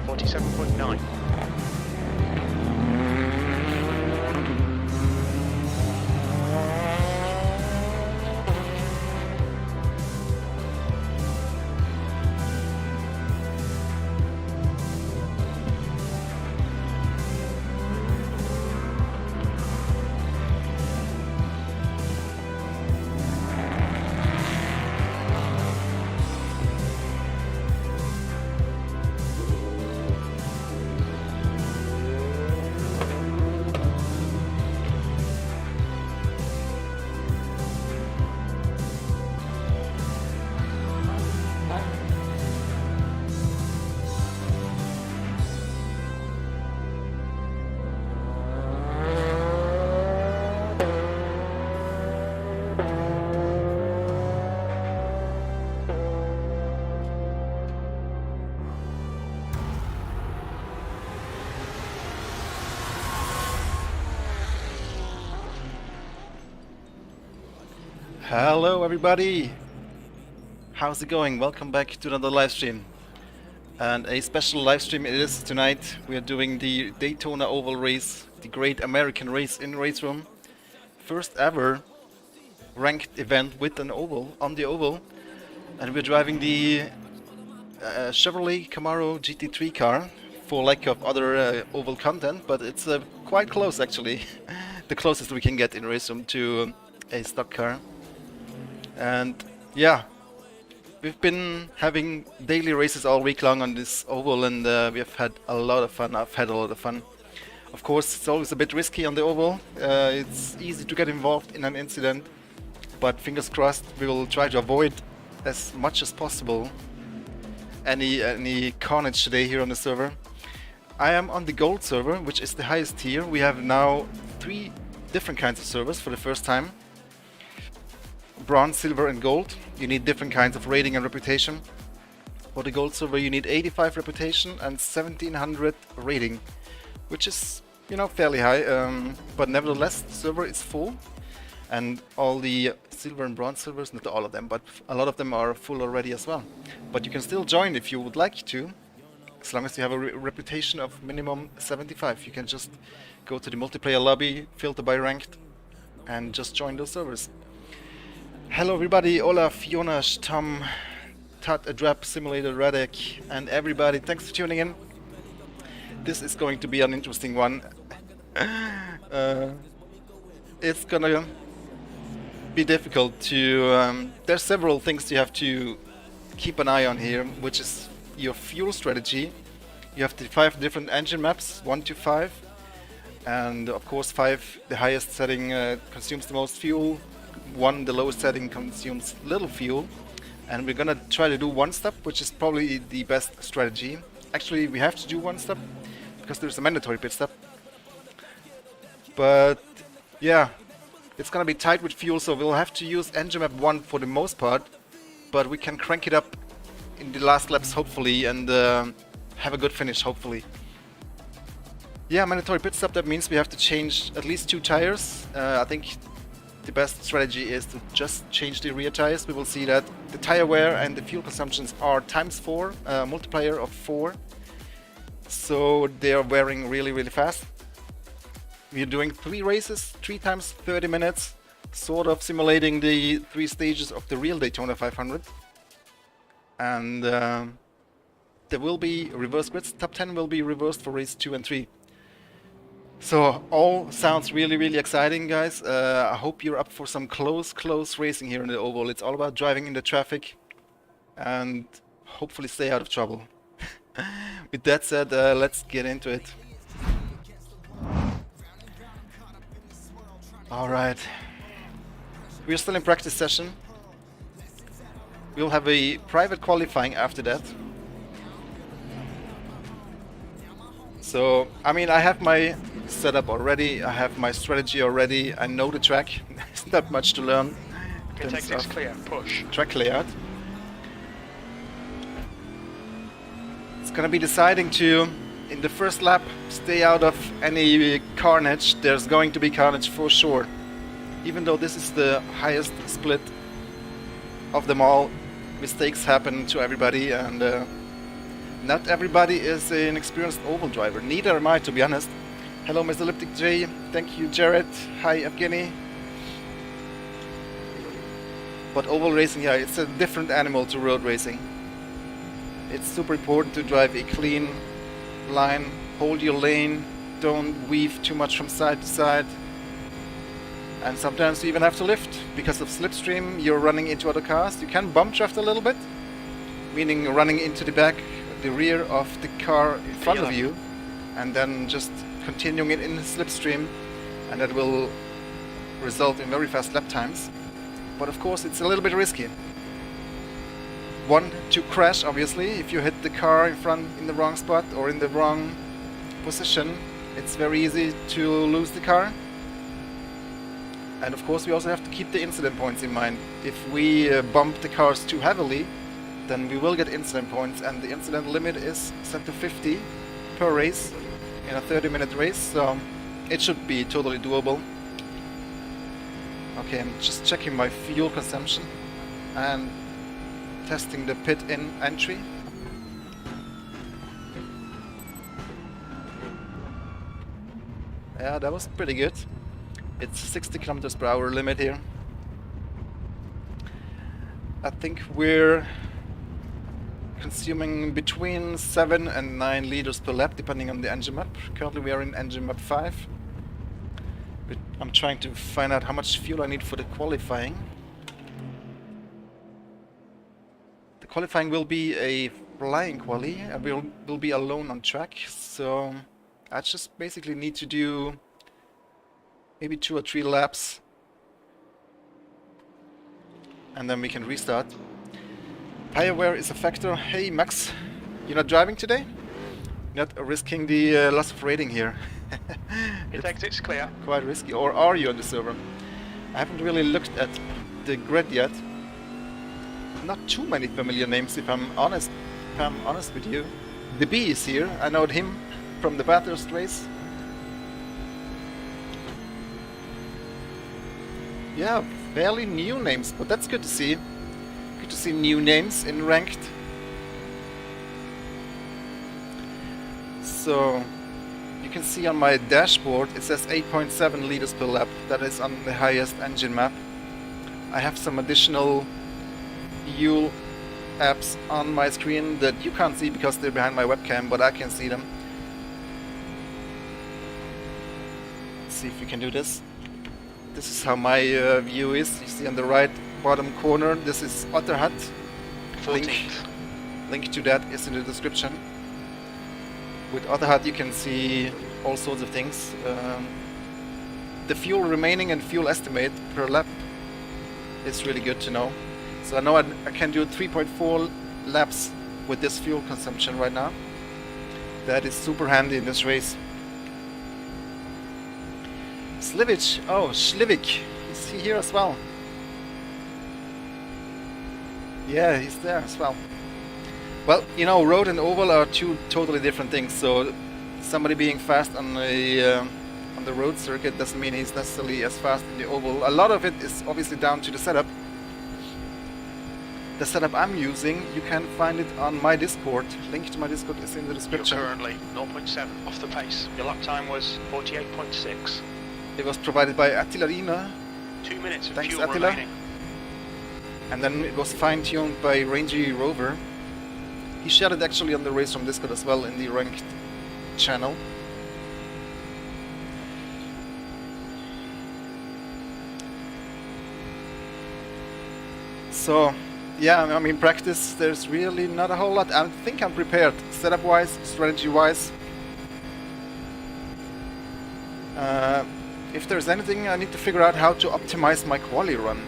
47.9. Hello everybody! How's it going? Welcome back to another live stream. And a special live stream it is tonight. We are doing the Daytona Oval Race, the great American race in RaceRoom. First ever ranked event with an oval, on the oval. And we're driving the Chevrolet Camaro GT3 car for lack of other oval content, but it's quite close actually. The closest we can get in RaceRoom to a stock car. And yeah, we've been having daily races all week long on this oval, and we have had a lot of fun. I've had a lot of fun. Of course, it's always a bit risky on the oval. It's easy to get involved in an incident, but fingers crossed we will try to avoid as much as possible any carnage today here on the server. I am on the gold server, which is the highest tier. We have now 3 different kinds of servers for the first time. Bronze, silver and gold. You need different kinds of rating and reputation. For the gold server you need 85 reputation and 1700 rating, which is, you know, fairly high, but nevertheless the server is full, and all the silver and bronze servers, not all of them, but a lot of them are full already as well. But you can still join if you would like to, as long as you have a reputation of minimum 75. You can just go to the multiplayer lobby, filter by ranked, and just join those servers. Hello everybody, Olaf, Jonas, Tom, Tad, Adrap, Simulator, Radek, and everybody, thanks for tuning in. This is going to be an interesting one. It's gonna be difficult to... there's several things you have to keep an eye on here, which is your fuel strategy. You have the 5 different engine maps, 1 to 5, and of course 5, the highest setting, consumes the most fuel. 1, the lowest setting, consumes little fuel, and we're gonna try to do one stop, which is probably the best strategy. Actually, we have to do one stop because there's a mandatory pit stop. But yeah, it's gonna be tight with fuel, so we'll have to use engine map 1 for the most part, but we can crank it up in the last laps hopefully, and have a good finish hopefully. Yeah, mandatory pit stop, that means we have to change at least 2 tires. I think the best strategy is to just change the rear tires. We will see that the tire wear and the fuel consumptions are ×4, multiplier of 4. So they are wearing really fast. We are doing 3 races, 3 times 30 minutes, sort of simulating the 3 stages of the real Daytona 500. And there will be reverse grids. Top 10 will be reversed for race 2 and 3. So all sounds really exciting, guys. I hope you're up for some close racing here in the oval. It's all about driving in the traffic and hopefully stay out of trouble. With that said, let's get into it. Alright, we're still in practice session. We'll have a private qualifying after that. So, I mean, I have my setup already, I have my strategy already, I know the track. There's not much to learn. Exit's clear, push. Track layout. It's gonna be deciding to, in the first lap, stay out of any carnage. There's going to be carnage for sure. Even though this is the highest split of them all, mistakes happen to everybody, and Not everybody is an experienced oval driver. Neither am I, to be honest. Hello, Mr. Elliptic J. Thank you, Jared. Hi, Evgeny. But oval racing, yeah, it's a different animal to road racing. It's super important to drive a clean line, hold your lane, don't weave too much from side to side. And sometimes you even have to lift. Because of slipstream, you're running into other cars. You can bump draft a little bit, meaning running into the back, the rear of the car in front of you, and then just continuing it in the slipstream, and that will result in very fast lap times. But of course it's a little bit risky. One, to crash obviously. If you hit the car in front in the wrong spot or in the wrong position, it's very easy to lose the car. And of course we also have to keep the incident points in mind. If we bump the cars too heavily, then we will get incident points, and the incident limit is set to 50 per race in a 30-minute race, so it should be totally doable. Okay, I'm just checking my fuel consumption and testing the pit-in entry. Yeah, that was pretty good. It's 60 kilometers per hour limit here. I think we're consuming between 7 and 9 liters per lap depending on the engine map. Currently we are in engine map 5. But I'm trying to find out how much fuel I need for the qualifying. The qualifying will be a flying quali and we'll be alone on track, so I just basically need to do maybe 2 or 3 laps and then we can restart. Tire wear is a factor. Hey Max, you're not driving today? Not risking the loss of rating here. It exits clear. Quite risky. Or are you on the server? I haven't really looked at the grid yet. Not too many familiar names, if I'm honest. With you. The B is here. I know him from the Bathurst race. Yeah, fairly new names, but that's good to see. Good to see new names in ranked. So you can see on my dashboard it says 8.7 liters per lap. That is on the highest engine map. I have some additional fuel apps on my screen that you can't see because they're behind my webcam, but I can see them. Let's see if we can do this. This is how my view is. You see on the right bottom corner, this is Ortner. Link to that is in the description. With Ortner you can see all sorts of things. The fuel remaining and fuel estimate per lap is really good to know. So I know I can do 3.4 laps with this fuel consumption right now. That is super handy in this race. Slivich, oh Slivik, is he here as well? Yeah, he's there as well. Well, you know, road and oval are two totally different things, so somebody being fast on the road circuit doesn't mean he's necessarily as fast in the oval. A lot of it is obviously down to the setup. The setup I'm using, you can find it on my Discord. Link to my Discord is in the description. You're currently 0.7 off the pace. Your lap time was 48.6. It was provided by Attila Rina. 2 minutes of Thanks, fuel Attila. remaining. And then it was fine-tuned by Rangy Rover. He shared it actually on the RaceRoom Discord as well in the ranked channel. So, yeah, I mean, practice, there's really not a whole lot. I think I'm prepared, setup-wise, strategy-wise. If there's anything, I need to figure out how to optimize my quali run.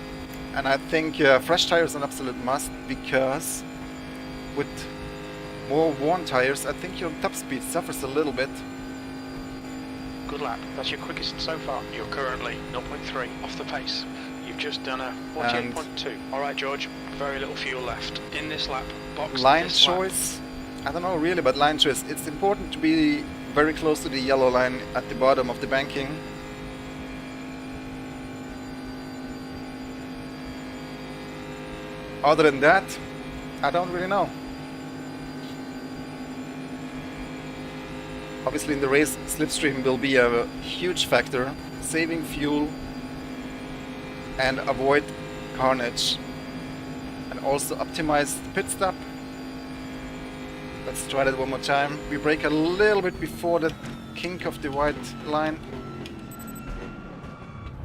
And I think fresh tires are an absolute must, because with more worn tires, I think your top speed suffers a little bit. Good lap. That's your quickest so far. You're currently 0.3 off the pace. You've just done a 48.2. Alright George, very little fuel left. In this lap, box Line this choice, I don't know really, but line choice. It's important to be very close to the yellow line at the bottom of the banking. Other than that, I don't really know. Obviously in the race, slipstream will be a huge factor. Saving fuel and avoid carnage. And also optimize the pit stop. Let's try that one more time. We brake a little bit before the kink of the white line.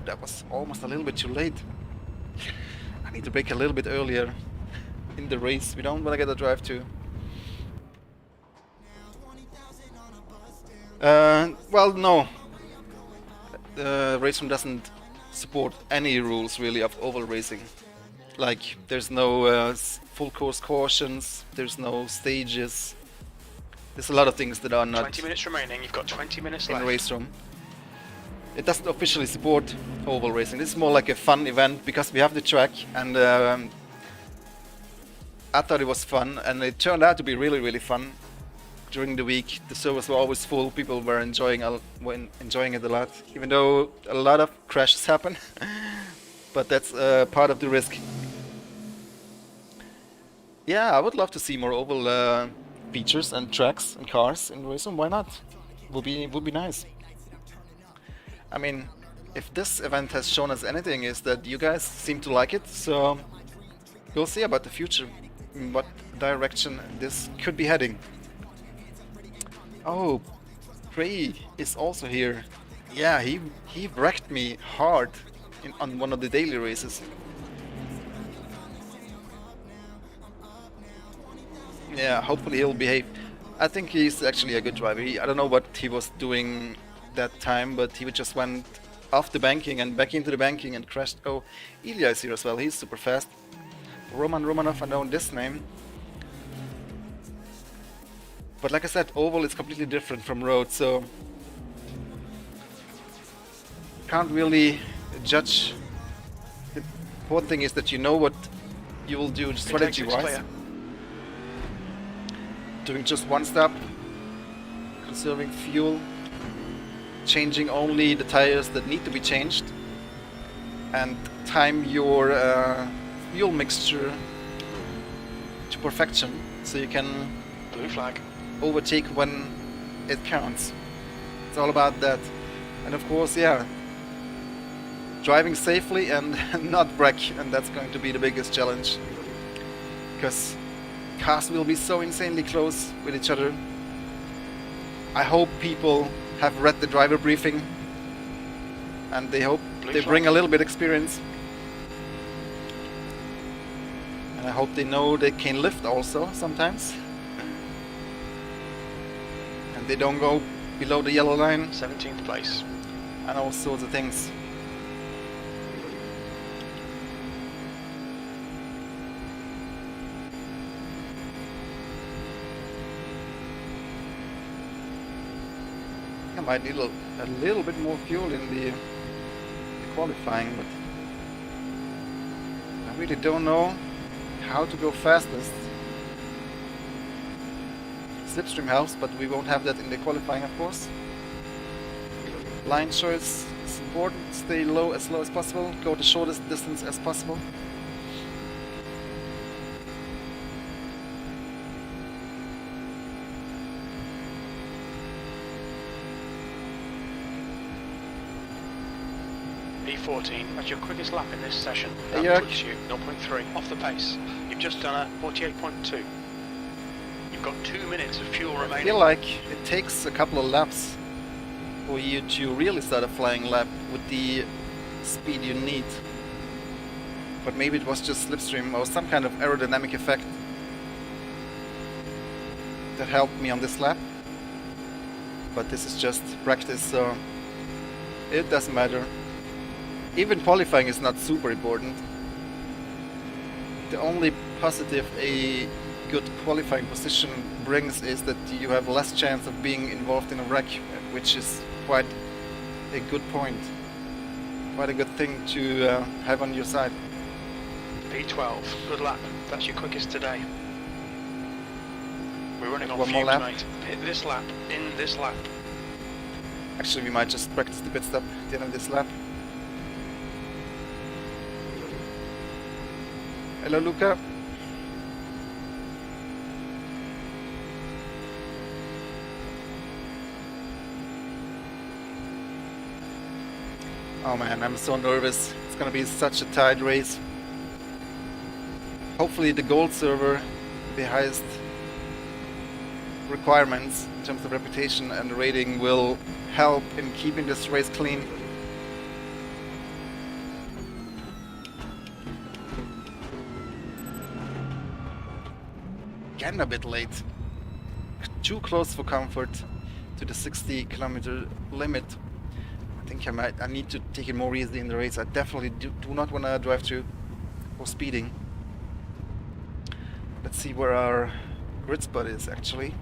That was almost a little bit too late. I need to brake a little bit earlier in the race. We don't want to get a drive too. Well, no. The RaceRoom doesn't support any rules really of oval racing. Like, there's no full course cautions, there's no stages. There's a lot of things that are not 20 minutes remaining, you've got 20 minutes in left. RaceRoom. It doesn't officially support oval racing. This is more like a fun event because we have the track, and I thought it was fun, and it turned out to be really, really fun. During the week, the servers were always full. People were enjoying it a lot, even though a lot of crashes happen. But that's part of the risk. Yeah, I would love to see more oval features and tracks and cars in RaceRoom. Why not? Would be nice. I mean, if this event has shown us anything, is that you guys seem to like it. So we'll see about the future, in what direction this could be heading. Oh, Prey is also here. Yeah, he wrecked me hard on one of the daily races. Yeah, hopefully he'll behave. I think he's actually a good driver. I don't know what he was doing that time, but he just went off the banking and back into the banking and crashed. Oh, Ilya is here as well. He's super fast. Roman Romanov, I know this name. But like I said, oval is completely different from road, so can't really judge. The important thing is that you know what you will do strategy-wise. Doing just one stop, conserving fuel, changing only the tires that need to be changed, and time your fuel mixture to perfection so you can Blue flag. Overtake when it counts. It's all about that. And of course, yeah, driving safely and not wreck, and that's going to be the biggest challenge, because cars will be so insanely close with each other. I hope people have read the driver briefing, and they hope they bring a little bit experience, and I hope they know they can lift also sometimes. They don't go below the yellow line. 17th place. And all sorts of things. I might need a little bit more fuel in the qualifying, but I really don't know how to go fastest. Slipstream helps, but we won't have that in the qualifying, of course. Line choice is important. Stay low as possible. Go the shortest distance as possible. E14, that's your quickest lap in this session. Hey, That Georg. puts you 0.3 off the pace. You've just done a 48.2. You've got 2 minutes of fuel I remaining. feel like it takes a couple of laps for you to really start a flying lap with the speed you need. But maybe it was just slipstream or some kind of aerodynamic effect that helped me on this lap. But this is just practice, so it doesn't matter. Even qualifying is not super important. The only positive a good qualifying position brings is that you have less chance of being involved in a wreck, which is quite a good point. Quite a good thing to have on your side. P12, good lap. That's your quickest today. We're running on One more fumes, lap. mate. Hit this lap, in this lap. Actually, we might just practice the pit stop at the end of this lap. Hello, Luca. Oh man, I'm so nervous. It's gonna be such a tight race. Hopefully the gold server, the highest requirements in terms of reputation and rating, will help in keeping this race clean. Again a bit late. Too close for comfort to the 60-kilometer limit. I think I need to take it more easy in the race. I definitely do not want to drive through for speeding. Let's see where our grid spot is actually.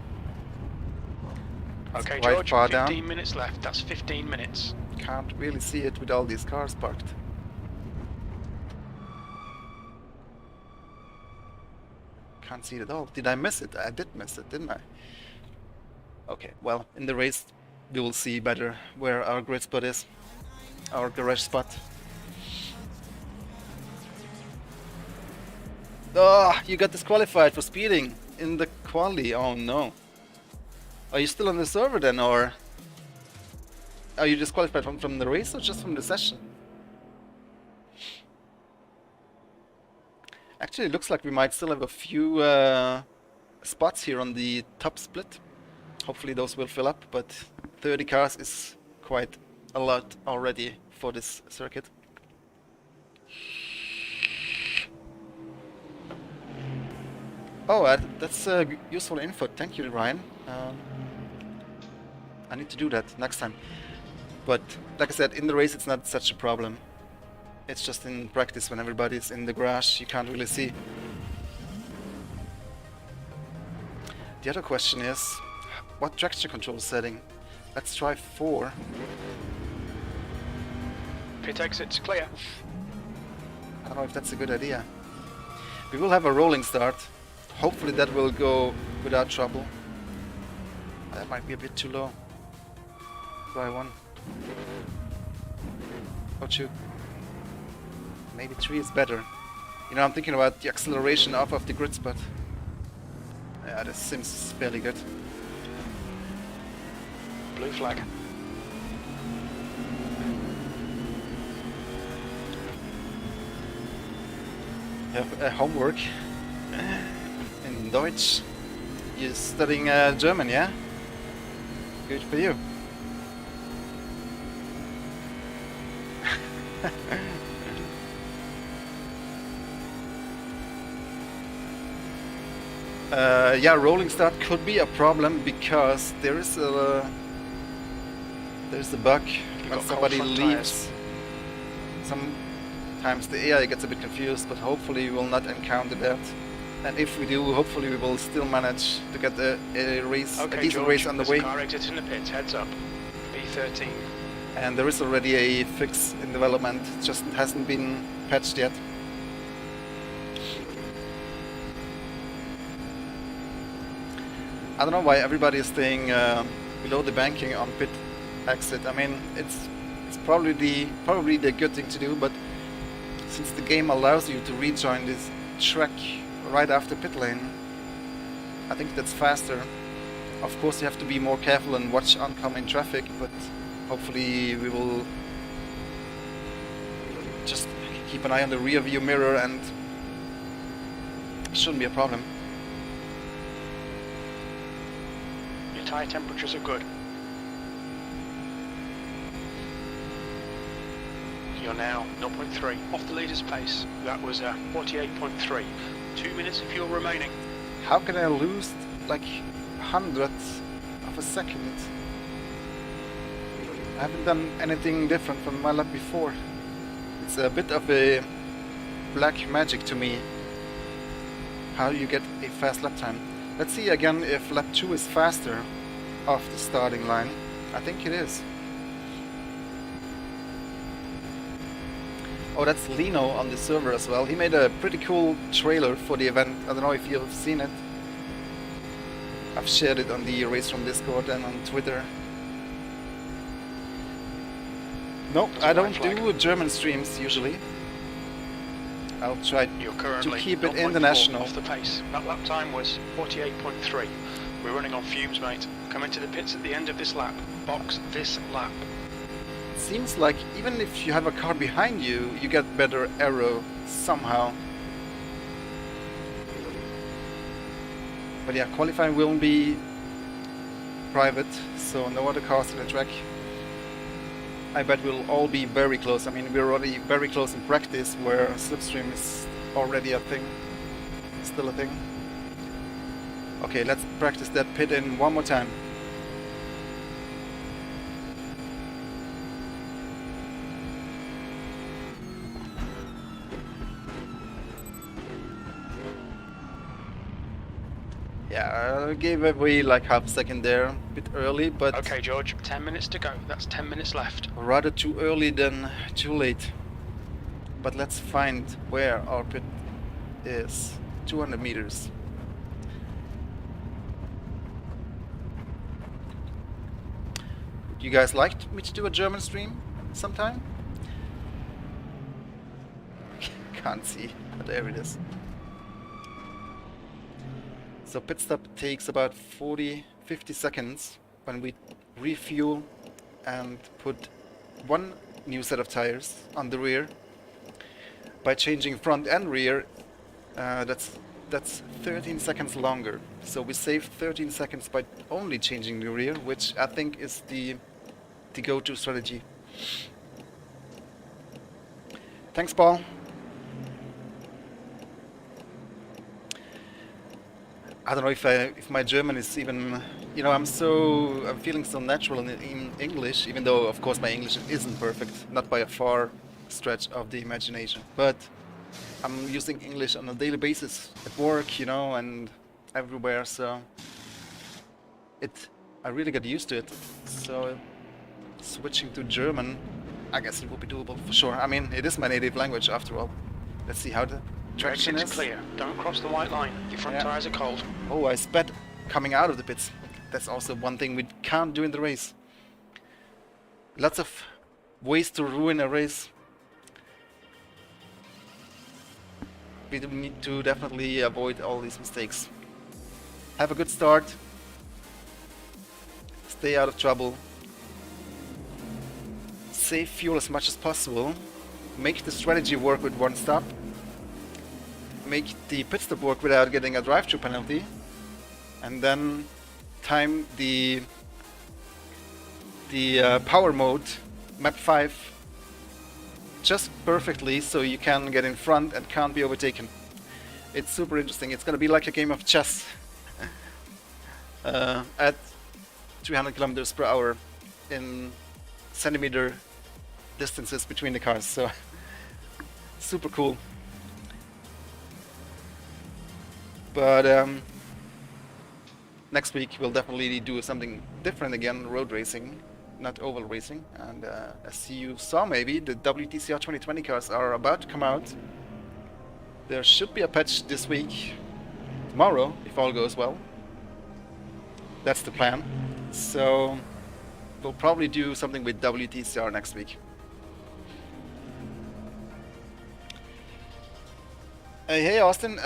It's okay, quite George, far 15 down. minutes left. That's 15 minutes. Can't really see it with all these cars parked. Can't see it at all. Did I miss it? I did miss it, didn't I? Okay, well, in the race we will see better where our grid spot is. Our garage spot. Oh, you got disqualified for speeding in the quali. Oh no. Are you still on the server then, or are you disqualified from the race or just from the session? Actually, it looks like we might still have a few spots here on the top split. Hopefully those will fill up, but 30 cars is quite a lot already for this circuit. Oh, that's useful info. Thank you, Ryan. I need to do that next time. But like I said, in the race it's not such a problem. It's just in practice when everybody's in the garage, you can't really see. The other question is, what traction control setting? Let's try 4. Pit exit's clear. I don't know if that's a good idea. We will have a rolling start. Hopefully that will go without trouble. That might be a bit too low. Try 1. Oh shoot. Maybe 3 is better. You know, I'm thinking about the acceleration off of the grid spot. Yeah, this seems fairly good. Blue flag. You have homework in Deutsch. You're studying German, yeah? Good for you. Yeah, rolling start could be a problem because there's a bug when somebody leaves. Sometimes the AI gets a bit confused, but hopefully we will not encounter that. And if we do, hopefully we will still manage to get a decent George, race on the way. Car exit in the pits, heads up. B13. And there is already a fix in development, it just hasn't been patched yet. I don't know why everybody is staying below the banking on pit exit. I mean, it's probably the good thing to do, but since the game allows you to rejoin this track right after pit lane, I think that's faster. Of course you have to be more careful and watch oncoming traffic, but hopefully we will just keep an eye on the rear view mirror and it shouldn't be a problem. Your tyre temperatures are good. You're now 0.3 off the leader's pace. That was 48.3. 2 minutes of fuel remaining. How can I lose like hundredths of a second? I haven't done anything different from my lap before. It's a bit of a black magic to me how you get a fast lap time. Let's see again if lap 2 is faster off the starting line. I think it is. Oh, that's Lino on the server as well. He made a pretty cool trailer for the event. I don't know if you've seen it. I've shared it on the RaceRoom Discord and on Twitter. No, I don't do German streams usually. I'll try to keep it international. Off the pace. That lap time was 48.3. We're running on fumes, mate. Come into the pits at the end of this lap. Box this lap. seems like even if you have a car behind you, you get better aero somehow. But yeah, qualifying will be private, so no other cars in the track. I bet we'll all be very close. I mean, we're already very close in practice, where slipstream is already a thing, still a thing. Okay, let's practice that pit in one more time. Yeah, I gave away like half a second there, a bit early, but... Okay, George, 10 minutes to go. That's 10 minutes left. Rather too early than too late. But let's find where our pit is. 200 meters. Would you guys like me to do a German stream sometime? Can't see, but there it is. So pit stop takes about 50 seconds when we refuel and put one new set of tires on the rear. By changing front and rear, that's 13 seconds longer. So we save 13 seconds by only changing the rear, which I think is the go-to strategy. Thanks, Paul. I don't know if my German is even, you know, I'm feeling so natural in English, even though of course my English isn't perfect, not by a far stretch of the imagination. But I'm using English on a daily basis at work, you know, and everywhere, so I really got used to it. So switching to German, I guess it will be doable for sure. I mean, it is my native language after all. Let's see how the traction Exit's is. clear. Don't cross the white line. Your front tires are cold. Oh, I sped coming out of the pits. That's also one thing we can't do in the race. Lots of ways to ruin a race. We do need to definitely avoid all these mistakes. Have a good start. Stay out of trouble. Save fuel as much as possible. Make the strategy work with one stop. Make the pit stop work without getting a drive-through penalty, and then time the power mode, map 5, just perfectly so you can get in front and can't be overtaken. It's super interesting. It's gonna be like a game of chess at 300 kilometers per hour in centimeter distances between the cars, so super cool. But next week we'll definitely do something different again, road racing, not oval racing. And as you saw, maybe the WTCR 2020 cars are about to come out. There should be a patch this week, tomorrow, if all goes well. That's the plan. So we'll probably do something with WTCR next week. Hey Austin,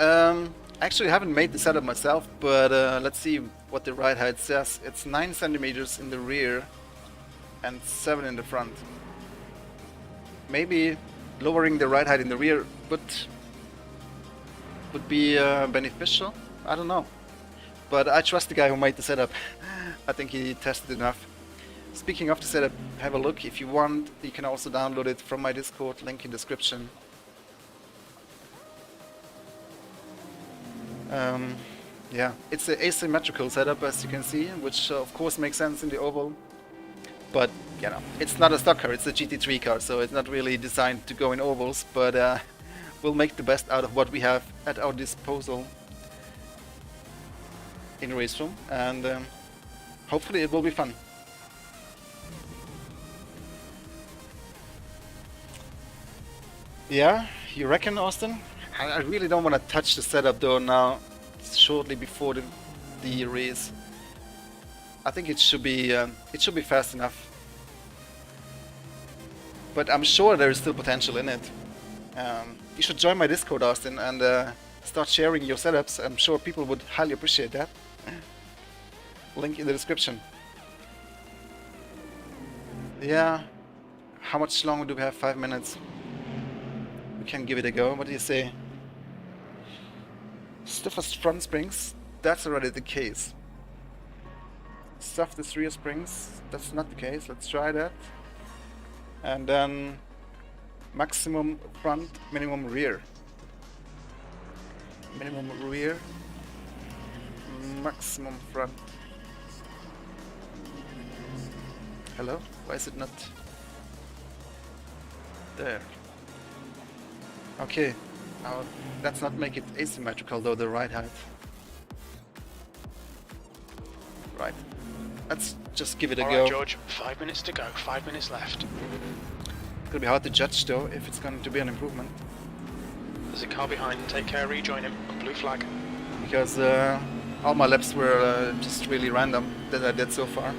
actually I haven't made the setup myself, but let's see what the ride height says. It's 9 centimeters in the rear and 7 in the front. Maybe lowering the ride height in the rear would be beneficial. I don't know, but I trust the guy who made the setup. I think he tested enough. Speaking of the setup, have a look. If you want, you can also download it from my Discord, link in description. Yeah, it's an asymmetrical setup, as you can see, which of course makes sense in the oval. But, you know, it's not a stock car, it's a GT3 car, so it's not really designed to go in ovals, but we'll make the best out of what we have at our disposal in RaceRoom, and hopefully it will be fun. Yeah, you reckon, Austin? I really don't want to touch the setup though now, shortly before the race. I think it should be fast enough. But I'm sure there is still potential in it. You should join my Discord, Austin, and start sharing your setups. I'm sure people would highly appreciate that. Link in the description. Yeah, How much longer do we have? 5 minutes. We can give it a go. What do you say? Stiffest front springs? That's already the case. Softest rear springs? That's not the case. Let's try that. And then maximum front, minimum rear. Minimum rear, maximum front. Hello? Why is it not there? Okay, now let's not make it asymmetrical though, the right height. Right, let's just give it a go. Alright George, 5 minutes to go, 5 minutes left. It's gonna be hard to judge though, if it's going to be an improvement. There's a car behind, take care, rejoin him, blue flag. Because all my laps were just really random that I did so far.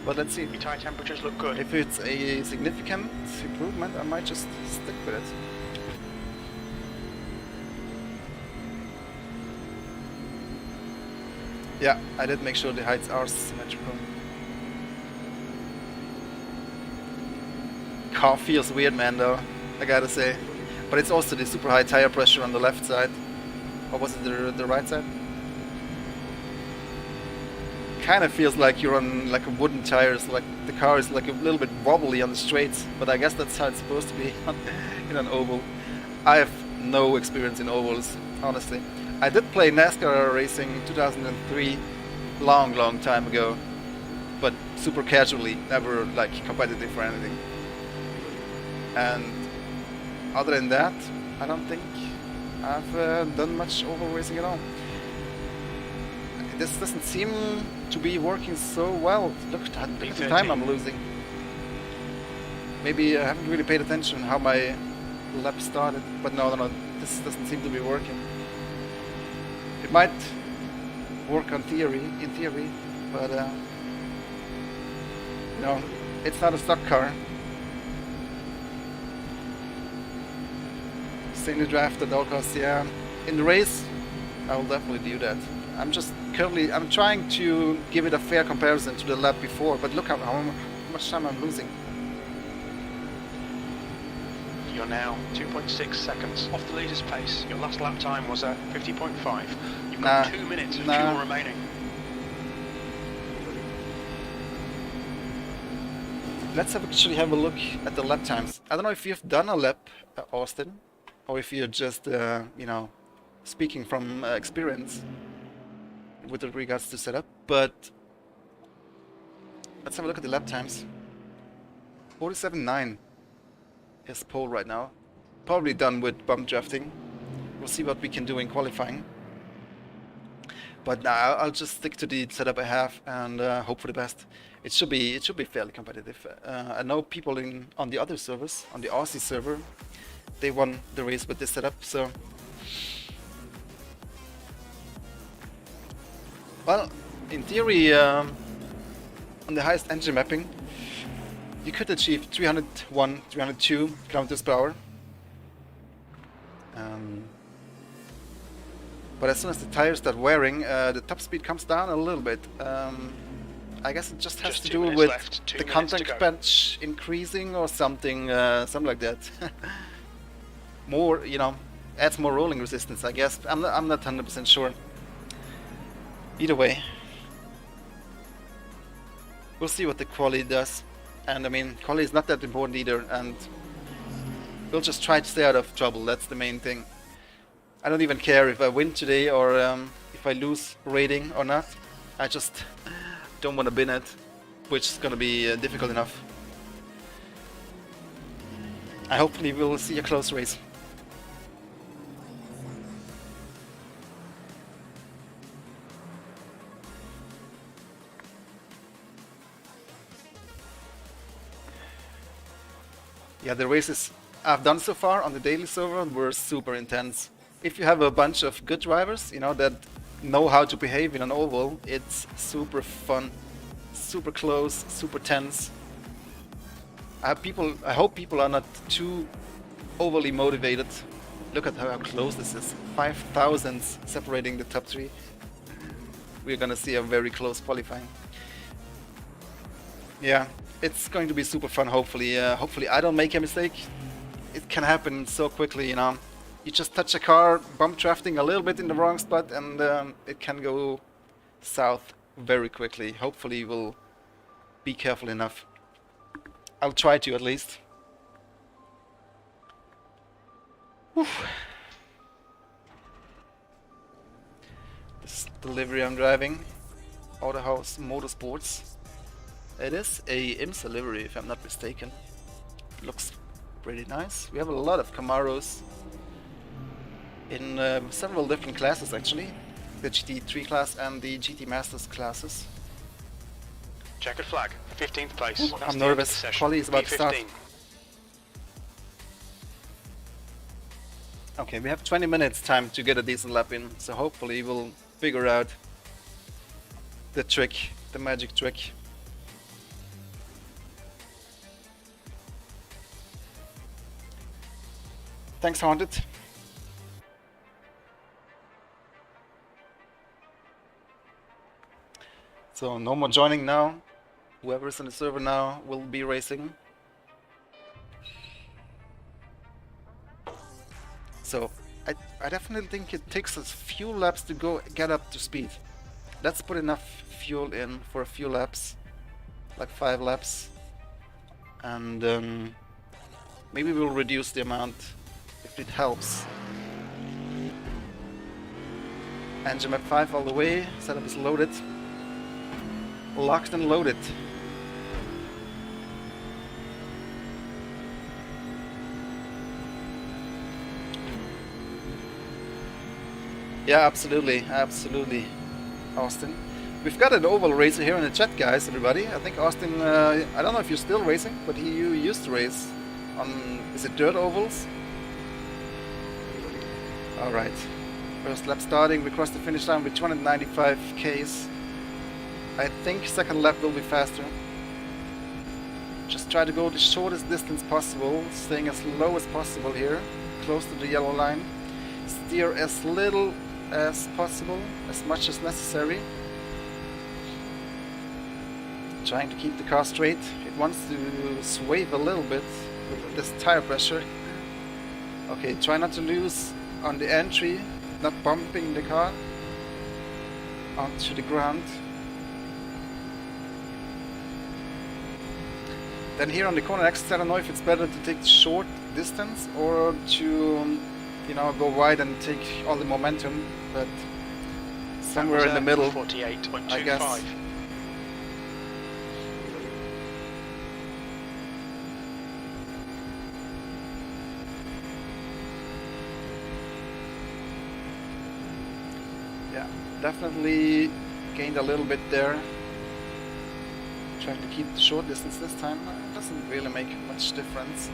But let's see. Your tyre temperatures look good. If it's a significant improvement, I might just stick with it. Yeah, I did make sure the heights are symmetrical. Car feels weird, man, though, I gotta say. But it's also the super high tire pressure on the left side. Or was it the right side? Kind of feels like you're on like a wooden tires, like the car is like a little bit wobbly on the straights, but I guess that's how it's supposed to be in an oval. I have no experience in ovals, honestly. I did play NASCAR racing in 2003, long time ago, but super casually, never like competitive or anything. And other than that, I don't think I've done much oval racing at all. This doesn't seem to be working so well. Look at the time I'm losing. Maybe I haven't really paid attention how my lap started, but no, this doesn't seem to be working. It might work in theory, but no, it's not a stock car. Staying the draft at all costs, yeah. In the race, I will definitely do that. I'm trying to give it a fair comparison to the lap before, but look how much time I'm losing. You're now 2.6 seconds off the leader's pace. Your last lap time was at 50.5. You've got 2 minutes of fuel remaining. Let's actually have a look at the lap times. I don't know if you've done a lap, Austin, or if you're just, you know, speaking from experience with regards to setup, but let's have a look at the lap times. 47.9 is pole right now. Probably done with bump drafting. We'll see what we can do in qualifying. But now I'll just stick to the setup I have and hope for the best. It should be fairly competitive. I know people on the other servers, on the Aussie server, they won the race with this setup, so. Well, in theory, on the highest engine mapping, you could achieve 301, 302 kilometers per hour. But as soon as the tires start wearing, the top speed comes down a little bit. I guess it just has to do with the contact bench increasing or something, something like that. More, you know, adds more rolling resistance, I guess. I'm not 100% sure. Either way, we'll see what the quality does. And I mean, quality is not that important either, and we'll just try to stay out of trouble. That's the main thing. I don't even care if I win today or if I lose rating or not. I just don't want to bin it, which is gonna be difficult enough. I hopefully will see a close race. Yeah, the races I've done so far on the daily server were super intense. If you have a bunch of good drivers, you know, that know how to behave in an oval, it's super fun, super close, super tense. I hope people are not too overly motivated. Look at how close this is. 5 thousandths separating the top 3. We're gonna see a very close qualifying. Yeah, it's going to be super fun. Hopefully, hopefully I don't make a mistake. It can happen so quickly, you know. You just touch a car, bump drafting a little bit in the wrong spot, and it can go south very quickly. Hopefully, we'll be careful enough. I'll try to at least. Whew. This delivery I'm driving, Autohaus Motorsports. It is a IMSA livery, if I'm not mistaken. It looks pretty nice. We have a lot of Camaros in several different classes actually. The GT3 class and the GT Masters classes. Checkered flag, 15th place. Ooh, I'm nervous. Quali is about to start. Okay, we have 20 minutes time to get a decent lap in, so hopefully we'll figure out the trick, the magic trick. Thanks, Haunted. So no more joining now. Whoever is on the server now will be racing. So I definitely think it takes us a few laps to get up to speed. Let's put enough fuel in for a few laps, like 5 laps, and maybe we'll reduce the amount if it helps. Engine map 5 all the way, setup is loaded. Locked and loaded. Yeah, absolutely, absolutely, Austin. We've got an oval racer here in the chat, guys, everybody. I think Austin, I don't know if you're still racing, but you used to race on, is it dirt ovals? Alright. First lap starting, we crossed the finish line with 295 Ks. I think second lap will be faster. Just try to go the shortest distance possible, staying as low as possible here, close to the yellow line. Steer as little as possible, as much as necessary. Trying to keep the car straight. It wants to swerve a little bit with this tire pressure. Okay, try not to lose on the entry, not bumping the car onto the ground. Then here on the corner exit, I don't know if it's better to take the short distance or to, you know, go wide and take all the momentum, but somewhere in the middle, 48.25. I guess. Yeah, definitely gained a little bit there. Trying to keep the short distance this time. It doesn't really make much difference.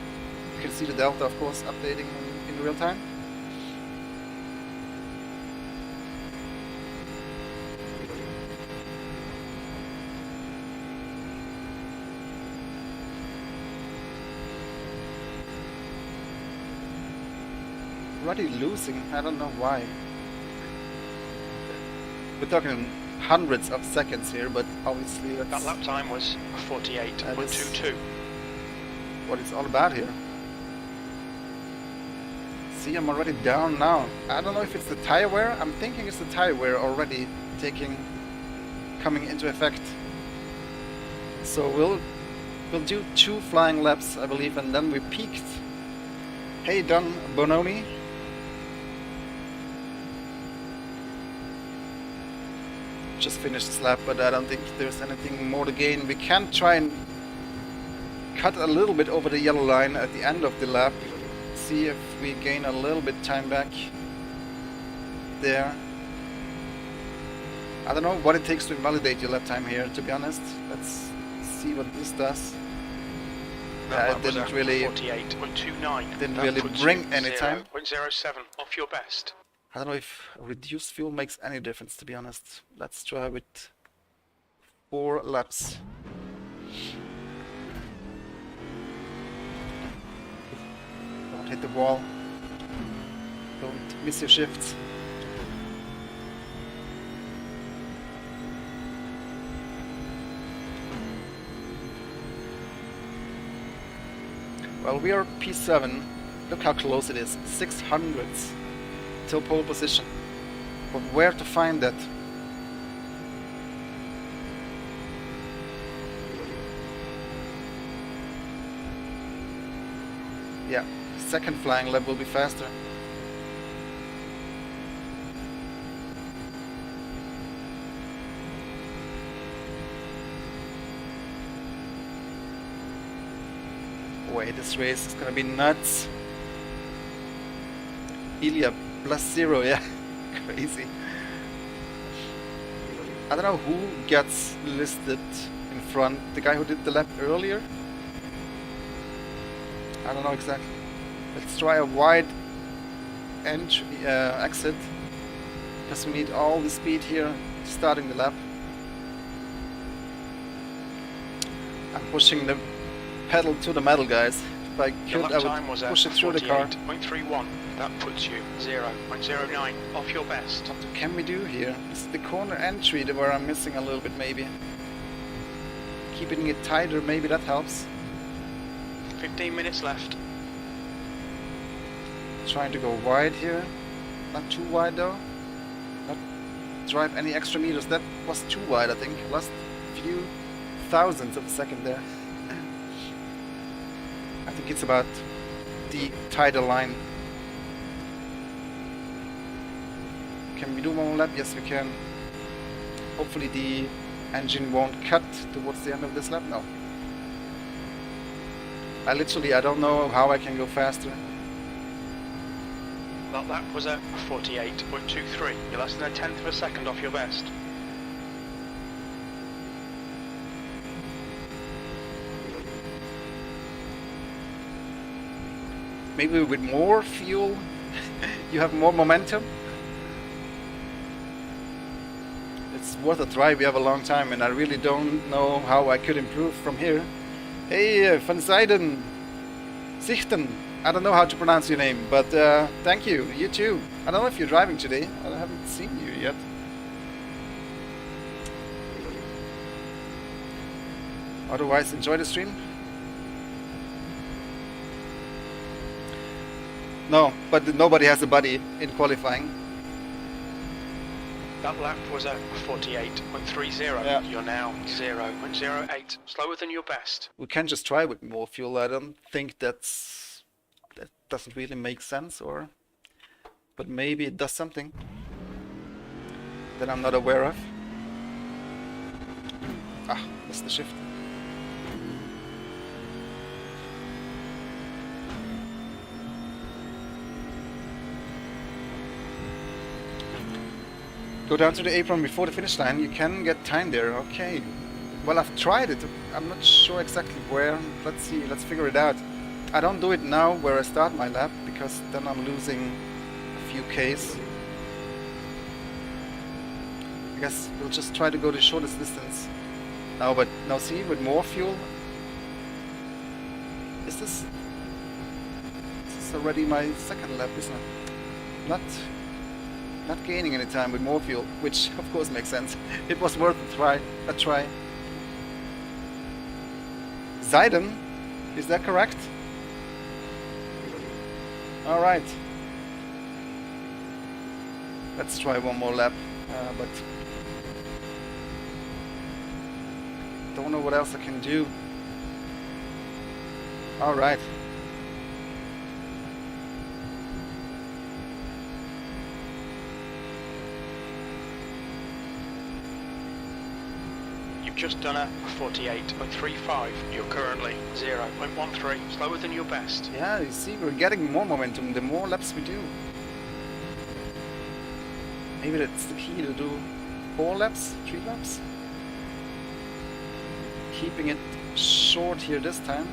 You can see the delta, of course, updating in real time. Already losing, I don't know why. We're talking hundreds of seconds here, but obviously that lap time was 48.22. What it's all about here. See, I'm already down now. I don't know if it's the tire wear. I'm thinking it's the tire wear already coming into effect. So we'll do 2 flying laps, I believe, and then we peaked. Hey, Don Bonomi. Just finished this lap, but I don't think there's anything more to gain. We can try and cut a little bit over the yellow line at the end of the lap. See if we gain a little bit time back there. I don't know what it takes to invalidate your lap time here, to be honest. Let's see what this does. It didn't really 48.29. Didn't really bring any time. 0.07 off your best. I don't know if reduced fuel makes any difference, to be honest. Let's try with 4 laps. Don't hit the wall. Don't miss your shifts. Well, we are P7. Look how close it is. 600ths till pole position. But where to find that? Yeah, second flying lap will be faster. Wait, this race is gonna be nuts. Ilya +0, yeah, crazy. I don't know who gets listed in front. The guy who did the lap earlier? I don't know exactly. Let's try a wide entry, exit, because we need all the speed here starting the lap. I'm pushing the pedal to the metal, guys. If I could, I would push it through the car. 48.31. That puts you 0.09 off your best. What can we do here? It's the corner entry where I'm missing a little bit, maybe. Keeping it tighter, maybe that helps. 15 minutes left. Trying to go wide here. Not too wide though. Not drive any extra meters. That was too wide, I think. Lost a few thousandths of a second there. I think it's about the tighter line. Can we do one more lap? Yes, we can. Hopefully the engine won't cut towards the end of this lap. No. I don't know how I can go faster. Well, that was a 48.23. You're less than a tenth of a second off your best. Maybe with more fuel, you have more momentum. It's worth a try. We have a long time, and I really don't know how I could improve from here. Hey, van Zijden, Zichten. I don't know how to pronounce your name, but thank you. You too. I don't know if you're driving today. I haven't seen you yet. Otherwise, enjoy the stream. No, but nobody has a buddy in qualifying. That lap was at 48.30. Yeah. You're now 0.08. Slower than your best. We can just try with more fuel. I don't think that doesn't really make sense, but maybe it does something that I'm not aware of. Ah, missed the shift. Go down to the apron before the finish line. You can get time there. Okay. Well, I've tried it. I'm not sure exactly where. Let's see. Let's figure it out. I don't do it now where I start my lap, because then I'm losing a few Ks. I guess we'll just try to go the shortest distance. No, but now see, with more fuel. This is already my second lap, isn't it? Not gaining any time with more fuel, which of course makes sense. It was worth a try. Zijden, is that correct? Alright. Let's try one more lap, but don't know what else I can do. Alright. Just done a 48.35. You're currently 0.13, slower than your best. Yeah, you see, we're getting more momentum the more laps we do. Maybe that's the key, to do 4 laps, 3 laps. Keeping it short here this time.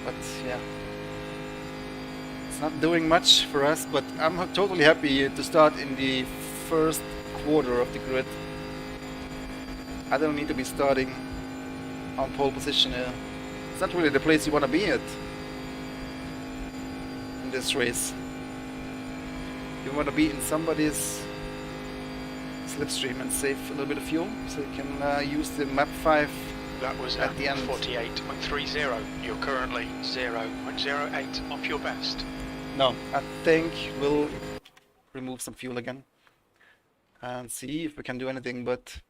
But yeah, it's not doing much for us, but I'm totally happy to start in the first quarter of the grid. I don't need to be starting on pole position here. It's not really the place you want to be at in this race. You want to be in somebody's slipstream and save a little bit of fuel, so you can use the map 5 That was at the end. 48.30. You're currently 0.08 off your best. No, I think we'll remove some fuel again and see if we can do anything, but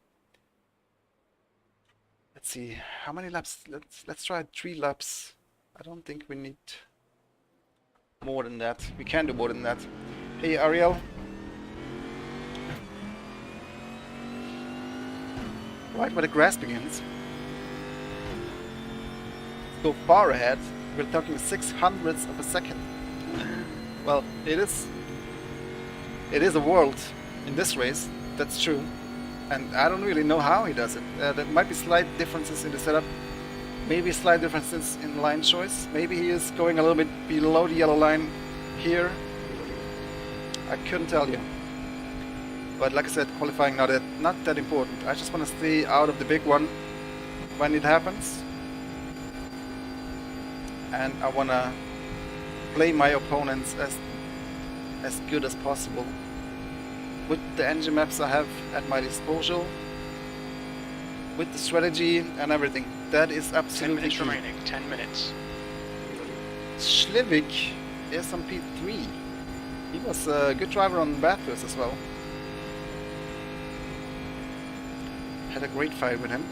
let's see how many laps. Let's try 3 laps. I don't think we need more than that. We can do more than that. Hey Ariel. Right where the grass begins. Go far ahead. We're talking 600ths of a second. Well, it is a world in this race, that's true. And I don't really know how he does it. There might be slight differences in the setup. Maybe slight differences in line choice. Maybe he is going a little bit below the yellow line here. I couldn't tell you. But like I said, qualifying not that important. I just want to stay out of the big one when it happens. And I want to play my opponents as good as possible with the engine maps I have at my disposal, with the strategy and everything. That is absolutely 10 minutes key. remaining. 10 minutes. Slivik is on P3. He was a good driver on Bathurst as well. Had a great fight with him.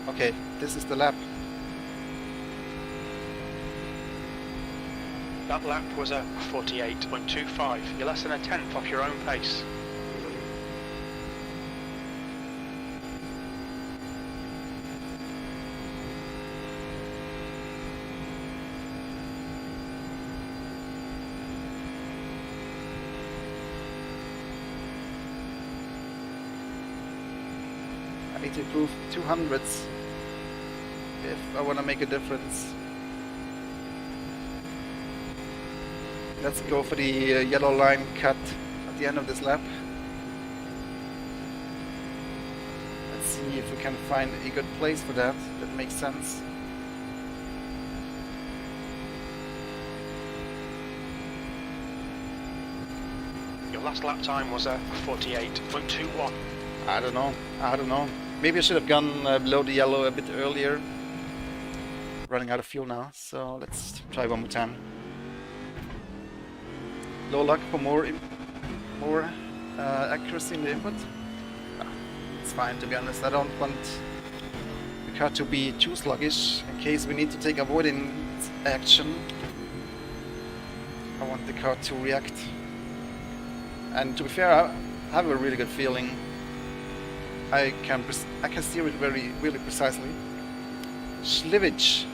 Okay, this is the lap. That lap was a 48.25. You're less than a tenth off your own pace. I need to improve 200ths if I want to make a difference. Let's go for the yellow line cut at the end of this lap. Let's see if we can find a good place for that. That makes sense. Your last lap time was a 48.21. I don't know. Maybe I should have gone below the yellow a bit earlier. Running out of fuel now, so let's try one more time. Low luck for more accuracy in the input. It's fine, to be honest. I don't want the car to be too sluggish in case we need to take avoidance action. I want the car to react. And to be fair, I have a really good feeling. I can steer it really precisely. Slivich.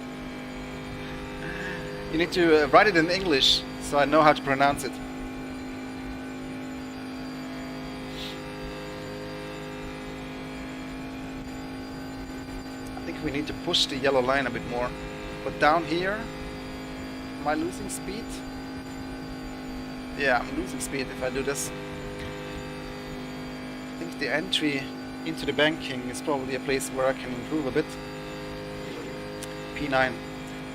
You need to write it in English so I know how to pronounce it. I think we need to push the yellow line a bit more. But down here, am I losing speed? Yeah, I'm losing speed if I do this. I think the entry into the banking is probably a place where I can improve a bit. P9,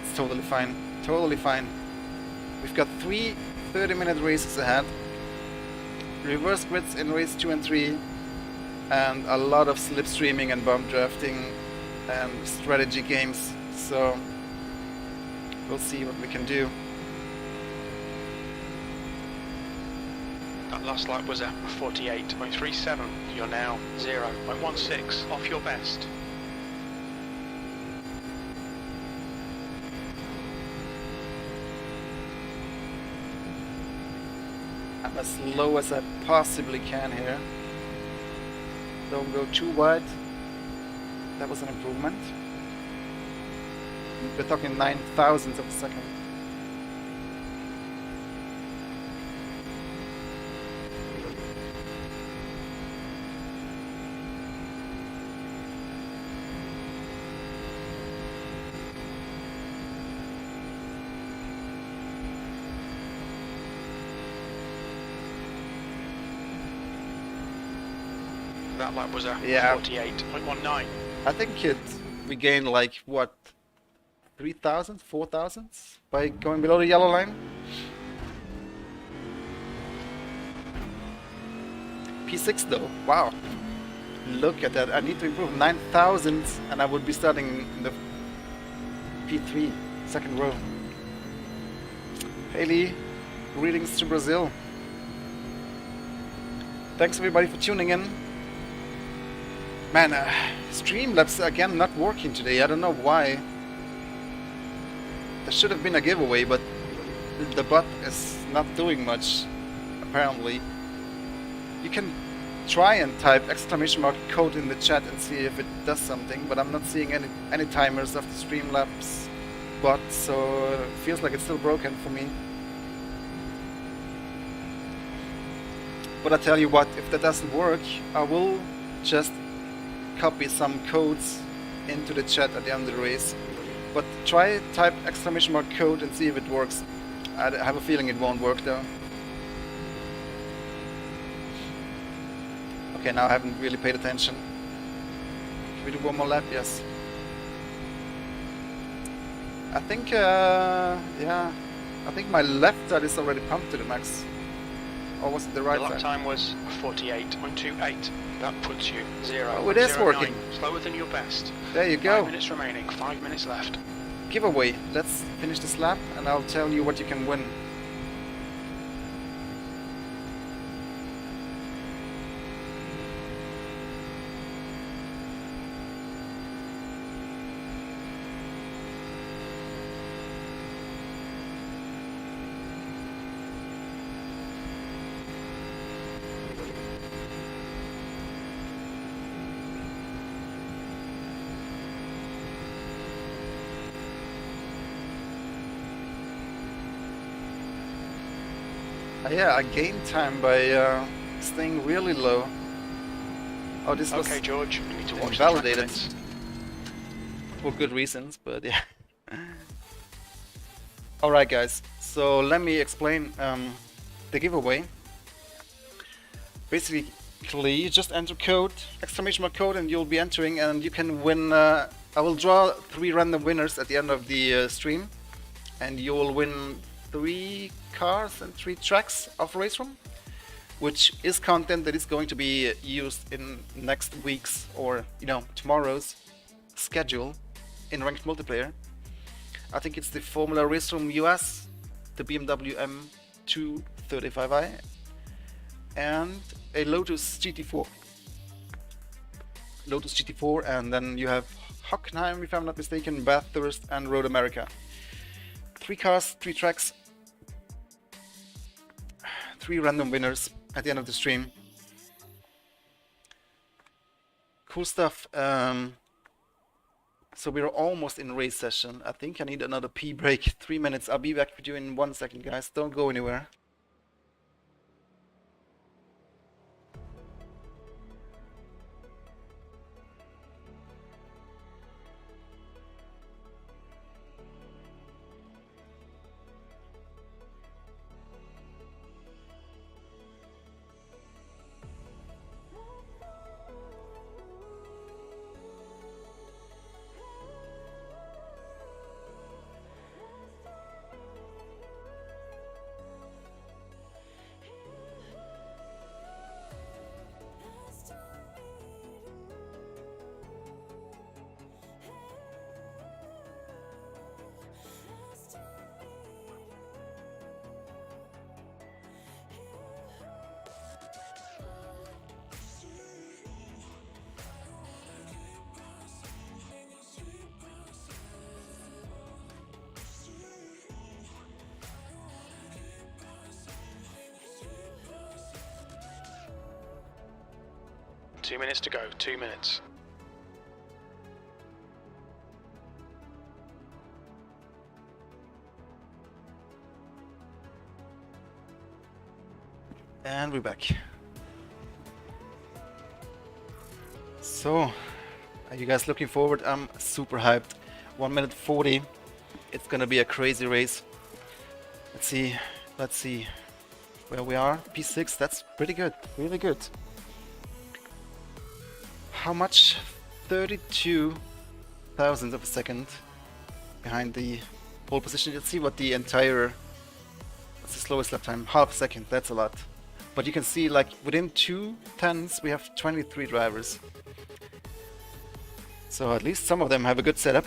it's totally fine, totally fine. We've got 3 30-minute races ahead. Reverse grids in race 2 and 3, and a lot of slipstreaming and bump drafting and strategy games. So we'll see what we can do. That last lap was a 48.37. You're now 0.16 off your best. I'm as low as I possibly can here. Don't go too wide. That was an improvement. We're talking 9 thousandths of a second. That lap was a Yeah. 48.19. I think we gained like what, 3,000, 4,000 by going below the yellow line. P6 though. Wow. Look at that. I need to improve 9,000 and I would be starting in the P3, second row. Haley, greetings to Brazil. Thanks everybody for tuning in. Man, Streamlabs again not working today. I don't know why. There should have been a giveaway, but the bot is not doing much, apparently. You can try and type exclamation mark code in the chat and see if it does something, but I'm not seeing any timers of the Streamlabs bot, so it feels like it's still broken for me. But I tell you what, if that doesn't work, I will just copy some codes into the chat at the end of the race. But try type exclamation mark code and see if it works. I have a feeling it won't work though. Okay, now I haven't really paid attention. Can we do one more lap? Yes. I think, yeah, I think my left side is already pumped to the max. Or was it the right side? The lap time was 48.28. That puts you 0. Oh, it is working. Slower than your best. There you go. 5 minutes remaining, 5 minutes left. Giveaway. Let's finish this lap and I'll tell you what you can win. Yeah, I gained time by staying really low. Oh, this was okay, George, you need to watch invalidated for good reasons, but yeah. Alright guys, so let me explain the giveaway. Basically, you just enter code, exclamation mark code, and you'll be entering and you can win. I will draw 3 random winners at the end of the stream, and you will win 3 cars and 3 tracks of RaceRoom, which is content that is going to be used in next week's or tomorrow's schedule in ranked multiplayer. I think it's the Formula RaceRoom US, the BMW M235i, and a Lotus GT4. Lotus GT4, and then you have Hockenheim, if I'm not mistaken, Bathurst, and Road America. 3 cars, 3 tracks, 3 random winners at the end of the stream. Cool stuff. So we're almost in race session. I think I need another pee break. 3 minutes. I'll be back with you in 1 second, guys. Don't go anywhere. Two minutes to go, 2 minutes. And we're back. So, are you guys looking forward? I'm super hyped. 1 minute 40. It's gonna be a crazy race. Let's see where we are. P6, that's pretty good, really good. How much? 32 thousandths of a second behind the pole position. Let's see what the entire, what's the slowest lap time? Half a second, that's a lot. But you can see, like, within 2 turns we have 23 drivers. So at least some of them have a good setup.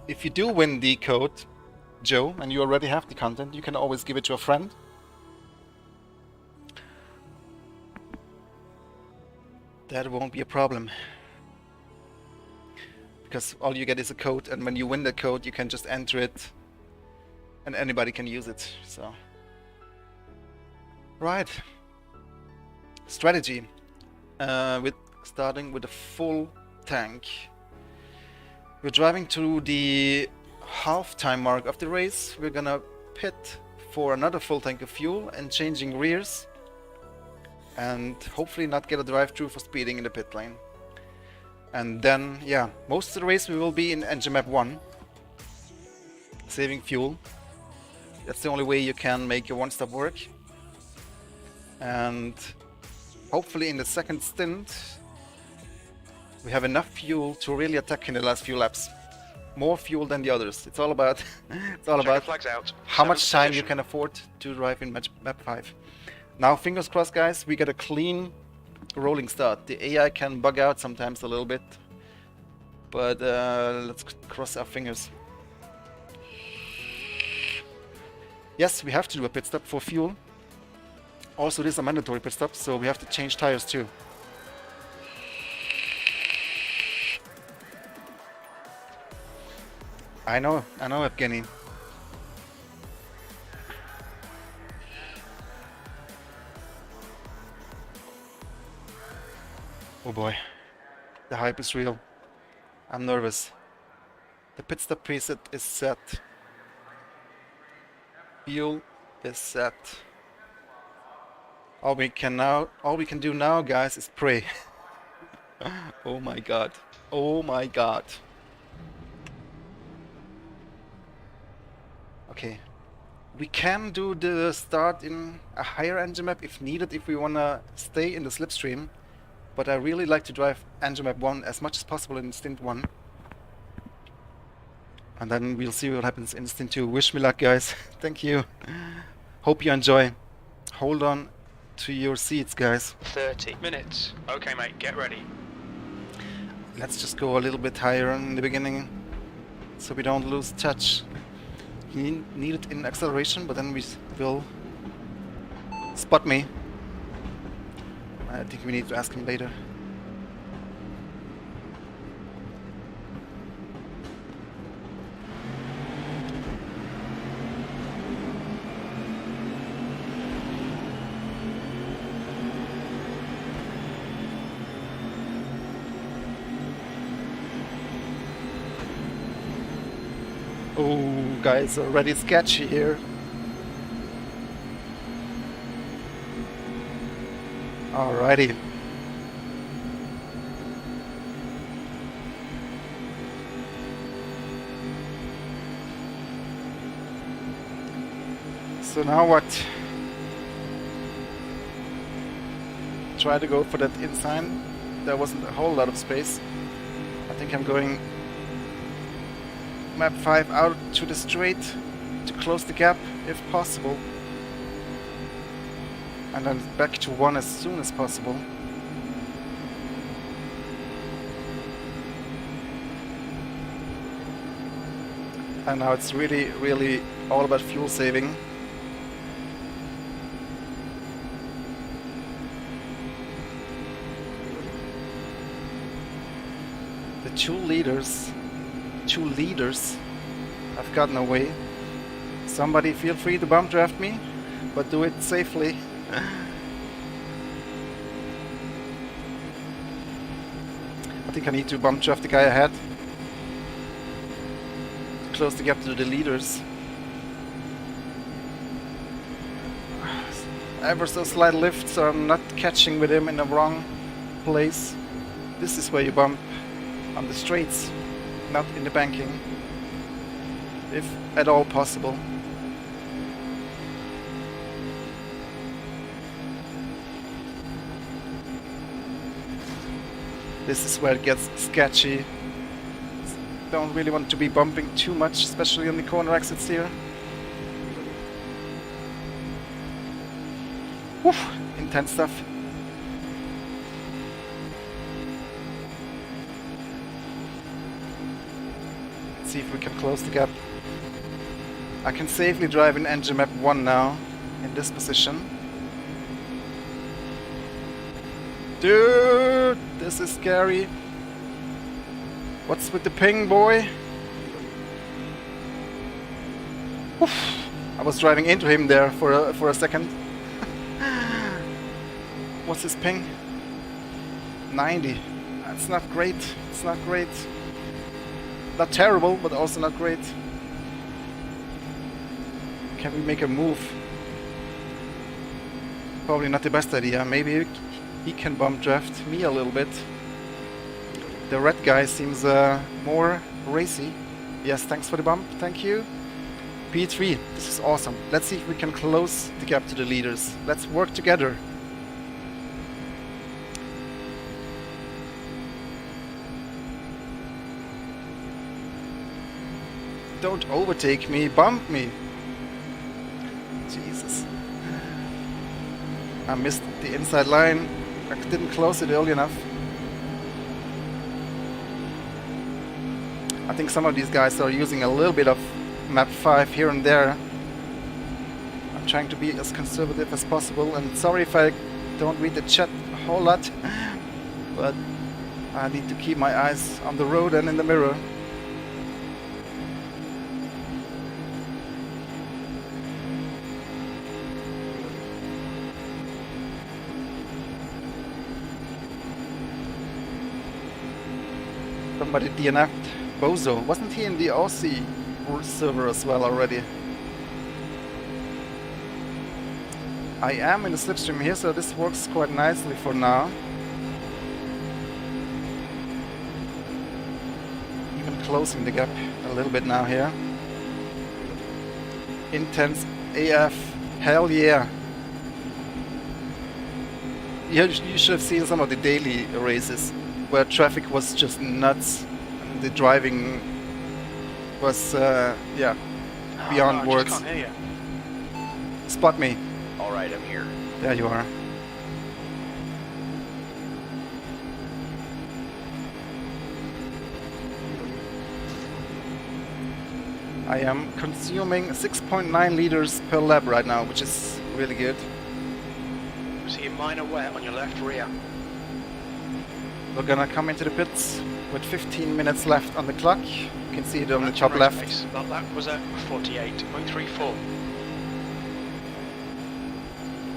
If you do win the code, Joe, and you already have the content, you can always give it to a friend. That won't be a problem. Because all you get is a code, and when you win the code, you can just enter it, and anybody can use it. So, right. Strategy. With starting with a full tank. We're driving to the half-time mark of the race. We're gonna pit for another full tank of fuel and changing rears, and hopefully not get a drive-through for speeding in the pit lane. And then, yeah, most of the race we will be in engine map 1, saving fuel. That's the only way you can make your one-stop work. And hopefully in the second stint we have enough fuel to really attack in the last few laps. More fuel than the others. It's all about how much time you can afford to drive in map 5. Now, fingers crossed, guys, we get a clean rolling start. The AI can bug out sometimes a little bit, but let's cross our fingers. Yes, we have to do a pit stop for fuel. Also, this is a mandatory pit stop, so we have to change tires too. I know, Evgeny. Oh boy, the hype is real. I'm nervous. The pit stop preset is set. Fuel is set. All we can do now, guys, is pray. Oh my god. Oh my god. Okay. We can do the start in a higher engine map if needed, if we wanna stay in the slipstream. But I really like to drive engine map 1 as much as possible in stint 1. And then we'll see what happens in stint 2. Wish me luck, guys. Thank you. Hope you enjoy. Hold on to your seats, guys. 30 minutes. Okay, mate, get ready. Let's just go a little bit higher in the beginning, so we don't lose touch. He needed in acceleration, but then we will spot me. I think we need to ask him later. Oh, guys, already sketchy here. Alrighty. So now what? Try to go for that inside. There wasn't a whole lot of space. I think I'm going map 5 out to the straight to close the gap if possible. And then back to 1 as soon as possible. And now it's really all about fuel saving. The two leaders have gotten away. Somebody feel free to bump draft me, but do it safely. I think I need to bump draft the guy ahead to close the gap to the leaders. Ever so slight lift, so I'm not catching with him in the wrong place. This is where you bump on the straights, not in the banking, if at all possible. This is where it gets sketchy. Don't really want to be bumping too much, especially on the corner exits here. Woof, intense stuff. Let's see if we can close the gap. I can safely drive in engine map 1 now, in this position. Dude, this is scary. What's with the ping, boy? Oof. I was driving into him there for a second. What's his ping? 90. That's not great. It's not great. Not terrible, but also not great. Can we make a move? Probably not the best idea. Maybe he can bump draft me a little bit. The red guy seems more racy. Yes, thanks for the bump. Thank you. P3. This is awesome. Let's see if we can close the gap to the leaders. Let's work together. Don't overtake me. Bump me. Jesus. I missed the inside line. I didn't close it early enough. I think some of these guys are using a little bit of map 5 here and there. I'm trying to be as conservative as possible, and sorry if I don't read the chat a whole lot, but I need to keep my eyes on the road and in the mirror. Somebody DNF'd Bozo. Wasn't he in the Aussie server as well already? I am in the slipstream here, so this works quite nicely for now. Even closing the gap a little bit now here. Intense AF. Hell yeah. You should have seen some of the daily races where traffic was just nuts. The driving was, yeah, beyond words. I just can't hear you. Spot me. Alright, I'm here. There you are. I am consuming 6.9 liters per lap right now, which is really good. See a minor wet on your left rear. We're gonna come into the pits with 15 minutes left on the clock. You can see it on the top left. That lap was at 48.34.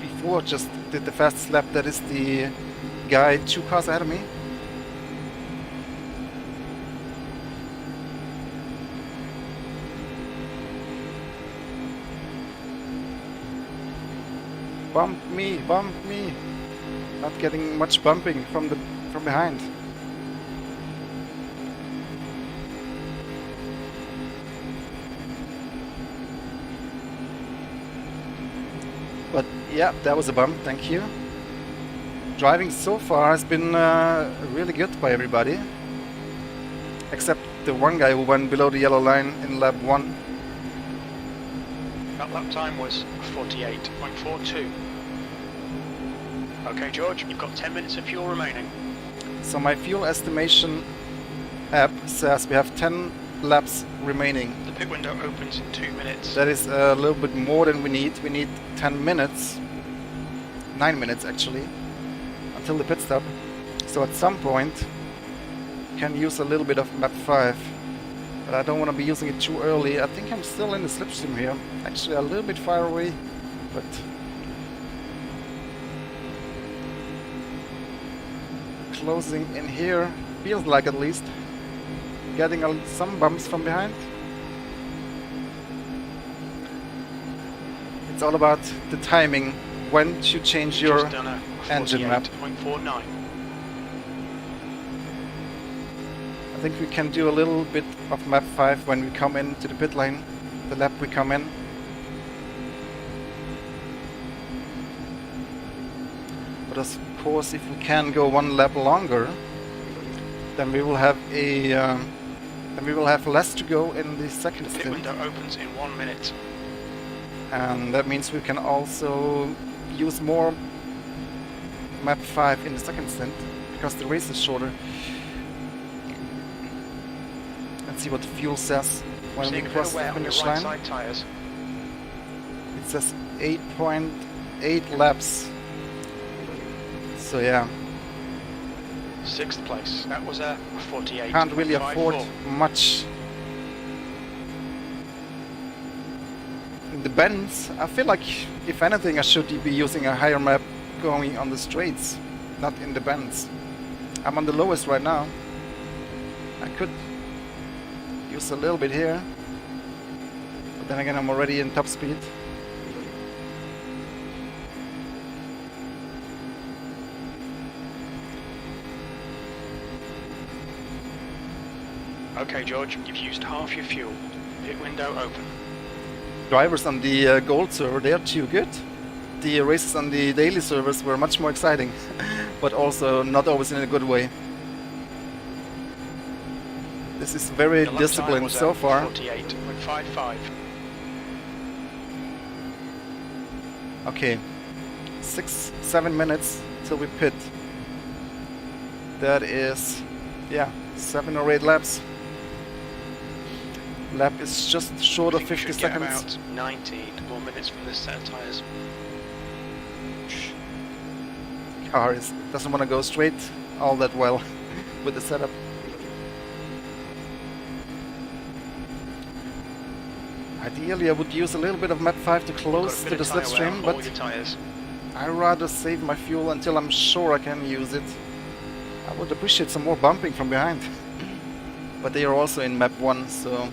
Before just did the fastest lap. That is the guy 2 cars ahead of me. Bump me, bump me. Not getting much bumping from behind. But yeah, that was a bump, thank you. Driving so far has been really good by everybody. Except the one guy who went below the yellow line in lap 1. That lap time was 48.42. Okay, George, you've got 10 minutes of fuel remaining. So my fuel estimation app says we have 10 laps remaining. The pit window opens in 2 minutes. That is a little bit more than we need. We need 10 minutes, 9 minutes actually, until the pit stop. So at some point, can use a little bit of map 5. But I don't want to be using it too early. I think I'm still in the slipstream here. Actually a little bit far away, but closing in here, feels like at least. Getting some bumps from behind. It's all about the timing, when to change your engine map. 48.49. I think we can do a little bit of map 5 when we come into the pit lane, the lap we come in. But of course, if we can go one lap longer, then we will have a then we will have less to go in the second The pit stint. window opens in 1 minute. And that means we can also use more map 5 in the second stint, because the race is shorter. Let's see what the fuel says when we Seeing a bit cross of the wear on your finish right line. side tyres. It says 8.8 laps. So yeah, 6th place. That was a 48. can't really afford much. In the bends, I feel like if anything I should be using a higher map going on the straights, not in the bends. I'm on the lowest right now. I could use a little bit here, but then again I'm already in top speed. Okay, George, you've used half your fuel. Pit window open. Drivers on the gold server, they are too good. The races on the daily servers were much more exciting, but also not always in a good way. This is very The lap time disciplined was so far. 48.55. Okay, 6-7 minutes till we pit. That is, yeah, 7 or 8 laps. Lap is just short of 50 seconds. About 19 more minutes from this set of tyres. Car doesn't want to go straight all that well with the setup. Ideally I would use a little bit of map 5 to close to the slipstream, but I rather save my fuel until I'm sure I can use it. I would appreciate some more bumping from behind. But they are also in map 1, so...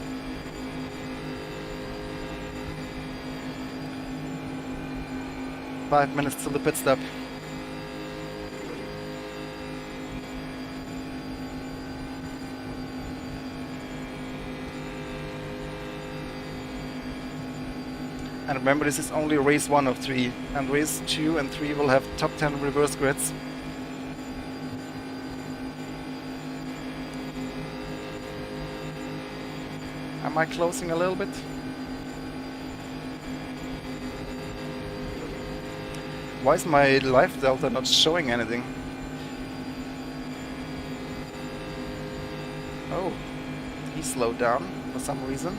"5 minutes till the pit stop." And remember, this is only race 1 of 3, and race 2 and 3 will have top 10 reverse grids. Am I closing a little bit? Why is my life delta not showing anything? Oh, he slowed down for some reason.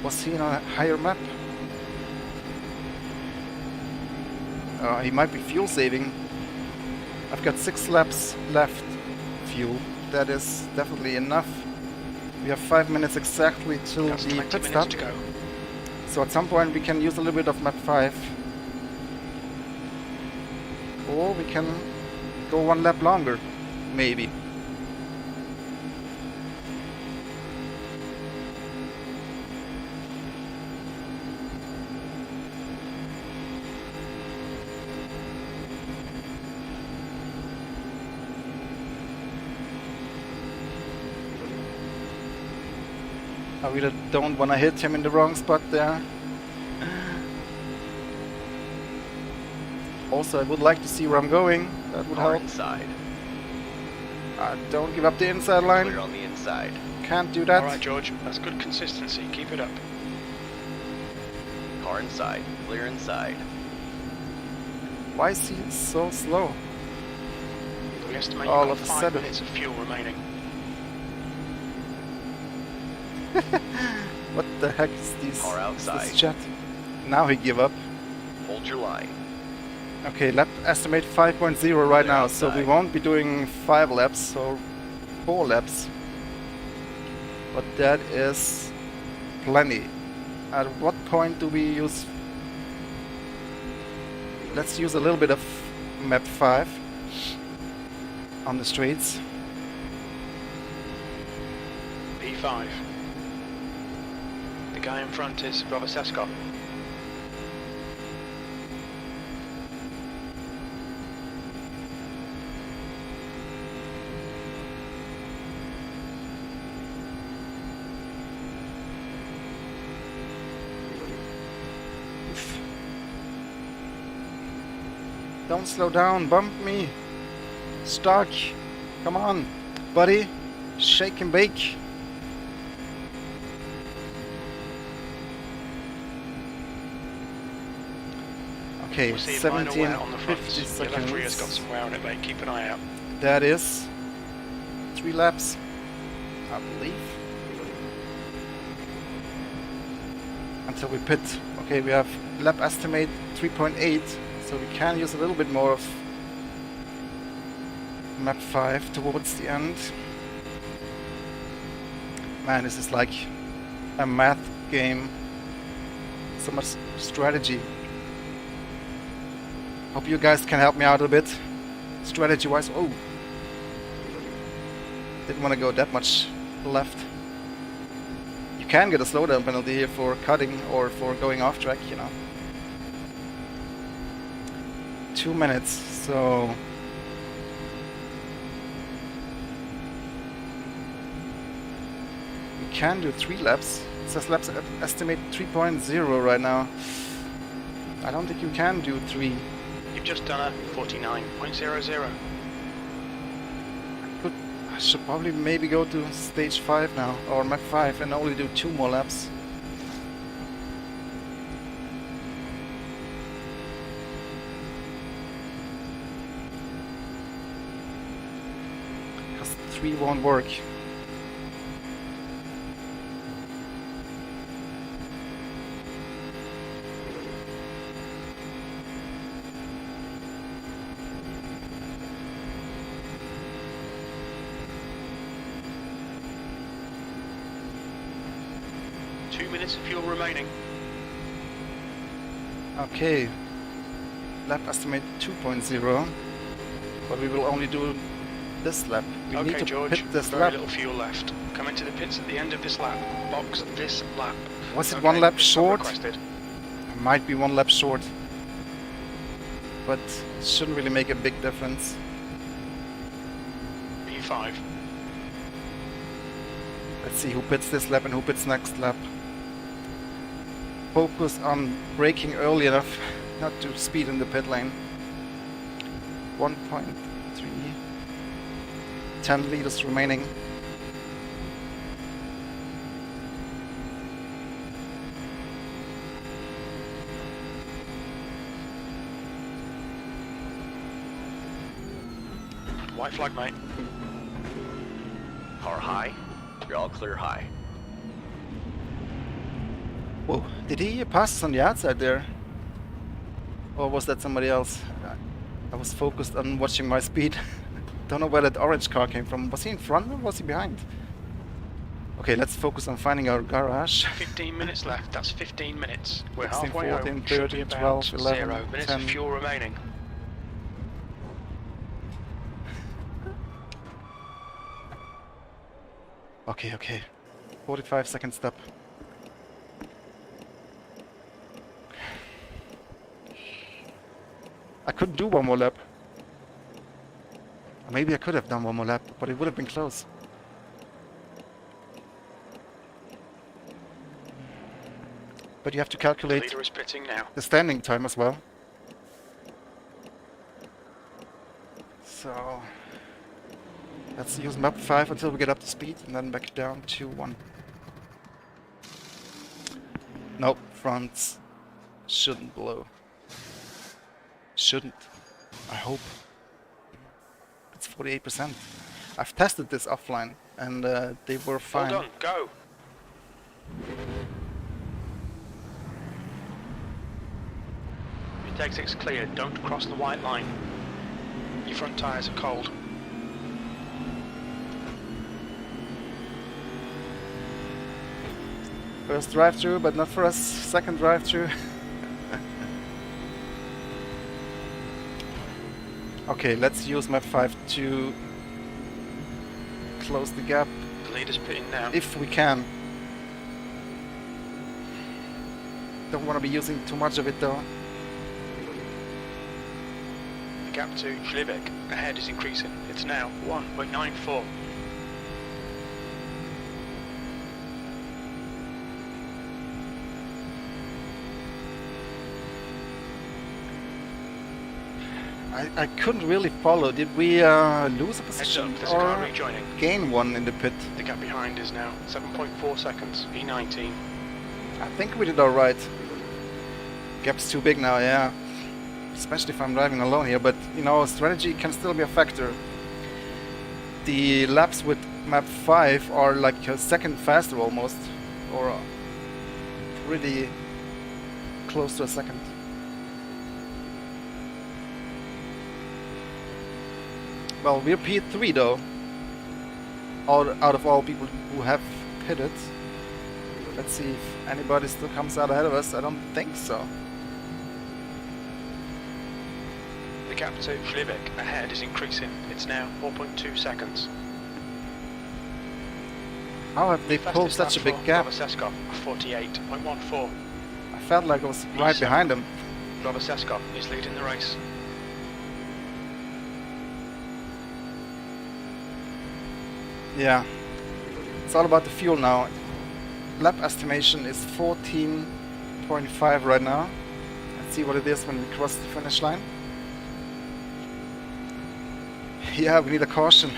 Was he in a higher map? He might be fuel saving. I've got 6 laps left fuel. That is definitely enough. We have 5 minutes exactly till the pit stop. So at some point we can use a little bit of map 5. Or we can go 1 lap longer, maybe. I really don't want to hit him in the wrong spot there. Also, I would like to see where I'm going. That would help. Inside. Don't give up the inside line. Clear on the inside. Can't do that. Alright, George, that's good consistency. Keep it up. Car inside. Clear inside. Why is he so slow? We estimate All you've of got a 5 sudden. minutes of fuel remaining. What the heck is this? Car outside. This chat? Now he give up. Hold your line. Okay, lap estimate 5.0 right now, so we outside. won't be doing 5 laps or 4 laps. But that is plenty. At what point do we use... Let's use a little bit of map 5 on the straights. P5. The guy in front is Brother Sescott. Don't slow down, bump me. Stuck. Come on, buddy. Shake and bake. Okay, We'll see if mine are wet on the front. 17:50 Your left rear's got seconds. some wear on it, mate. Keep an eye out. That is 3 laps, I believe. Until we pit. Okay, we have lap estimate 3.8, so we can use a little bit more of map 5 towards the end. Man, this is like a math game. So much strategy. Hope you guys can help me out a bit. Strategy wise. Oh, didn't want to go that much left. You can get a slowdown penalty here for cutting or for going off track, you know. 2 minutes, so we can do 3 laps. It says laps estimate 3.0 right now. I don't think you can do 3. You've just done a 49.00. I should probably maybe go to stage 5 now, or map 5, and only do 2 more laps. Because 3 won't work. Minutes of fuel remaining. Okay, lap estimate 2.0, but we will only do this lap. We Okay, need to George, pit this very lap. little fuel left. Come into the pits at the end of this lap. Box this lap. Was it Okay, 1 lap it's not short? requested. It might be 1 lap short, but it shouldn't really make a big difference. P5. Let's see who pits this lap and who pits next lap. Focus on braking early enough not to speed in the pit lane. 1.3. 10 liters remaining. White flag, mate. Car high. You're all clear high. Whoa, did he pass us on the outside there? Or was that somebody else? I was focused on watching my speed. Don't know where that orange car came from. Was he in front or was he behind? Okay, let's focus on finding our garage. 15 minutes left. That's 15 minutes. We're 16, halfway 14, home. Should 13, be about 12, 11, 0 minutes 10. of fuel remaining. Okay. 45-second stop. I couldn't do 1 more lap. Or maybe I could have done 1 more lap, but it would have been close. But you have to The calculate leader is pitting now. the standing time as well. So let's use map 5 until we get up to speed and then back down to 1. Nope, fronts shouldn't blow. Shouldn't. I hope. It's 48%. I've tested this offline and they were fine. Hold on, go. Your exit's clear. Don't cross the white line. Your front tyres are cold. First drive-through, but not for us. Second drive-through. Okay, let's use map 5 to close the gap The leader's pitting now. if we can. Don't want to be using too much of it though. The gap to Schlivik ahead is increasing. It's now 1.94. I couldn't really follow. Did we lose a Heads position up, there's a car or rejoining. gain 1 in the pit? The gap behind is now 7.4 seconds. P19. I think we did alright. Gap's too big now, yeah. especially if I'm driving alone here, but you know, strategy can still be a factor. The laps with map 5 are like a second faster almost, or really close to a second. Well, we're P3 though, out of all people who have pitted. Let's see if anybody still comes out ahead of us. I don't think so. The gap to Schlivik ahead is increasing. It's now 4.2 seconds. How have they pulled such a big gap? 48.14. I felt like I was right behind him. Novoseskov is leading the race. Yeah, it's all about the fuel now. Lap estimation is 14.5 right now. Let's see what it is when we cross the finish line. Yeah, we need a caution.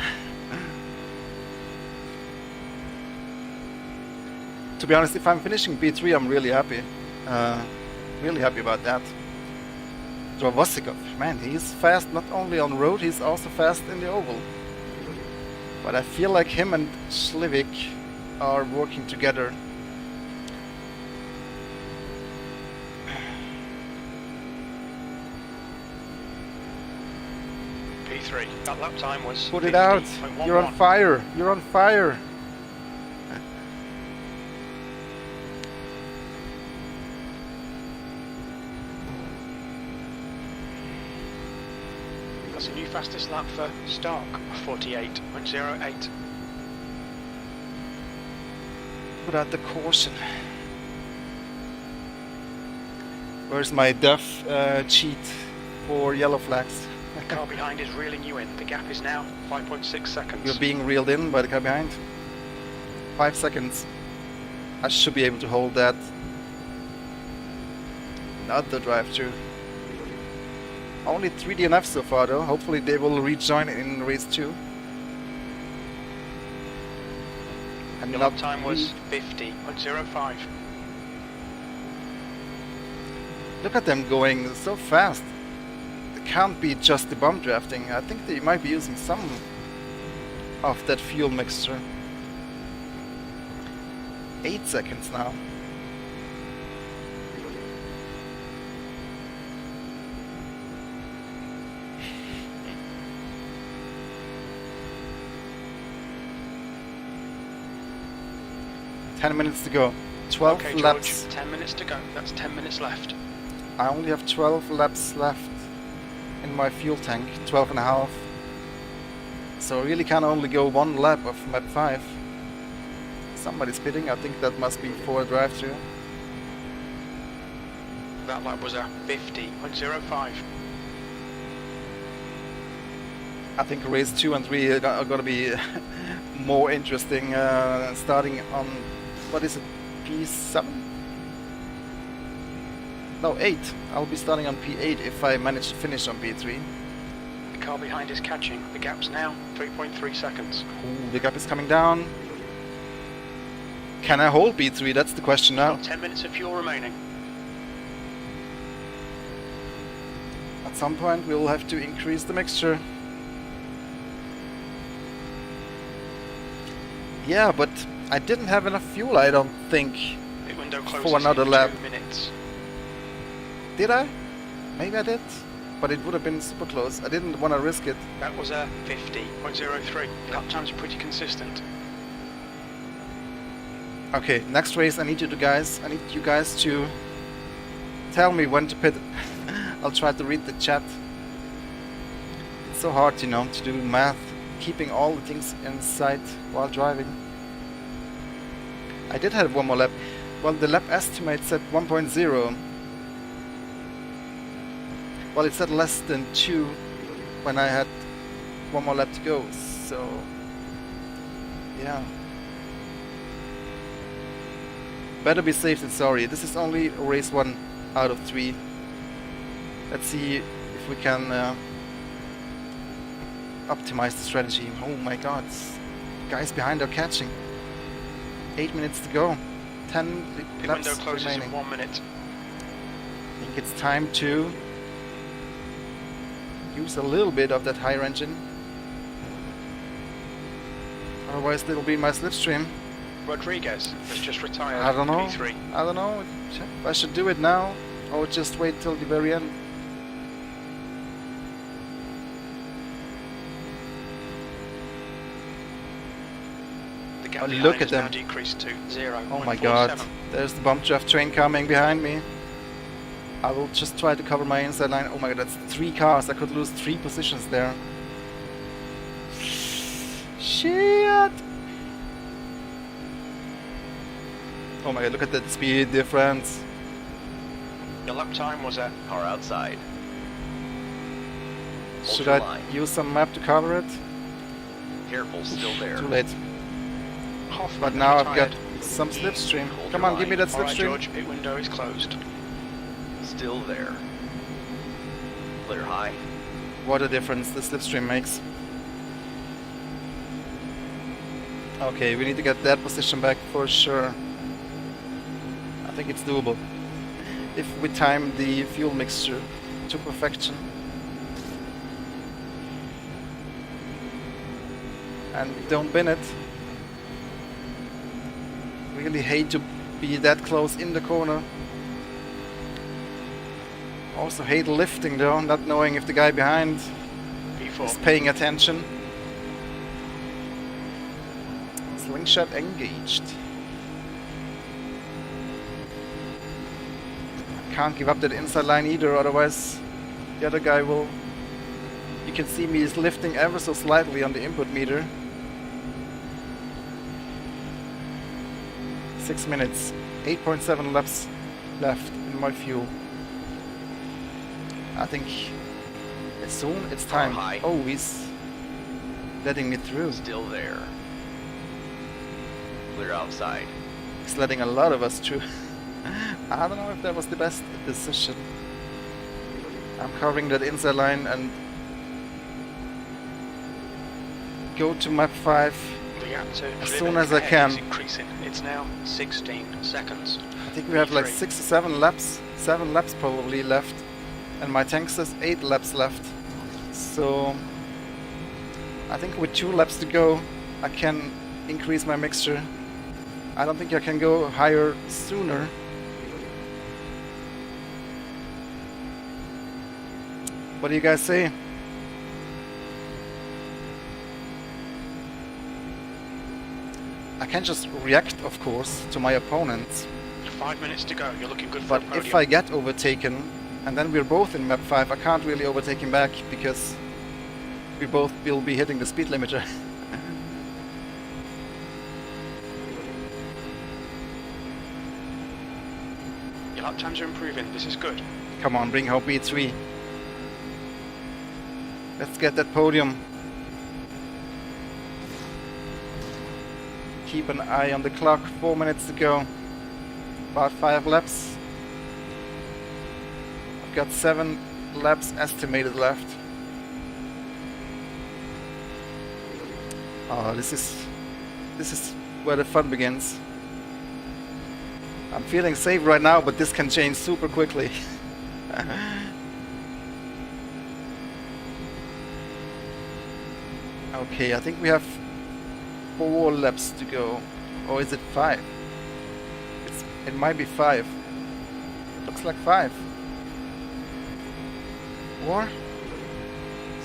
To be honest, if I'm finishing P3, I'm really happy. Really happy about that. Drovosikov, man, he's fast not only on road, he's also fast in the oval. But I feel like him and Schlivik are working together. P3, that lap time was Put it out! You're on fire! You're on fire! That's a new fastest lap for Stark, 48.08. Put out the caution. Where's my deaf cheat for yellow flags? The car behind is reeling you in. The gap is now 5.6 seconds. You're being reeled in by the car behind. 5 seconds. I should be able to hold that. Not the drive-through. Only 3 DNFs so far though. Hopefully they will rejoin in race 2. And the lap time was 50.05. Look at them going so fast. It can't be just the bump drafting. I think they might be using some of that fuel mixture. 8 seconds now. Minutes to go. 12 okay, laps. George, 10 minutes to go. That's 10 minutes left. I only have 12 laps left in my fuel tank. 12 and a half. So I really can only go 1 lap of map 5. Somebody's pitting. I think that must be for a drive-through. That lap was a 50.05. I think race 2 and 3 are going to be more interesting. Starting on, what is it, P7? No, 8. I'll be starting on P8 if I manage to finish on P3. The car behind is catching. The gap's now 3.3 seconds. Ooh, the gap is coming down. Can I hold P3? That's the question now. 10 minutes of fuel remaining. At some point we'll have to increase the mixture. Yeah, but I didn't have enough fuel, I don't think, The window closes for another in lap. 2 minutes. Did I? Maybe I did, but it would have been super close. I didn't want to risk it. That was a 50.03. Lap times are pretty consistent. Okay, next race I need you guys to tell me when to pit. I'll try to read the chat. It's so hard, you know, to do math, keeping all the things in sight while driving. I did have 1 more lap. Well, the lap estimate said 1.0. Well, it said less than 2 when I had 1 more lap to go, so yeah. Better be safe than sorry. This is only race 1 out of 3. Let's see if we can optimize the strategy. Oh my god, guys behind are catching. 8 minutes to go. 10 The laps window closes remaining. in 1 minute. I think it's time to use a little bit of that higher engine. Otherwise, it'll be my slipstream. Rodriguez has just retired. I don't know. P3. I don't know if I should do it now or just wait till the very end. The gap Oh, behind look at has now them. decreased to 0. Oh my god, there's the bump draft train coming behind me. I will just try to cover my inside line. Oh my god, that's 3 cars. I could lose 3 positions there. Shit! Oh my god, look at that speed difference. Your lap time was at Car outside. Hold Should your I line. use some map to cover it? Careful, still there. Too late. half. But now I've got some slipstream. Hold Come your on, give me line. that All right, slipstream. George, pit window is closed. Still there. Clear high. What a difference the slipstream makes. Okay, we need to get that position back for sure. I think it's doable. If we time the fuel mixture to perfection. And don't bin it. Really hate to be that close in the corner. Also hate lifting though, not knowing if the guy behind is P4. paying attention. Slingshot engaged. Can't give up that inside line either, otherwise the other guy will... You can see me is lifting ever so slightly on the input meter. 6 minutes, 8.7 laps left in my fuel. I think soon it's time. high. Oh, he's letting me through. Still there. Clear outside. He's letting a lot of us through. I don't know if that was the best decision. I'm covering that inside line and go to map 5 The gap to as Flynn soon as I ahead can. is increasing. It's now 16 seconds. I think we have like P3. 6 or 7 laps. 7 laps probably left. And my tank says 8 laps left. So I think with 2 laps to go I can increase my mixture. I don't think I can go higher sooner. What do you guys say? I can just react, of course, to my opponents. 5 minutes to go. You're looking good for But a podium. if I get overtaken, and then we're both in map 5, I can't really overtake him back because we both will be hitting the speed limiter. Your lap times are improving. This is good. Come on, bring home B3. Let's get that podium. Keep an eye on the clock. 4 minutes to go. About 5 laps. I've got 7 laps estimated left. Oh, this is where the fun begins. I'm feeling safe right now, but this can change super quickly. Okay, I think we have 4 laps to go. Or is it 5? It might be 5. Looks like 5. Or?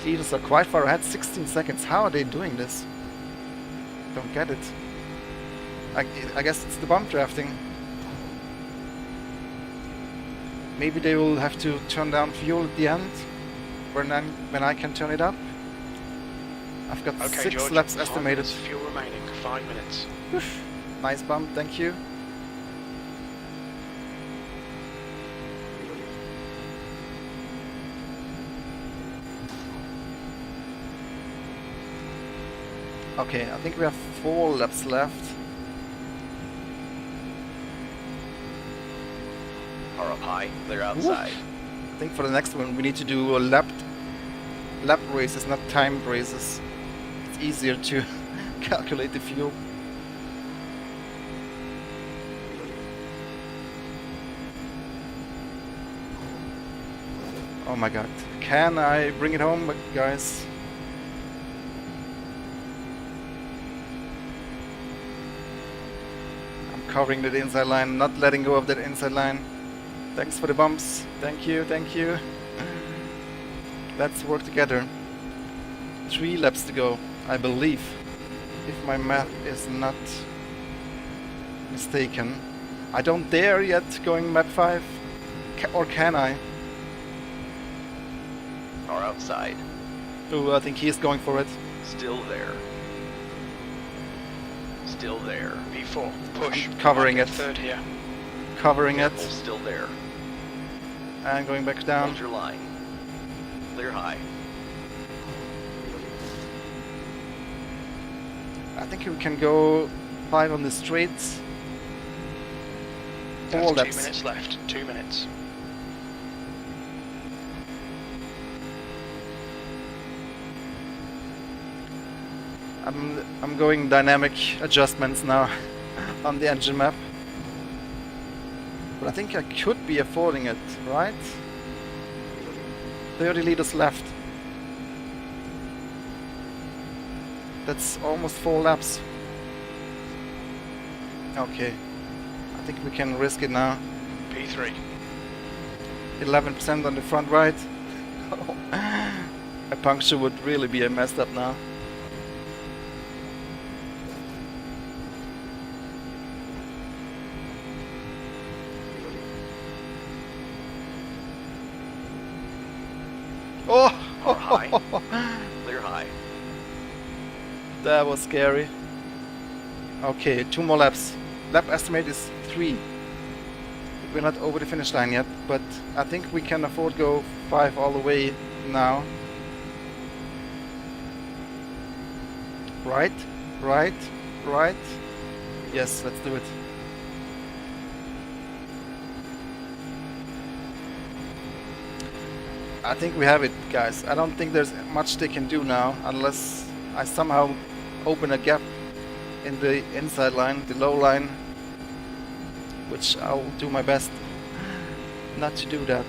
Leaders are quite far ahead, 16 seconds. How are they doing this? Don't get it. I guess it's the bump drafting. Maybe they will have to turn down fuel at the end when I can turn it up. I've got Okay, 6 George. laps 5 estimated. minutes, fuel remaining. 5 minutes. Nice bump, thank you. Okay, I think we have 4 laps left. Car up high. Clear outside. I think for the next one we need to do a lap races, not timed races. It's easier to calculate the fuel. Oh my god. Can I bring it home, guys? I'm covering the inside line, not letting go of that inside line. Thanks for the bumps. Thank you, thank you. Let's work together. 3 laps to go, I believe. If my math is not mistaken. I don't dare yet going map 5. Or can I? Are outside. Ooh, I think he's going for it. Still there. Still there. P4, push. I'm covering it. Third here. Covering it. Careful, still there. And going back down. Hold your line. Clear high. I think we can go 5 on the straights. That's 4 2 laps. minutes left. 2 minutes. I'm going dynamic adjustments now on the engine map. But I think I could be affording it, right? 30 liters left. That's almost 4 laps. Okay. I think we can risk it now. P3. 11% on the front right. A puncture would really be a messed up now. Or high. Clear high. That was scary. Okay, 2 more laps. Lap estimate is 3. We're not over the finish line yet, but I think we can afford go 5 all the way now. Right, right, right. Yes, let's do it. I think we have it, guys. I don't think there's much they can do now unless I somehow open a gap in the inside line, the low line, which I'll do my best not to do that.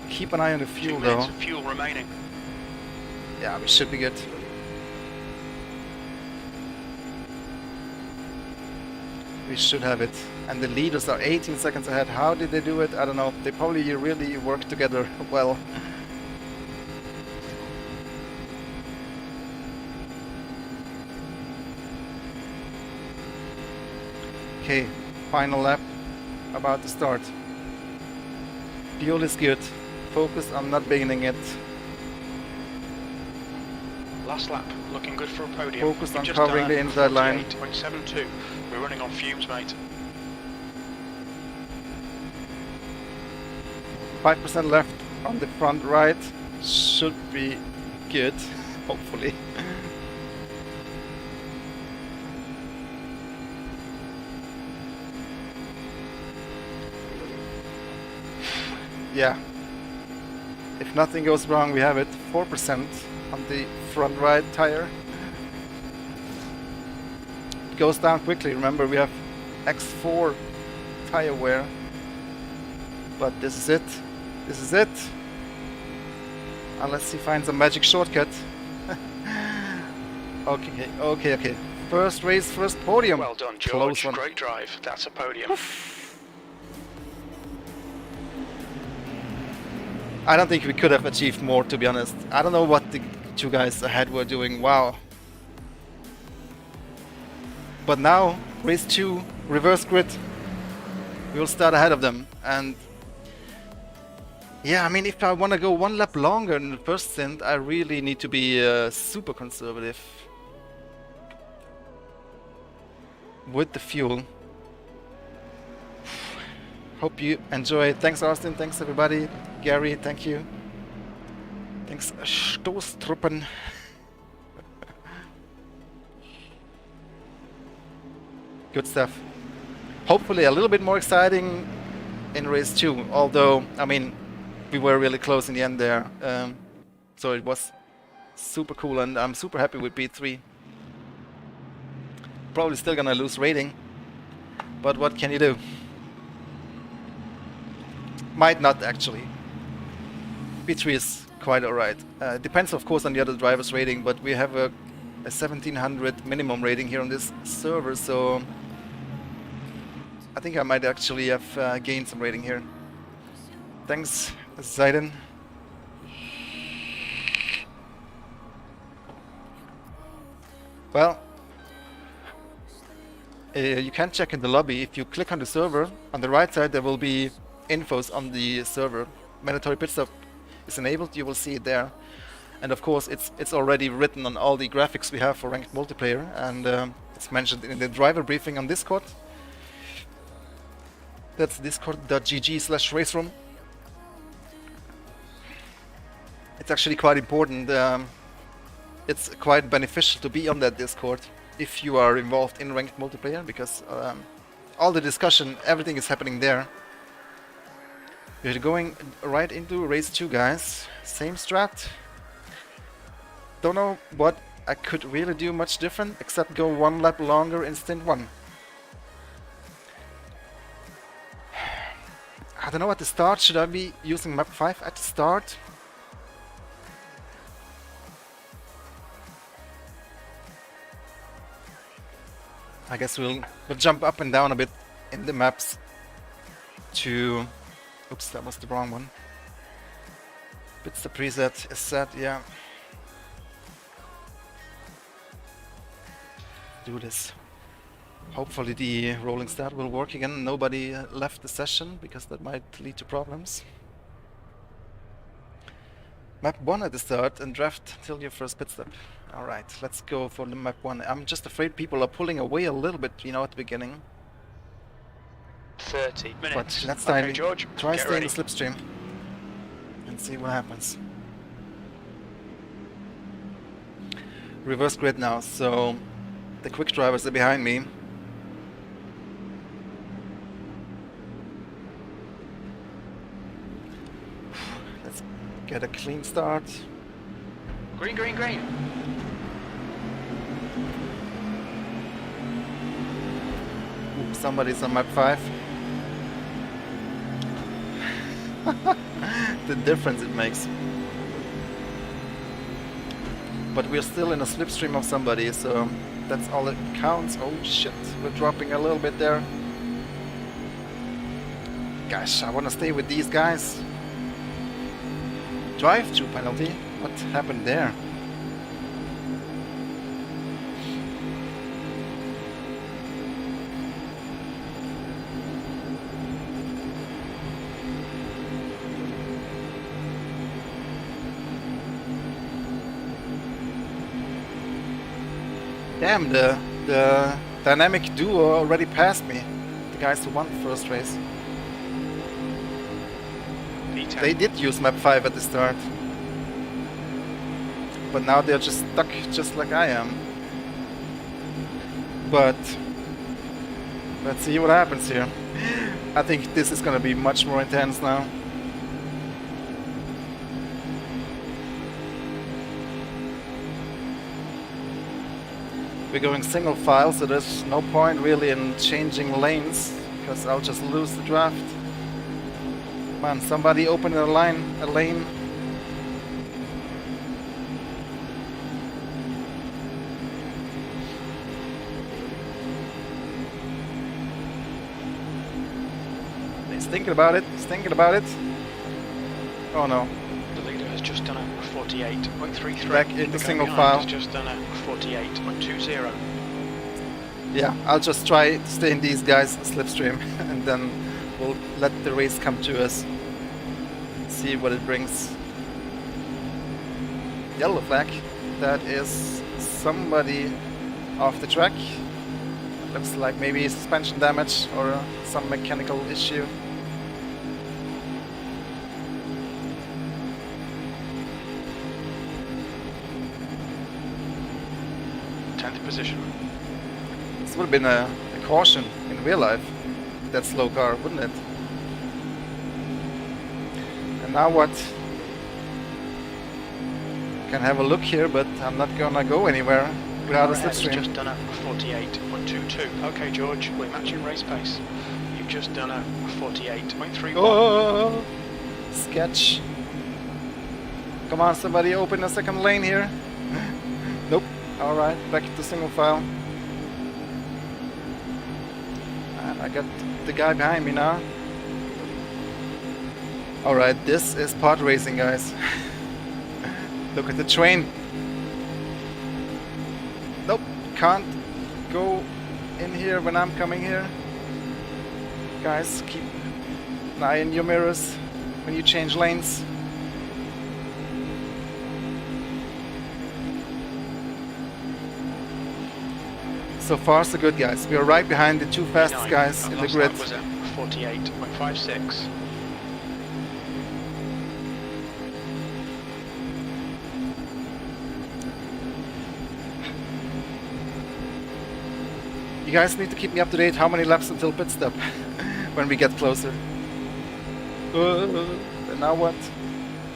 Keep an eye on the 2 fuel minutes though. of fuel remaining. Yeah, we should be good. We should have it. And the leaders are 18 seconds ahead. How did they do it? I don't know. They probably really work together well. Okay, final lap about to start. Fuel is good. Focus on not beginning it. Last lap, looking good for a podium. Focus You've on just covering done a the inside line. 48.72. We're running on fumes, mate. 5% left on the front right. Should be good, hopefully. Yeah. If nothing goes wrong, we have it. 4% on the front right tire. It goes down quickly. Remember, we have X4 tire wear. But this is it. This is it. Unless he finds a magic shortcut. Okay, okay, okay. First race, first podium. Well done, George. Close one. Great drive. That's a podium. I don't think we could have achieved more, to be honest. I don't know what the 2 guys ahead were doing. Wow. But now, race 2, reverse grid. We will start ahead of them. And yeah, I mean, if I want to go 1 lap longer in the first stint, I really need to be super conservative with the fuel. Hope you enjoy. Thanks, Austin. Thanks, everybody. Gary, thank you. Thanks, Stoßtruppen. Good stuff. Hopefully a little bit more exciting in race 2. Although, I mean, we were really close in the end there. So it was super cool, and I'm super happy with P3. Probably still gonna lose rating, but what can you do? Might not actually. FP3 is quite alright. It depends of course on the other driver's rating, but we have a 1700 minimum rating here on this server, so I think I might actually have gained some rating here. Thanks, Zayden. Well, you can check in the lobby. If you click on the server, on the right side there will be infos on the server. Mandatory pit stop is enabled, you will see it there. And of course it's already written on all the graphics we have for ranked multiplayer, and it's mentioned in the driver briefing on Discord. That's discord.gg/RaceRoom. It's actually quite important. It's quite beneficial to be on that Discord if you are involved in ranked multiplayer, because all the discussion, everything is happening there. We're going right into race 2, guys. Same strat. Don't know what I could really do much different except go one lap longer in stint 1. I don't know at the start. Should I be using map 5 at the start? I guess we'll jump up and down a bit in the maps to... Oops, that was the wrong one. It's the preset is set, yeah. Do this. Hopefully the rolling start will work again. Nobody left the session, because that might lead to problems. Map 1 at the start and draft till your first pit stop. Alright, let's go for the map 1. I'm just afraid people are pulling away a little bit, you know, at the beginning. 30 minutes. But let's try, George, try get stay in ready. the slipstream and see what happens. Reverse grid now, so the quick drivers are behind me. Let's get a clean start. Green, green, green. Ooh, somebody's on map 5. The difference it makes. But we're still in a slipstream of somebody, so that's all that counts. Oh shit, we're dropping a little bit there. Gosh, I want to stay with these guys. Drive-through penalty? What happened there? Damn, the dynamic duo already passed me. The guys who won the first race. P10. They did use map 5 at the start. But now they're just stuck, just like I am. But let's see what happens here. I think this is gonna be much more intense now. We're going single file, so there's no point really in changing lanes, because I'll just lose the draft. Man, somebody open a lane. He's thinking about it, Oh no. The leader has just done a 48.33. Back into The guy single behind file. has just done a 48.20. Yeah, I'll just try to stay in these guys' slipstream and then we'll let the race come to us. See what it brings. Yellow flag. That is somebody off the track. Looks like maybe suspension damage or some mechanical issue. Position. This would have been a caution in real life, that slow car, wouldn't it? And now what? Can have a look here, but I'm not gonna go anywhere without a slipstream. Just done a 48.22. Okay, George, we're matching race pace. You've just done a 48.31. Oh, sketch. Come on, somebody open a second lane here. Nope. Alright, back to single file. And I got the guy behind me now. Alright, this is pod racing, guys. Look at the train. Nope, can't go in here when I'm coming here. Guys, keep an eye in your mirrors when you change lanes. So far so good, guys. We are right behind the two fastest guys in the grid. Was at 48.56. You guys need to keep me up to date. How many laps until pit stop when we get closer? And now what?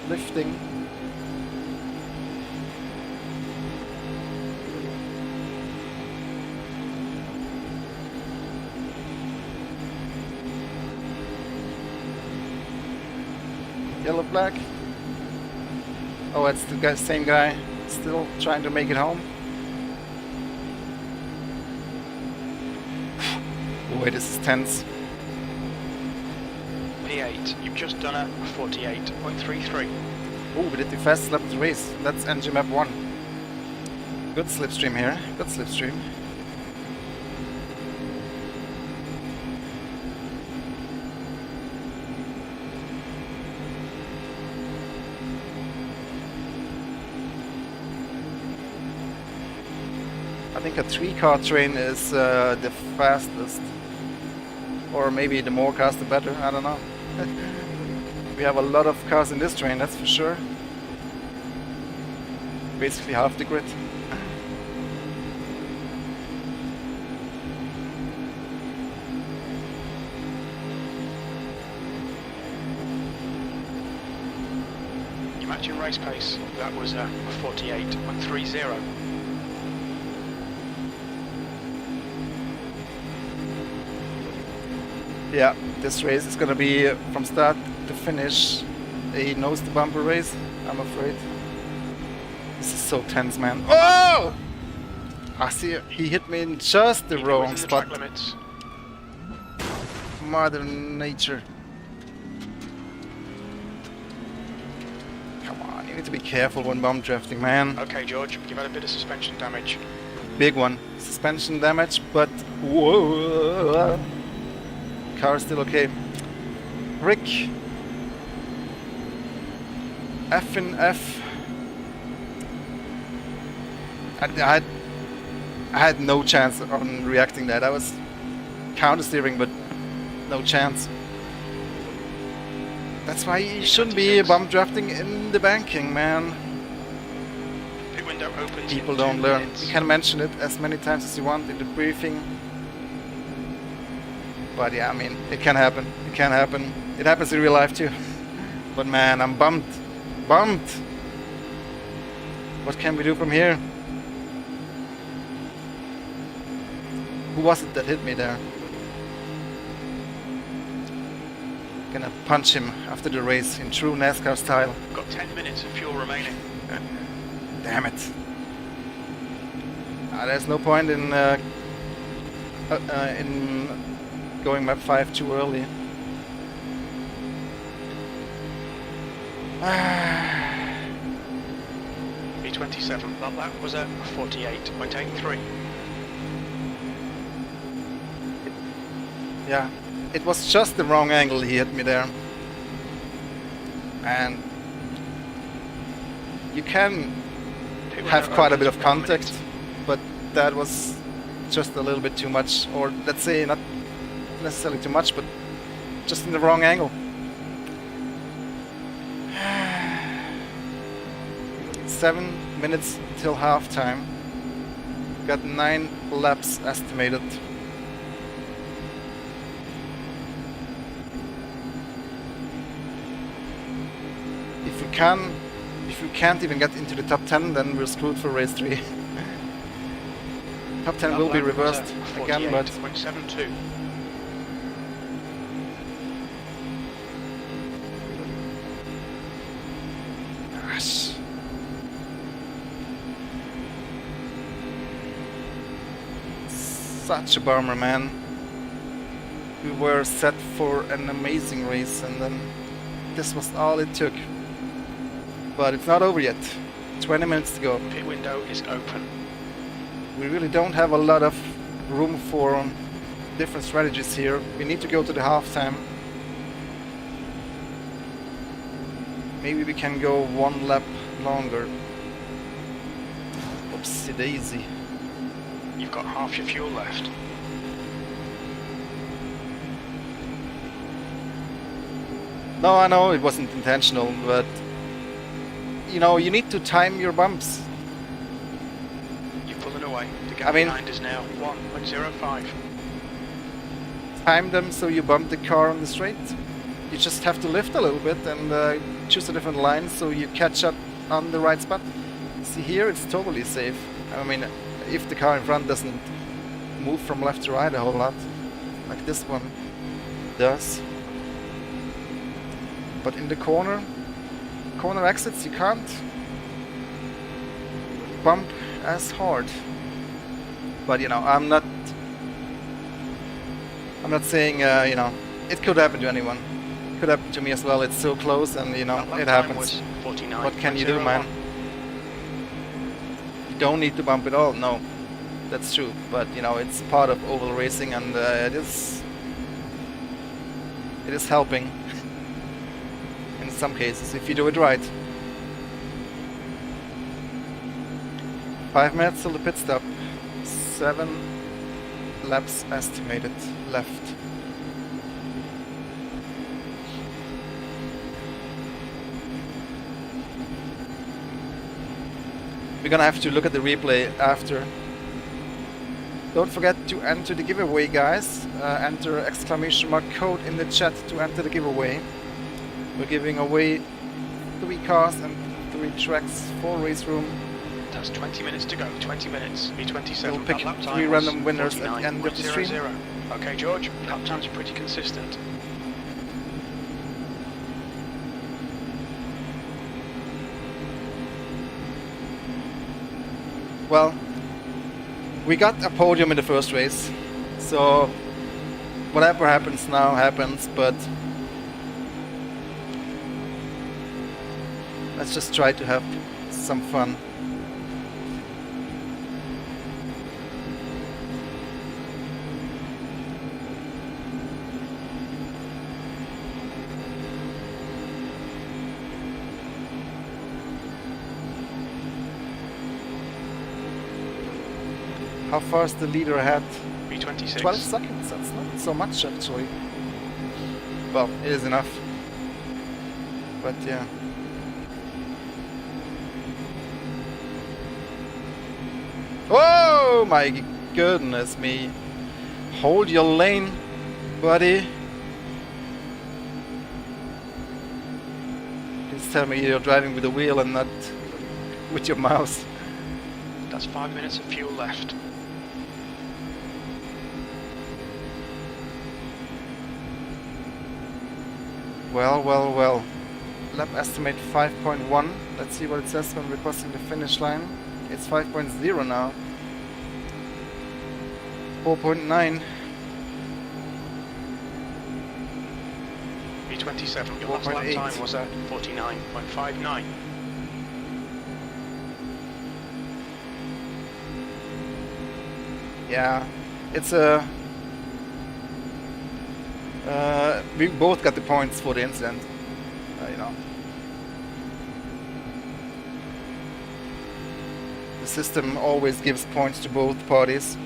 Lifting. Yellow flag. Oh, it's the guy, same guy. Still trying to make it home. Boy, this is tense. P8, you've just done a 48.33. Oh, we did the fastest lap of the race. That's engine map 1. Good slipstream here. Good slipstream. I think a 3-car train is the fastest. Or maybe the more cars the better, I don't know. We have a lot of cars in this train, that's for sure. Basically half the grid. You match your race pace. That was a 48.30. Yeah, this race is gonna be from start to finish a nose to bumper race, I'm afraid. This is so tense, man. Oh! I see, he hit me in just the wrong spot. Track limits. Mother Nature. Come on, you need to be careful when bump drafting, man. Okay, George, you've had a bit of suspension damage. Big one. Suspension damage, but whoa. Car is still okay. Rick. F in F. I had no chance on reacting that. I was counter steering, but no chance. That's why you shouldn't be bump drafting in the banking, man. Pit window opens. People don't learn. You can mention it as many times as you want in the briefing. But yeah, I mean, it can happen. It can happen. It happens in real life too. But man, I'm bummed. Bummed! What can we do from here? Who was it that hit me there? Gonna punch him after the race in true NASCAR style. Got 10 minutes of fuel remaining. Damn it. There's no point in going map 5 too early. B27, but that was a 48.83. Yeah, it was just the wrong angle he hit me there. And you can have quite a bit of contact, but that was just a little bit too much, or let's say not necessarily too much, but just in the wrong angle. 7 minutes till halftime. Got 9 laps estimated. If we can't even get into the top 10, then we're screwed for race 3. Top 10 will be reversed again, but 48.72. Gosh. such a bummer, man. We were set for an amazing race, and then this was all it took. But it's not over yet. 20 minutes to go. Pit window is open. We really don't have a lot of room for different strategies here. We need to go to the halftime. Maybe we can go one lap longer. Oopsie daisy. You've got half your fuel left. No, I know it wasn't intentional, but you know, you need to time your bumps. You're pulling away. The gap I mean, behind is now 1.05. Time them so you bump the car on the straight. You just have to lift a little bit and choose a different line so you catch up on the right spot. See, here it's totally safe. I mean, if the car in front doesn't move from left to right a whole lot, like this one does. But in the corner exits, you can't bump as hard. But you know, I'm not saying you know, it could happen to anyone. It could happen to me as well. It's so close, and you know, it happens. What can you do, man? You don't need to bump it all. No, that's true. But you know, it's part of oval racing, and it is helping in some cases if you do it right. 5 minutes till the pit stop. 7 laps estimated left. We're gonna have to look at the replay after. Don't forget to enter the giveaway, guys. Enter exclamation mark code in the chat to enter the giveaway. We're giving away 3 cars and 3 tracks for RaceRoom. That's 20 minutes to go. 20 minutes. B27. We'll pick lap time 3 was random winners at the end of the stream. 49.00. Okay, George. Lap times are pretty consistent. Well, we got a podium in the first race, so whatever happens now happens, but let's just try to have some fun. How far is the leader ahead? B26. 12 seconds, that's not so much actually. Well, it is enough. But yeah. Oh my goodness me. Hold your lane, buddy. Please tell me you're driving with a wheel and not with your mouse. That's 5 minutes of fuel left. Well, well, well. Lap estimate 5.1. Let's see what it says when we're crossing the finish line. It's 5.0 now. 4.9. B27. Your last lap 4.8. time was at 49.59. Yeah, it's a... we both got the points for the incident, you know. The system always gives points to both parties,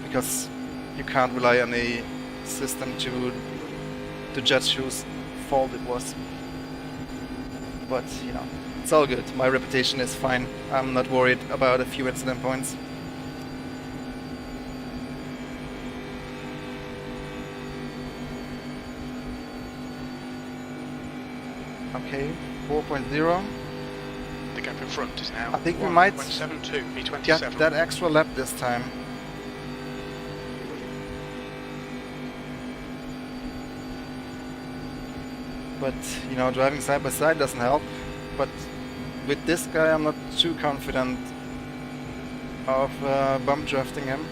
because you can't rely on the system to judge whose fault it was. But, you know, it's all good. My reputation is fine. I'm not worried about a few incident points. Okay, 4.0. The gap in front is now I think we might 1.72. B27. get that extra lap this time. But, you know, driving side by side doesn't help. But with this guy, I'm not too confident of bump drafting him.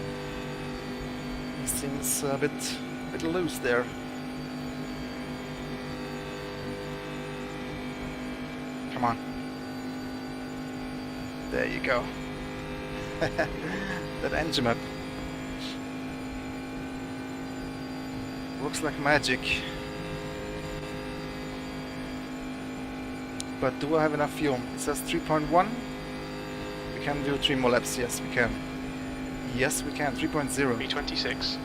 He seems a bit loose there. Come on. There you go. That engine map works like magic. But do I have enough fuel? It says 3.1. We can do 3 more laps. Yes, we can. Yes, we can. 3.0. B26.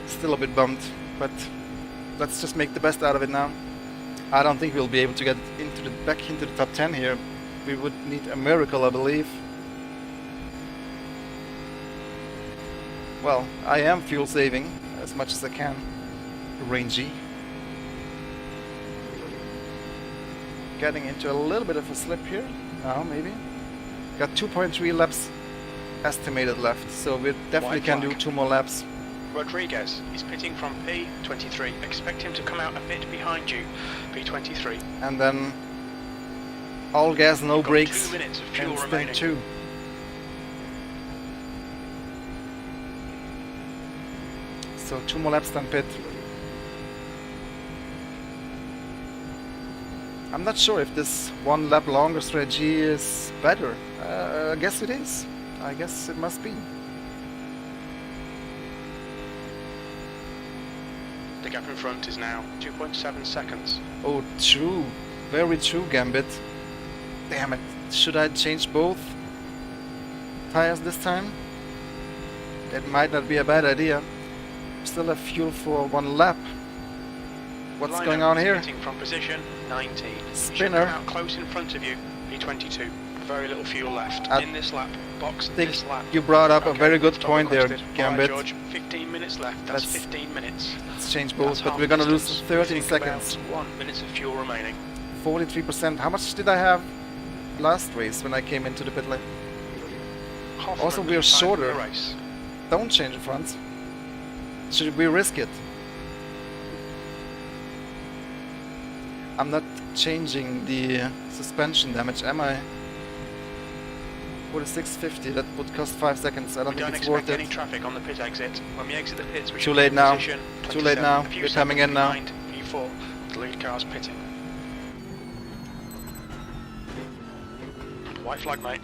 Still a bit bummed, but let's just make the best out of it now. I don't think we'll be able to get back into the top 10 here. We would need a miracle, I believe. Well, I am fuel saving as much as I can. Rangy. Getting into a little bit of a slip here. Now, maybe. Got 2.3 laps estimated left, so we definitely can do 2 more laps. Rodriguez is pitting from P23. Expect him to come out a bit behind you, P23. And then all gas, no brakes, 2 minutes of fuel and remaining. stint 2. So 2 more laps then pit. I'm not sure if this 1 lap longer strategy is better. I guess it is. I guess it must be. The gap in front is now 2.7 seconds. Oh, true. Very true, Gambit. Damn it. Should I change both tires this time? That might not be a bad idea. Still have fuel for 1 lap. What's Liner going on is here? pitting from position 19. Spinner. Out close in front of you, P22. Very little fuel left. In this lap, box think this lap. you brought up a Okay, very good stop point there, requested. Gambit. Alright, George, 15 minutes left. That's Let's- 15 minutes. Let's change That's both, but half we're gonna lose distance. 13 Think seconds. about 1 minute of fuel remaining. 43%. How much did I have last race when I came into the pit lane? Hoffman Also, we are P5 for shorter. the race. Don't change the fronts. Should we risk it? I'm not changing the suspension damage, am I? 4650, that would cost 5 seeds. I don't We think don't it's expect worth any it. traffic on the pit exit. When we exit the pits, we Too should late be in now. position Too late 27. now. A few We're coming in seconds now. behind P4. The lead car's pitting. White flag, mate.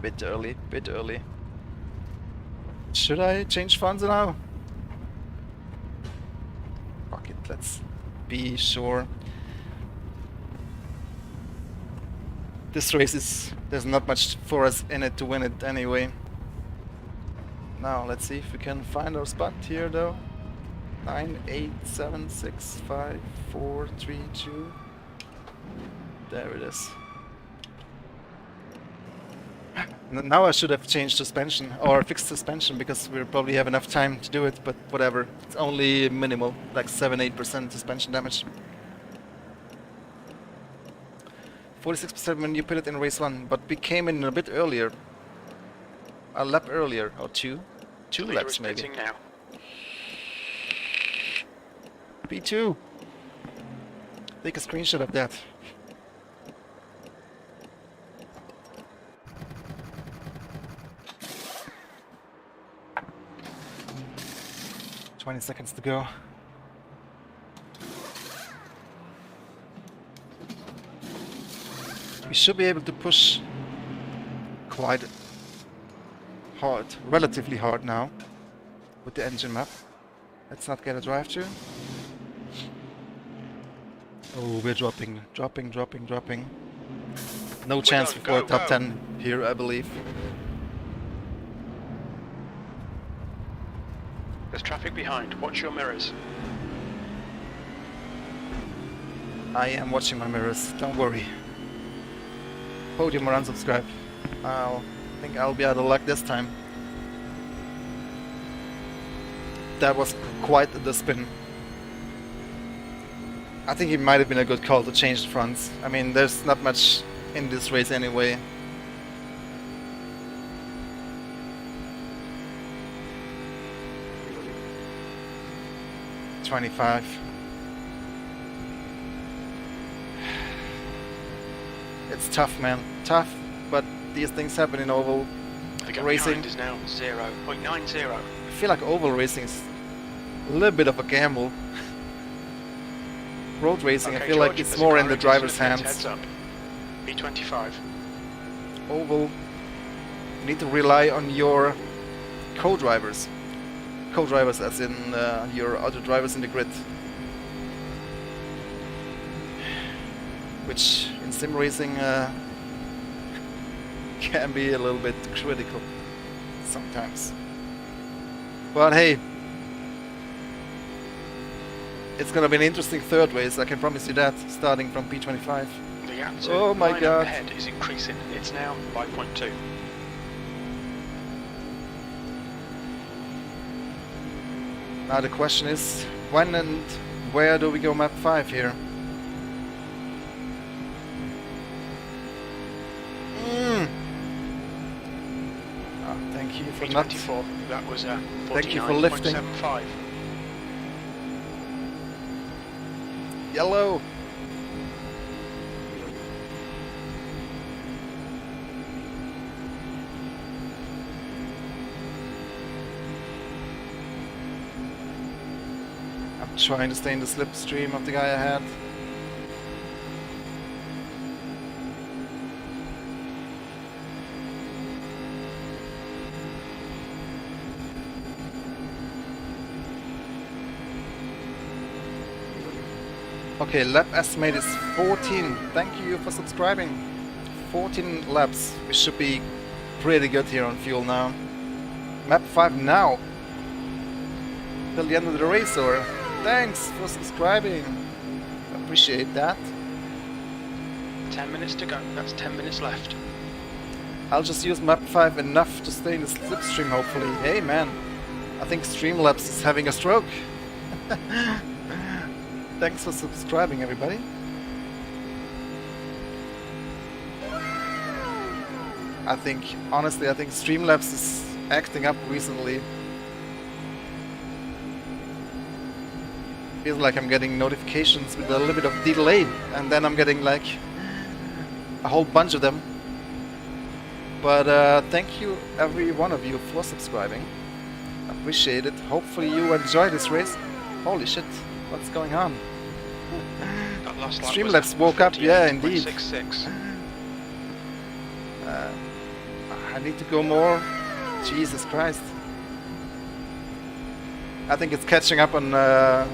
Bit early, bit early. Should I change fronts now? Fuck it, let's be sure. This race is, there's not much for us in it to win it anyway. Now let's see if we can find our spot here though. 9, 8, 7, 6, 5, 4, 3, 2. There it is. Now I should have changed suspension or fixed suspension because we'll probably have enough time to do it, but whatever. It's only minimal, like 7-8% suspension damage. 46% when you put it in race 1, but we came in a bit earlier. A lap earlier, or 2. 2 Leader laps is maybe. pitting now. P2! Take a screenshot of that. Seconds to go. We should be able to push quite hard, relatively hard now with the engine map. Let's not get a drive through. Oh, we're dropping. No chance done. for Go, top go. 10 here, I believe. There's traffic behind. Watch your mirrors. I am watching my mirrors, don't worry. Podium or unsubscribe. I think I'll be out of luck this time. That was quite the spin. I think it might have been a good call to change the fronts. I mean, there's not much in this race anyway. 25. It's tough, man. Tough, but these things happen in oval The gap racing. behind is now 0.90. I feel like oval racing is a little bit of a gamble. Road racing, I feel like it's more in the driver's hands. Heads up. B25. Oval, you need to rely on your co-drivers. Co-drivers as in your other drivers in the grid. Which in sim racing can be a little bit critical sometimes. But hey, it's gonna be an interesting third race, I can promise you that, starting from P25. The gap to Oh my line god. up ahead is increasing. It's now 5.2. Now the question is, when and where do we go map 5 here? Oh, thank you for not... B24. That was Thank you for lifting. 49.75. Yellow! I'm trying to stay in the slipstream of the guy ahead. Okay, lap estimate is 14. Thank you for subscribing. 14 laps. We should be pretty good here on fuel now. Map 5 now. Till the end of the race, or thanks for subscribing. Appreciate that. 10 minutes to go. That's 10 minutes left. I'll just use map 5 enough to stay in the slipstream, hopefully. Hey man, I think Streamlabs is having a stroke. Thanks for subscribing, everybody. Honestly, I think Streamlabs is acting up recently. Feels like I'm getting notifications with a little bit of delay, and then I'm getting like a whole bunch of them. But thank you, every one of you, for subscribing. Appreciate it. Hopefully you enjoy this race. Holy shit, what's going on? That last lap Streamlabs was woke up, yeah, indeed. 48.66. I need to go more. Jesus Christ. I think it's catching up on a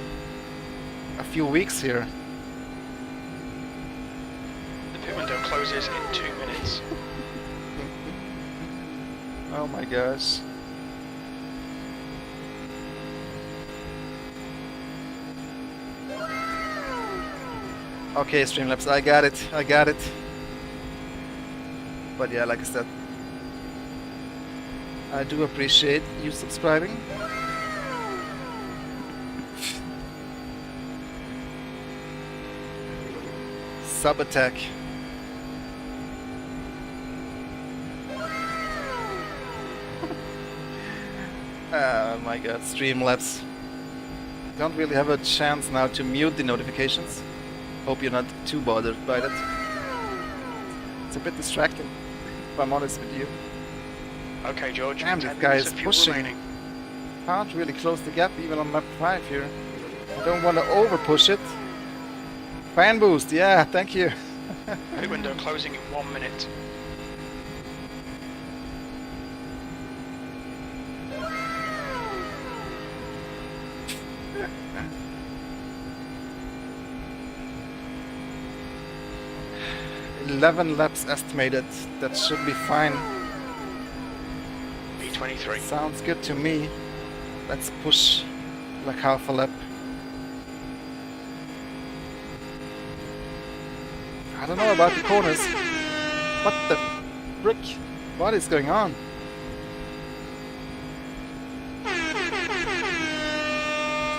few weeks here. The pit window closes in 2 minutes. Oh my gosh. Okay, Streamlabs, I got it. But yeah, like I said, I do appreciate you subscribing. Sub attack. Oh my god, Streamlabs. Don't really have a chance now to mute the notifications. Hope you're not too bothered by that. It's a bit distracting, if I'm honest with you. Okay, George. Damn, this 10 guy minutes is of fuel pushing. remaining. Can't really close the gap even on map 5 here. I don't want to over push it. Fan boost, yeah, thank you. Pit window closing in 1 minute. $11 laps estimated. That should be fine. B23. Sounds good to me. Let's push like half a lap. I don't know about the corners. What the frick? What is going on?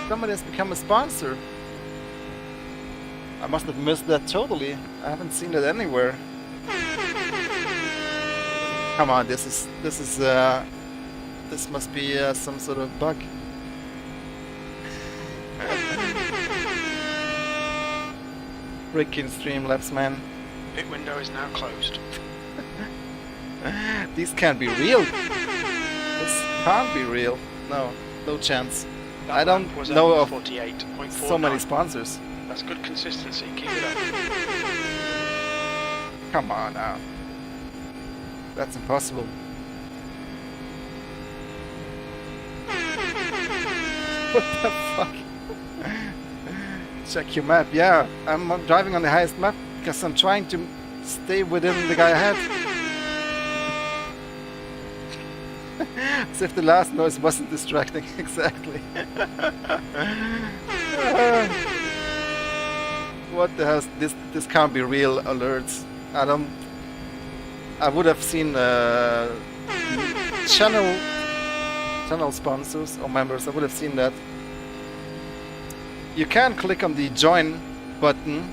Somebody has become a sponsor. I must have missed that totally. I haven't seen that anywhere. Come on, this must be some sort of bug. Freaking Streamlabs, man. Pit window is now closed. These can't be real. This can't be real. No, no chance. That I don't lap was know at of 48.49. so many sponsors. That's good consistency. Keep it up. Come on now. That's impossible. What the fuck? Check your map. Yeah, I'm driving on the highest map because I'm trying to stay within the guy ahead. As if the last noise wasn't distracting. Exactly. What the hell? This can't be real alerts. I would have seen channel sponsors or members. I would have seen that. You can click on the join button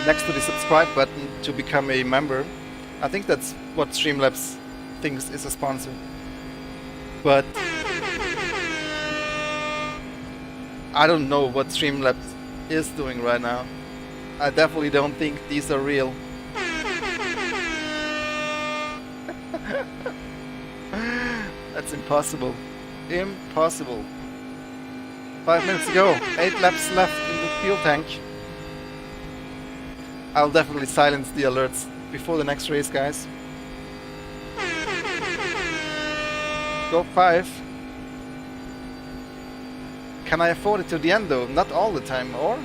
next to the subscribe button to become a member. I think that's what Streamlabs thinks is a sponsor. But I don't know what Streamlabs is doing right now. I definitely don't think these are real. That's impossible. Impossible. 5 minutes to go. 8 laps left in the fuel tank. I'll definitely silence the alerts before the next race, guys. Go 5. Can I afford it to the end though? Not all the time, or?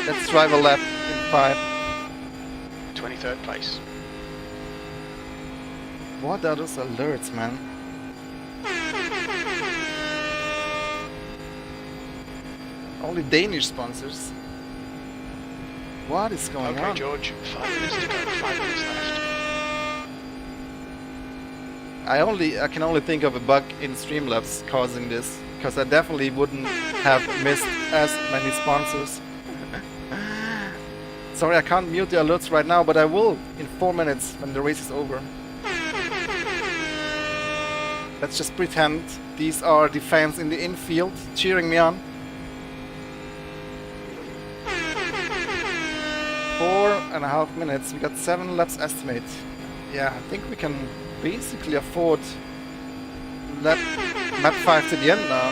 Let's drive a lap in 5. 23rd place. What are those alerts, man? Only Danish sponsors. What is going on? Okay, George. 5 minutes to go. 5 minutes left. I can only think of a bug in Streamlabs causing this, because I definitely wouldn't have missed as many sponsors. Sorry, I can't mute the alerts right now, but I will in 4 minutes when the race is over. Let's just pretend these are the fans in the infield cheering me on. 4.5 minutes. We got 7 laps estimate. Yeah, I think we can basically afford map 5 to the end now.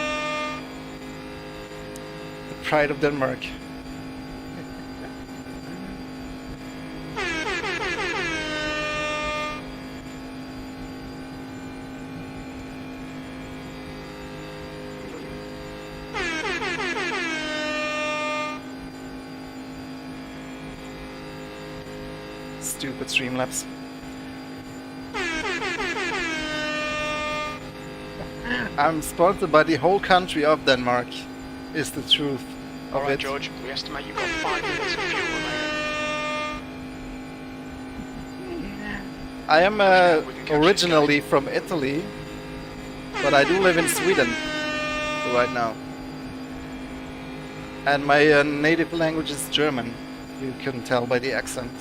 The pride of Denmark. Stupid Streamlabs. I'm sponsored by the whole country of Denmark, is the truth of Alright, it. George, we estimate you've got 5 minutes of fuel remaining. I am We can catch originally from Italy, but I do live in Sweden right now. And my native language is German. You can tell by the accent.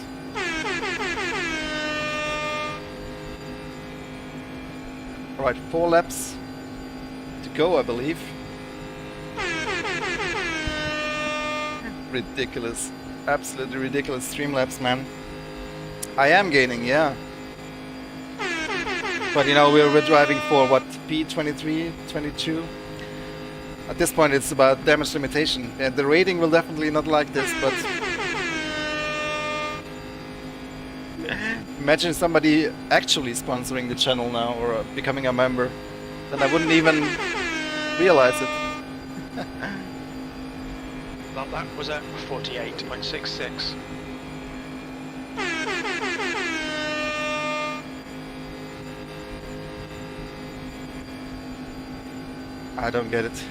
Alright, 4 laps to go, I believe. Ridiculous. Absolutely ridiculous Streamlabs, man. I am gaining, yeah. But you know, we're driving for what, P23, 22? At this point it's about damage limitation. Yeah, the rating will definitely not like this, but... Imagine somebody actually sponsoring the channel now, or becoming a member. Then I wouldn't even realize it. That was at 48.66. I don't get it.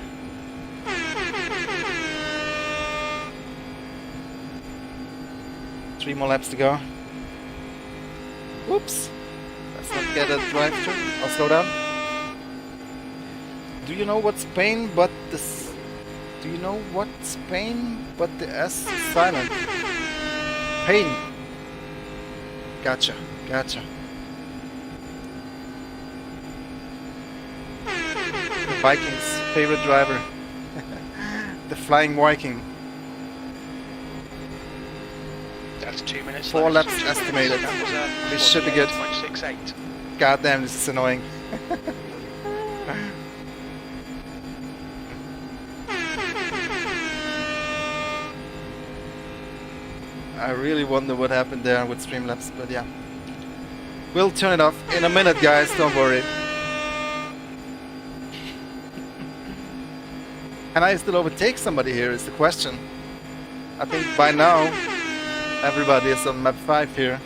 Three more laps to go. Whoops! Let's not get a drive-through. I'll slow down. Do you know what's Spain but this? Do you know what Spain but the S is silent? Pain. Gotcha. Gotcha. The Vikings' favorite driver. The Flying Viking. That's 2 minutes 4 left. laps estimated. That was We should be good. 48.68. God damn, this is annoying. I really wonder what happened there with Streamlabs, but yeah. We'll turn it off in a minute, guys, don't worry. Can I still overtake somebody here is the question. I think by now everybody is on map 5 here.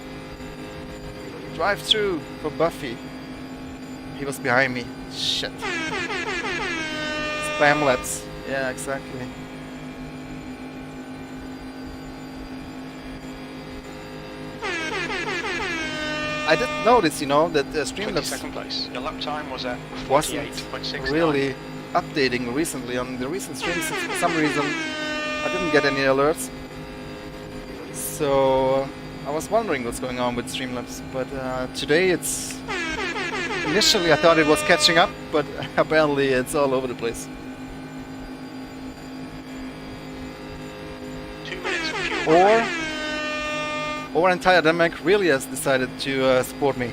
Drive through for Buffy. He was behind me. Shit. Spam laps. Yeah, exactly. I didn't notice, you know, that Streamlabs 22nd place. Your lap time was at wasn't 48.69. really updating recently on the recent streams. For some reason, I didn't get any alerts. So I was wondering what's going on with Streamlabs, but today it's... Initially I thought it was catching up, but apparently it's all over the place. 2 minutes of fuel. Or entire Denmark really has decided to support me.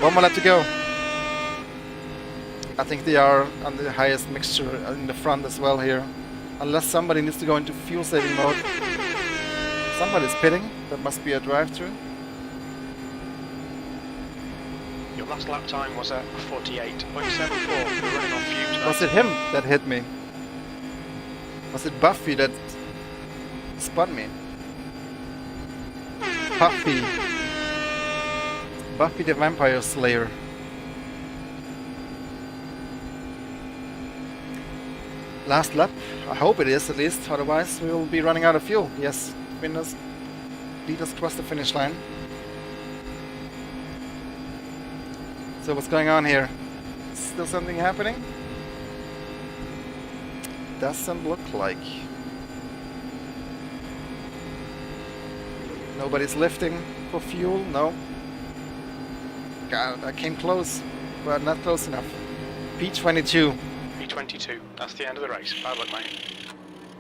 One more lap to go. I think they are on the highest mixture in the front as well here. Unless somebody needs to go into fuel saving mode. Somebody's pitting. That must be a drive-through. Your last lap time was at 48.74. You're running on fumes now. Was it him that hit me? Was it Buffy that spun me? Buffy. Buffy the Vampire Slayer. Last lap. I hope it is at least, otherwise we will be running out of fuel. Yes, winners lead us across the finish line. So what's going on here? Still something happening? Doesn't look like. Nobody's lifting for fuel, no. God, I came close, but not close enough. P22. P22. That's the end of the race. Bad luck, mate.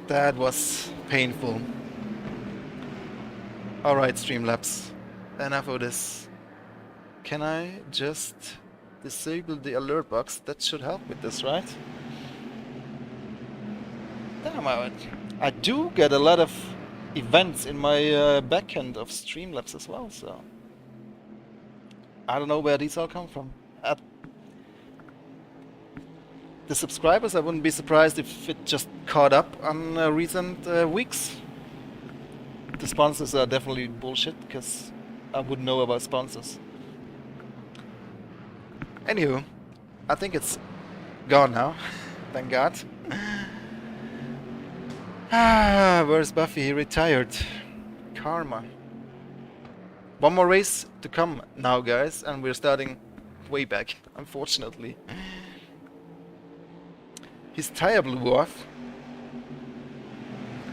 That was painful. Alright, Streamlabs. Enough of this. Can I just disable the alert box? That should help with this, right? Damn, I do get a lot of events in my backend of Streamlabs as well, so... I don't know where these all come from. The subscribers, I wouldn't be surprised if it just caught up on recent weeks. The sponsors are definitely bullshit, because I wouldn't know about sponsors. Anywho, I think it's gone now. Thank God. Where's Buffy? He retired. Karma. One more race to come now, guys, and we're starting way back, unfortunately. His tire blew off.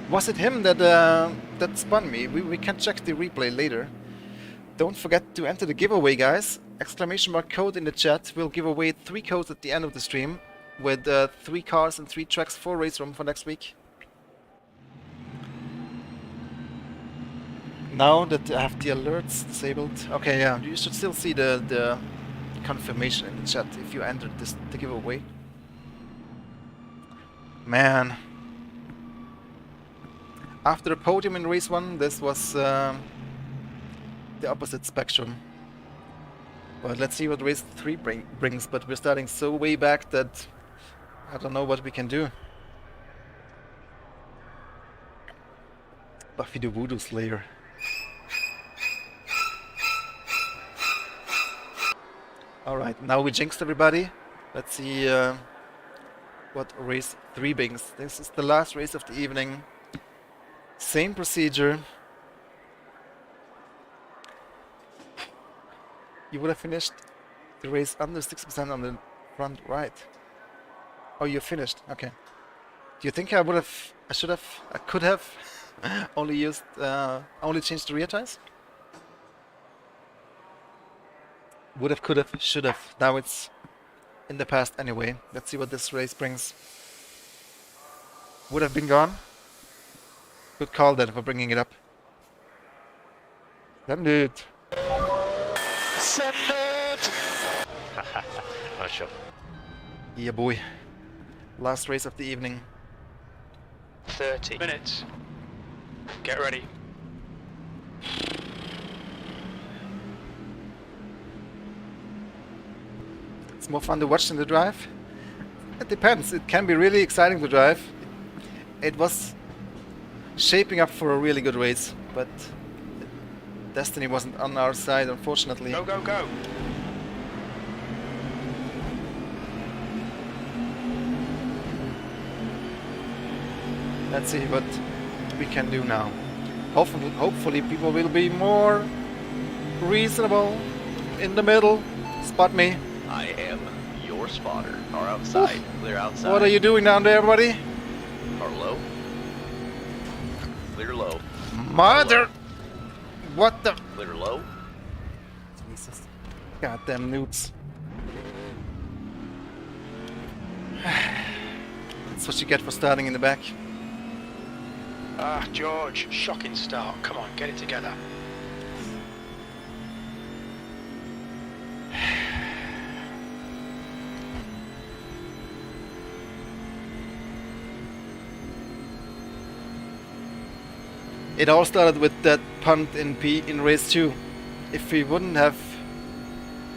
Was it him that that spun me? We can check the replay later. Don't forget to enter the giveaway, guys. Exclamation mark code in the chat. We'll give away 3 codes at the end of the stream with 3 cars and 3 tracks for RaceRoom for next week. Now that I have the alerts disabled, okay, yeah, you should still see the confirmation in the chat if you entered the giveaway. Man, after the podium in race 1, this was the opposite spectrum. But let's see what race 3 brings. But we're starting so way back that I don't know what we can do. Buffy the Voodoo Slayer. Alright, now we jinxed everybody. Let's see what race 3 brings. This is the last race of the evening. Same procedure. You would have finished the race under 6% on the front right. Oh, you finished. Okay. Do you think I could have only changed the rear tires? Would have, could have, should have. Now it's in the past anyway. Let's see what this race brings. Would have been gone. Good call then for bringing it up. Send it. Send it! Oh, sure. Yeah, boy. Last race of the evening. 30 minutes. Get ready. It's more fun to watch than to drive. It depends. It can be really exciting to drive. It was shaping up for a really good race, but destiny wasn't on our side, unfortunately. Go, go, go! Let's see what we can do now. Hopefully people will be more reasonable in the middle. Spot me. I am your spotter. Car outside. Clear outside. What are you doing down there, everybody? Car low. Clear low. Mother! What the? Clear low. Jesus. Goddamn newts. That's what you get for starting in the back. Ah, George, shocking start. Come on, get it together. It all started with that punt in race 2. If we wouldn't have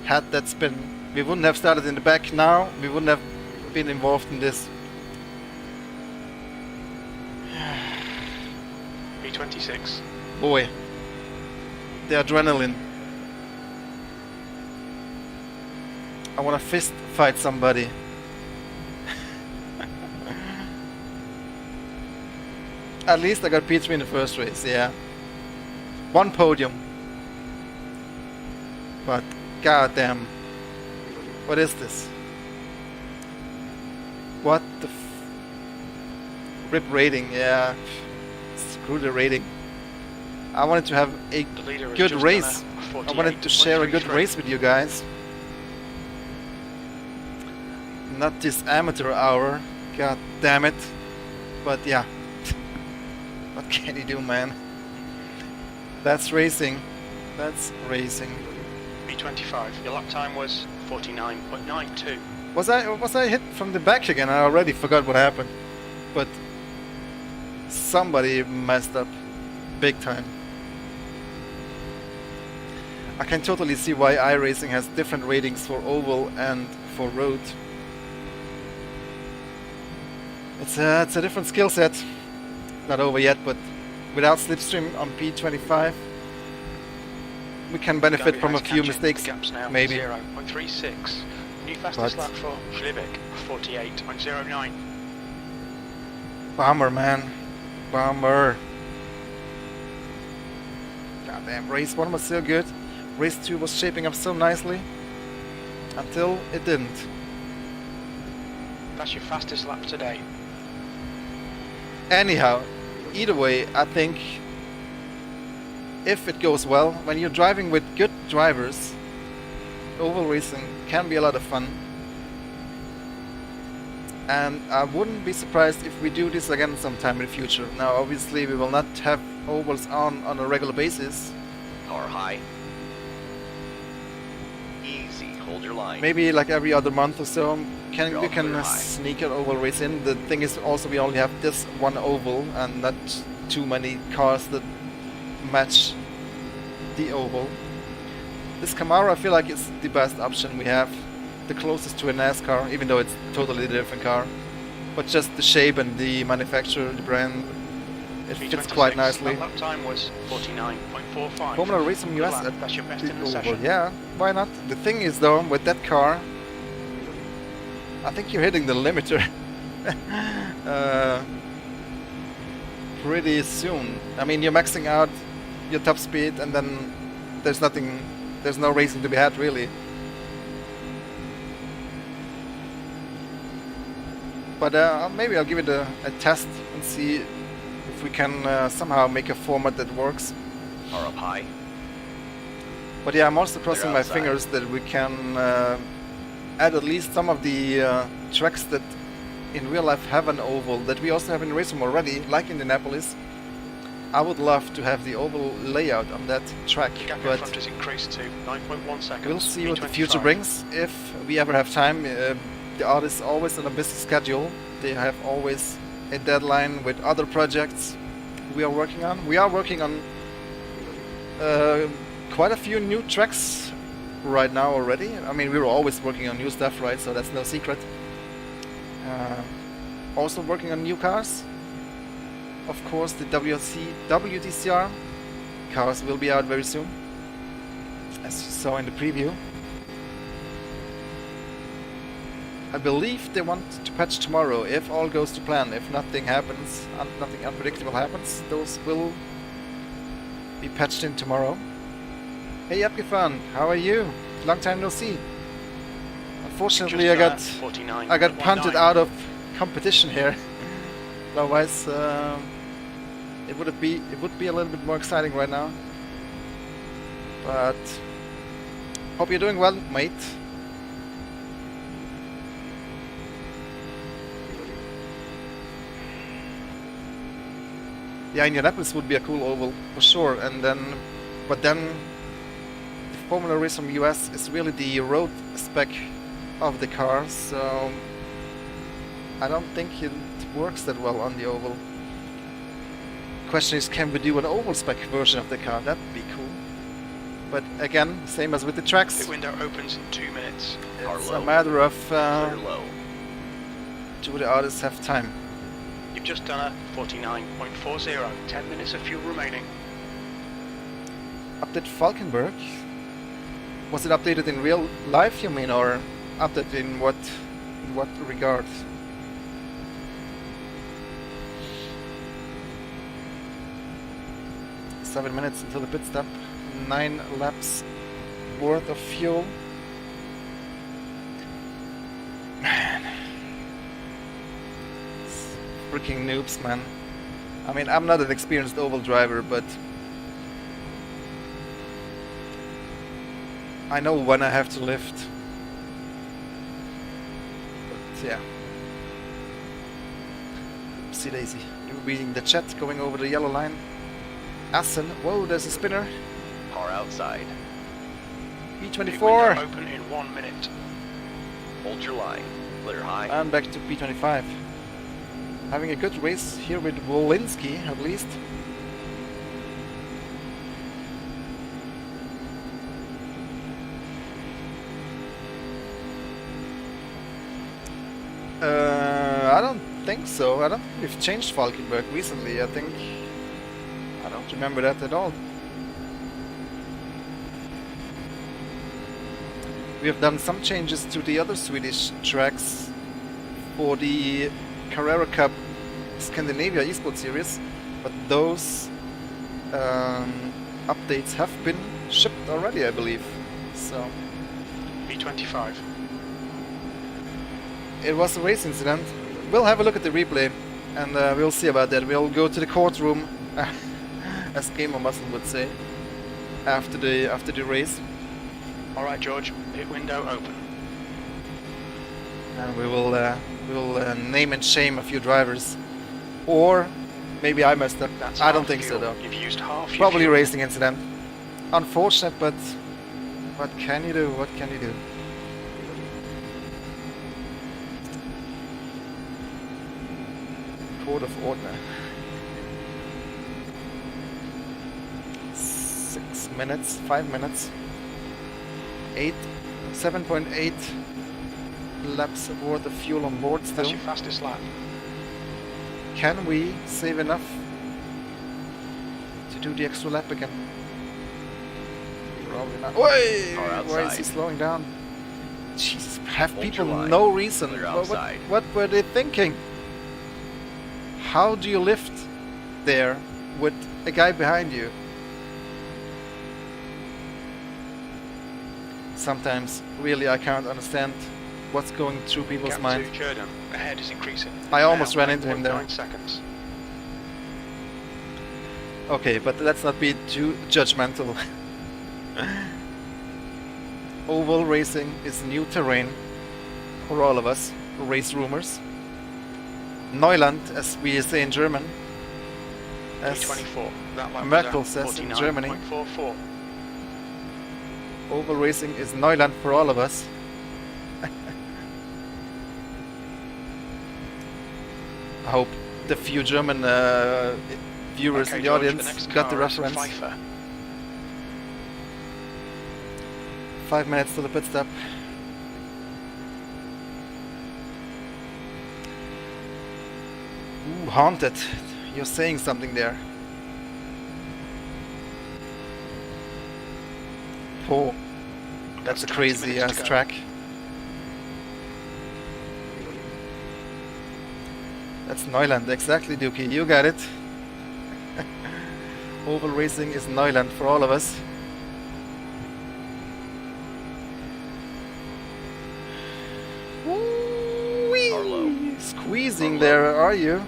had that spin, we wouldn't have started in the back now, we wouldn't have been involved in this. P26. Boy, the adrenaline. I want to fist fight somebody. At least I got P3 in the first race, yeah. One podium. But goddamn, what is this? What the RIP rating, yeah. Screw the rating. I wanted to have a The leader has good just race. done a I wanted to share a good 48.33. race with you guys. Not this amateur hour. God damn it. But yeah. What can you do, man? That's racing. That's racing. P25. Your lap time was 49.92. Was I hit from the back again? I already forgot what happened. But somebody messed up big time. I can totally see why iRacing has different ratings for oval and for road. It's a different skill set. Not over yet, but without slipstream on P25, we can benefit from a few mistakes, Gaps now maybe. 0.36. New fastest But- lap for Schlivik, 48.09. Bummer, man. Bummer. Goddamn, race 1 was so good. Race 2 was shaping up so nicely. Until it didn't. That's your fastest lap today. Anyhow, either way, I think if it goes well, when you're driving with good drivers, oval racing can be a lot of fun. And I wouldn't be surprised if we do this again sometime in the future. Now, obviously, we will not have ovals on a regular basis. Car high. Easy. Hold your line. Maybe like every other month or so, we Drop can clear high. sneak an oval race in. The thing is also we only have this one oval and not too many cars that match the oval. This Camaro I feel like is the best option we have. The closest to a NASCAR, even though it's totally different car. But just the shape and the manufacturer, the brand, it fits quite P26. nicely. That lap time was 49.45. Formula RaceRoom Good US lap. at That's your best the in the oval. session. Yeah, why not? The thing is though, with that car, I think you're hitting the limiter pretty soon. I mean, you're maxing out your top speed and then there's no racing to be had really. But maybe I'll give it a test and see if we can somehow make a format that works. Car up high. But yeah, I'm also crossing my outside. fingers that we can add at least some of the tracks that in real life have an oval that we also have in RaceRoom already, like Indianapolis. I would love to have the oval layout on that track, The gap in but front has increased to 9.1 seconds. we'll see what the future P25. brings. If we ever have time, the art is always on a busy schedule. They have always a deadline with other projects we are working on. We are working on quite a few new tracks right now already. I mean, we're always working on new stuff, right? So that's no secret. Also working on new cars. Of course, the WTCR cars will be out very soon, as you saw in the preview. I believe they want to patch tomorrow, if all goes to plan. If nothing happens, nothing unpredictable happens, those will be patched in tomorrow. Hey Yapkifan, how are you? Long time no see. Unfortunately, I got punted out of competition here. Otherwise, it would be a little bit more exciting right now. But hope you're doing well, mate. Yeah, Indianapolis would be a cool oval for sure, and but then the Formula Race from US is really the road spec of the car, so I don't think it works that well on the oval. Question is, can we do an oval spec version of the car? That'd be cool. But again, same as with the tracks, The window opens in 2 minutes. it's a matter of Clear low. do the artists have time. You've just done a 49.40. 10 minutes of fuel remaining. Update Falkenberg. Was it updated in real life, you mean, or updated in what regard? Seven minutes until the pit stop. 9 laps worth of fuel. Man. Freaking noobs, man. I mean, I'm not an experienced oval driver, but I know when I have to lift. But yeah. Oopsie daisy. You're reading the chat, going over the yellow line. Assen. Whoa, there's a spinner. Car outside. The window P24. open in 1 minute. Hold your line. Clear high. And back to P25. Having a good race here with Wolinski, at least. I don't think so. I don't think we've changed Falkenberg recently. I don't remember that at all. We have done some changes to the other Swedish tracks for the Carrera Cup Scandinavia Esports Series, but those updates have been shipped already, I believe. So P25. it was a race incident. We'll have a look at the replay, and we'll see about that. We'll go to the courtroom, as Gamer Muscle would say, after the race. All right, George. Pit window open. And we will name and shame a few drivers, or maybe I messed up. That's I don't half think so fuel. though. You've used half your Probably fuel. racing incident. Unfortunate, but what can you do? What can you do? Court of Ortner. 6 minutes, 5 minutes. 7.8 laps worth of fuel on board That's still. your fastest lap. Can we save enough to do the extra lap again? Probably not. Oi! Car Why is he outside. slowing down? Jesus, have Hold people your line. no reason? Clear What outside. were they thinking? How do you lift there with a guy behind you? Sometimes, really, I can't understand what's going through people's Gap minds. to Jordan. Ahead is increasing. I almost Now, ran into him there. 9 seconds. Okay, but let's not be too judgmental. Oval racing is new terrain for all of us, race roomers. Neuland, as we say in German. as B24. That lap Merkel was says in Germany. 49.44. Oval racing is Neuland for all of us. I hope the few German viewers Okay, in the George, audience next got the car is reference. Pfeiffer. 5 minutes to the pit stop. Ooh, haunted. You're saying something there. Oh, that's a 20 crazy minutes to ass go. track. That's Neuland, exactly, Dookie. You got it. Oval racing is Neuland for all of us. Arlo. Squeezing Arlo. there, are you?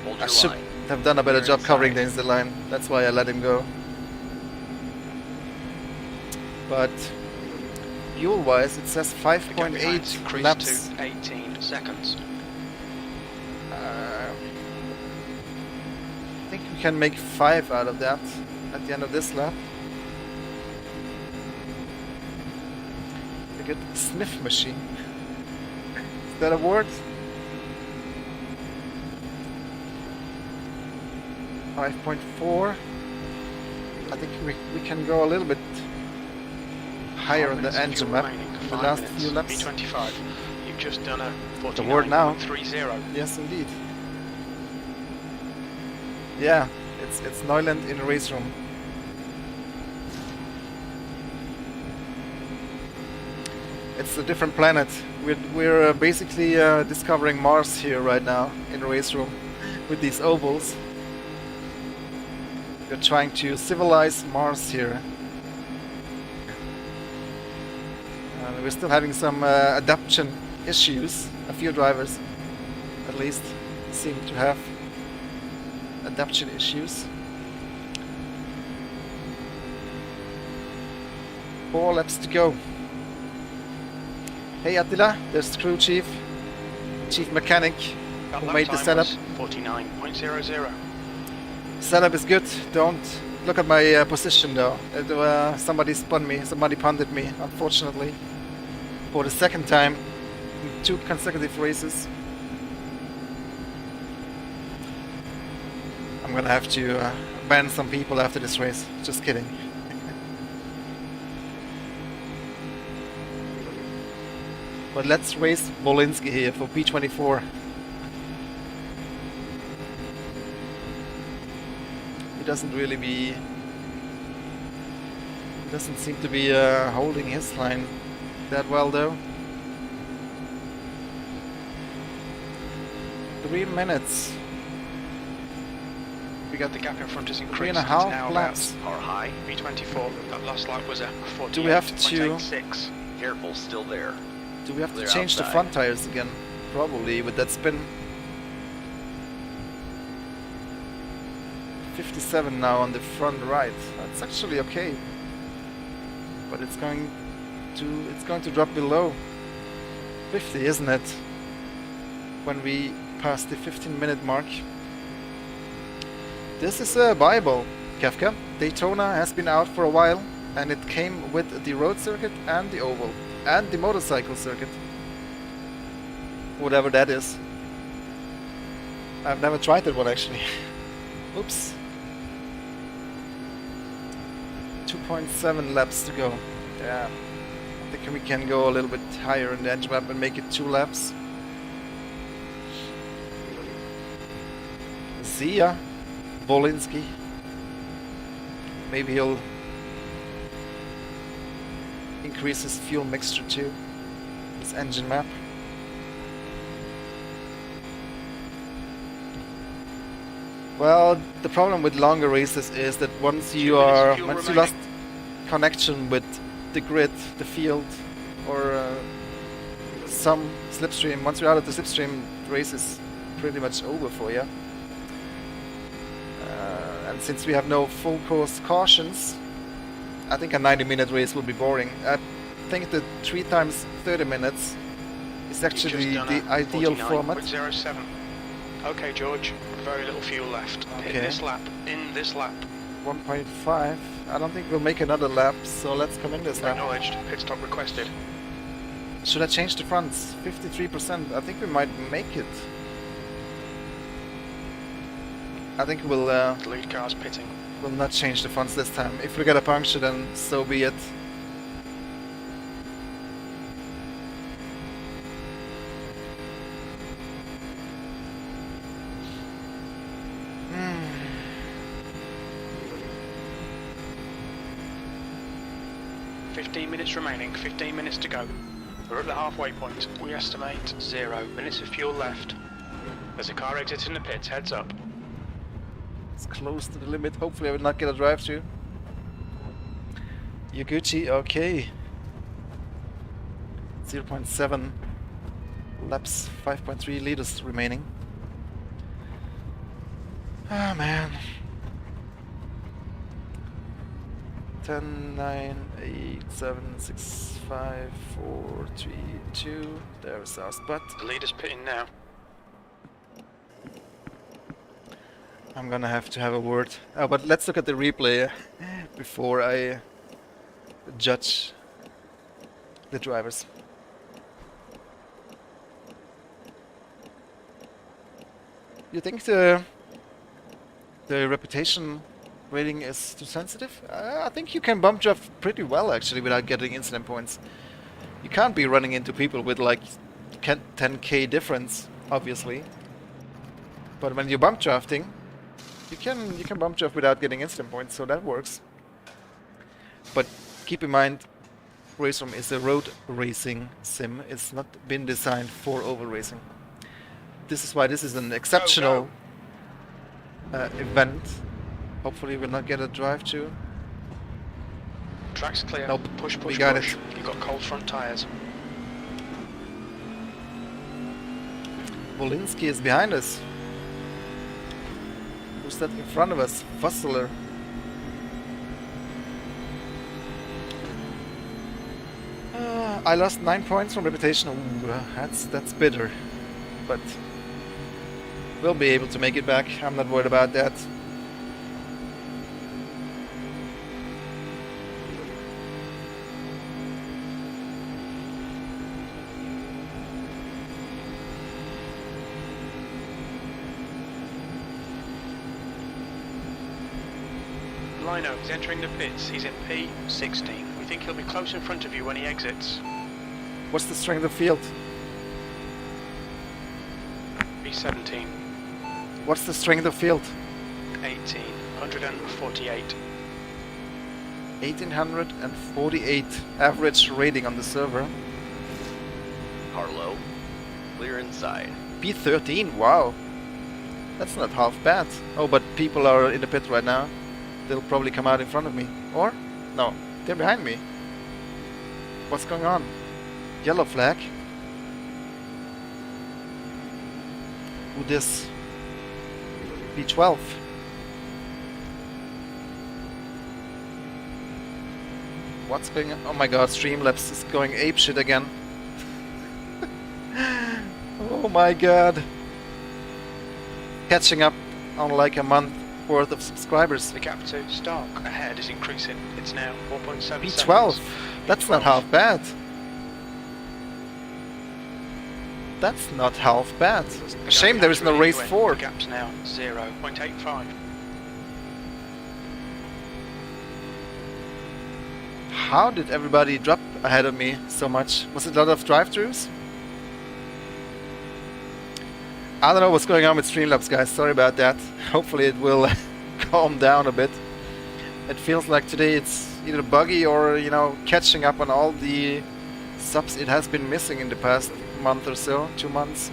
Hold I your should line. have done a better You're job covering inside. the inside line. That's why I let him go. But fuel-wise, it says The gap behind 5.8 increased laps. to 18 seconds. I think we can make 5 out of that at the end of this lap. A good sniff machine. Is that a word? 5.4. I think we can go a little bit higher on the engine map in the last few laps. B25. You've just done a The word now. 49.30. Yes, indeed. Yeah, it's Neuland in RaceRoom. It's a different planet. We're basically discovering Mars here right now in RaceRoom with these ovals. We're trying to civilize Mars here. We're still having some adaptation issues. A few drivers, at least, seem to have adaptation issues. 4 laps to go. Hey Attila, there's the crew chief, chief mechanic, That who lap made the time setup. was 49.00. Setup is good. Don't look at my position though. Somebody spun me, somebody punted me, unfortunately, for the second time in 2 consecutive races. I'm gonna have to ban some people after this race. Just kidding. But let's race Wolinski here for P24. He doesn't seem to be holding his line that well though. 3 minutes. We got the gap in front is increased. 3.5 It's now laps. Car high. B24. That last lap was a Do we have to- 48.86. Careful, still there. Do we have to They're change the outside. front tires again? Probably with that spin. 57 now on the front right. That's actually okay. But it's going to drop below 50, isn't it? When we pass the 15-minute mark. This is a Bible, Kafka. Daytona has been out for a while, and it came with the road circuit and the oval and the motorcycle circuit. Whatever that is. I've never tried that one actually. Oops. 2.7 laps to go. Yeah. I think we can go a little bit higher in the engine map and make it 2 laps. See ya, Wolinski. Maybe he'll increase his fuel mixture too. His engine map. Well, the problem with longer races is that once you lost connection with the grid, the field, or some slipstream, once you're out of the slipstream, the race is pretty much over for you. And since we have no full course cautions, I think a 90-minute race would be boring. I think that 3 times 30 minutes is actually the ideal format. 49.07. Okay, George, very little fuel left. Okay. In this lap. 1.5. I don't think we'll make another lap, so let's come in this lap. Acknowledged. Pit stop requested. Should I change the fronts? 53%. I think we might make it. I think we'll The lead car's pitting. we'll not change the fronts this time. If we get a puncture, then so be it. Hmm. .15 minutes remaining, 15 minutes to go. We're at the halfway point. We estimate 0 minutes of fuel left. There's a car exiting the pits, heads up. It's close to the limit. Hopefully I will not get a drive through. Yaguchi, okay. 0.7 laps, 5.3 liters remaining. Ah, man. 10, 9, 8, 7, 6, 5, 4, 3, 2. There's our spot. The leader's pitting now. I'm gonna have to have a word. But let's look at the replay before I judge the drivers. You think the reputation rating is too sensitive? I think you can bump draft pretty well actually without getting incident points. You can't be running into people with like 10k difference, obviously. But when you're bump drafting, you can bump draft without getting incident points, so that works. But keep in mind, RaceRoom is a road racing sim. It's not been designed for oval racing. This is why this is an exceptional event. Hopefully we'll not get a drive-through. Track's clear. Nope, Push, push, we got push. it. You've got cold front tyres. Wolinski is behind us. Who's that in front of us? Fusseler. I lost 9 points from reputation. Ooh, that's bitter. But we'll be able to make it back. I'm not worried about that. Lino is entering the pits. He's in P16. We think he'll be close in front of you when he exits. What's the strength of field? P17. What's the strength of field? 18. 148. 1848 average rating on the server. Harlow, clear inside. P13, wow. That's not half bad. Oh, but people are in the pit right now. They'll probably come out in front of me. Or? No, they're behind me. What's going on? Yellow flag. Who this? P12. What's going on? Oh my god, Streamlabs is going apeshit again. Oh my god. Catching up on like a month worth of subscribers. The gap to Stark ahead is increasing. It's now 4.7 P12. seconds. That's not half bad. That's not half bad. A shame there is no race 4. The gap's now 0.85. How did everybody drop ahead of me so much? Was it a lot of drive-thrus? I don't know what's going on with Streamlabs, guys. Sorry about that. Hopefully it will calm down a bit. It feels like today it's either buggy or, you know, catching up on all the subs it has been missing in the past month or so, 2 months.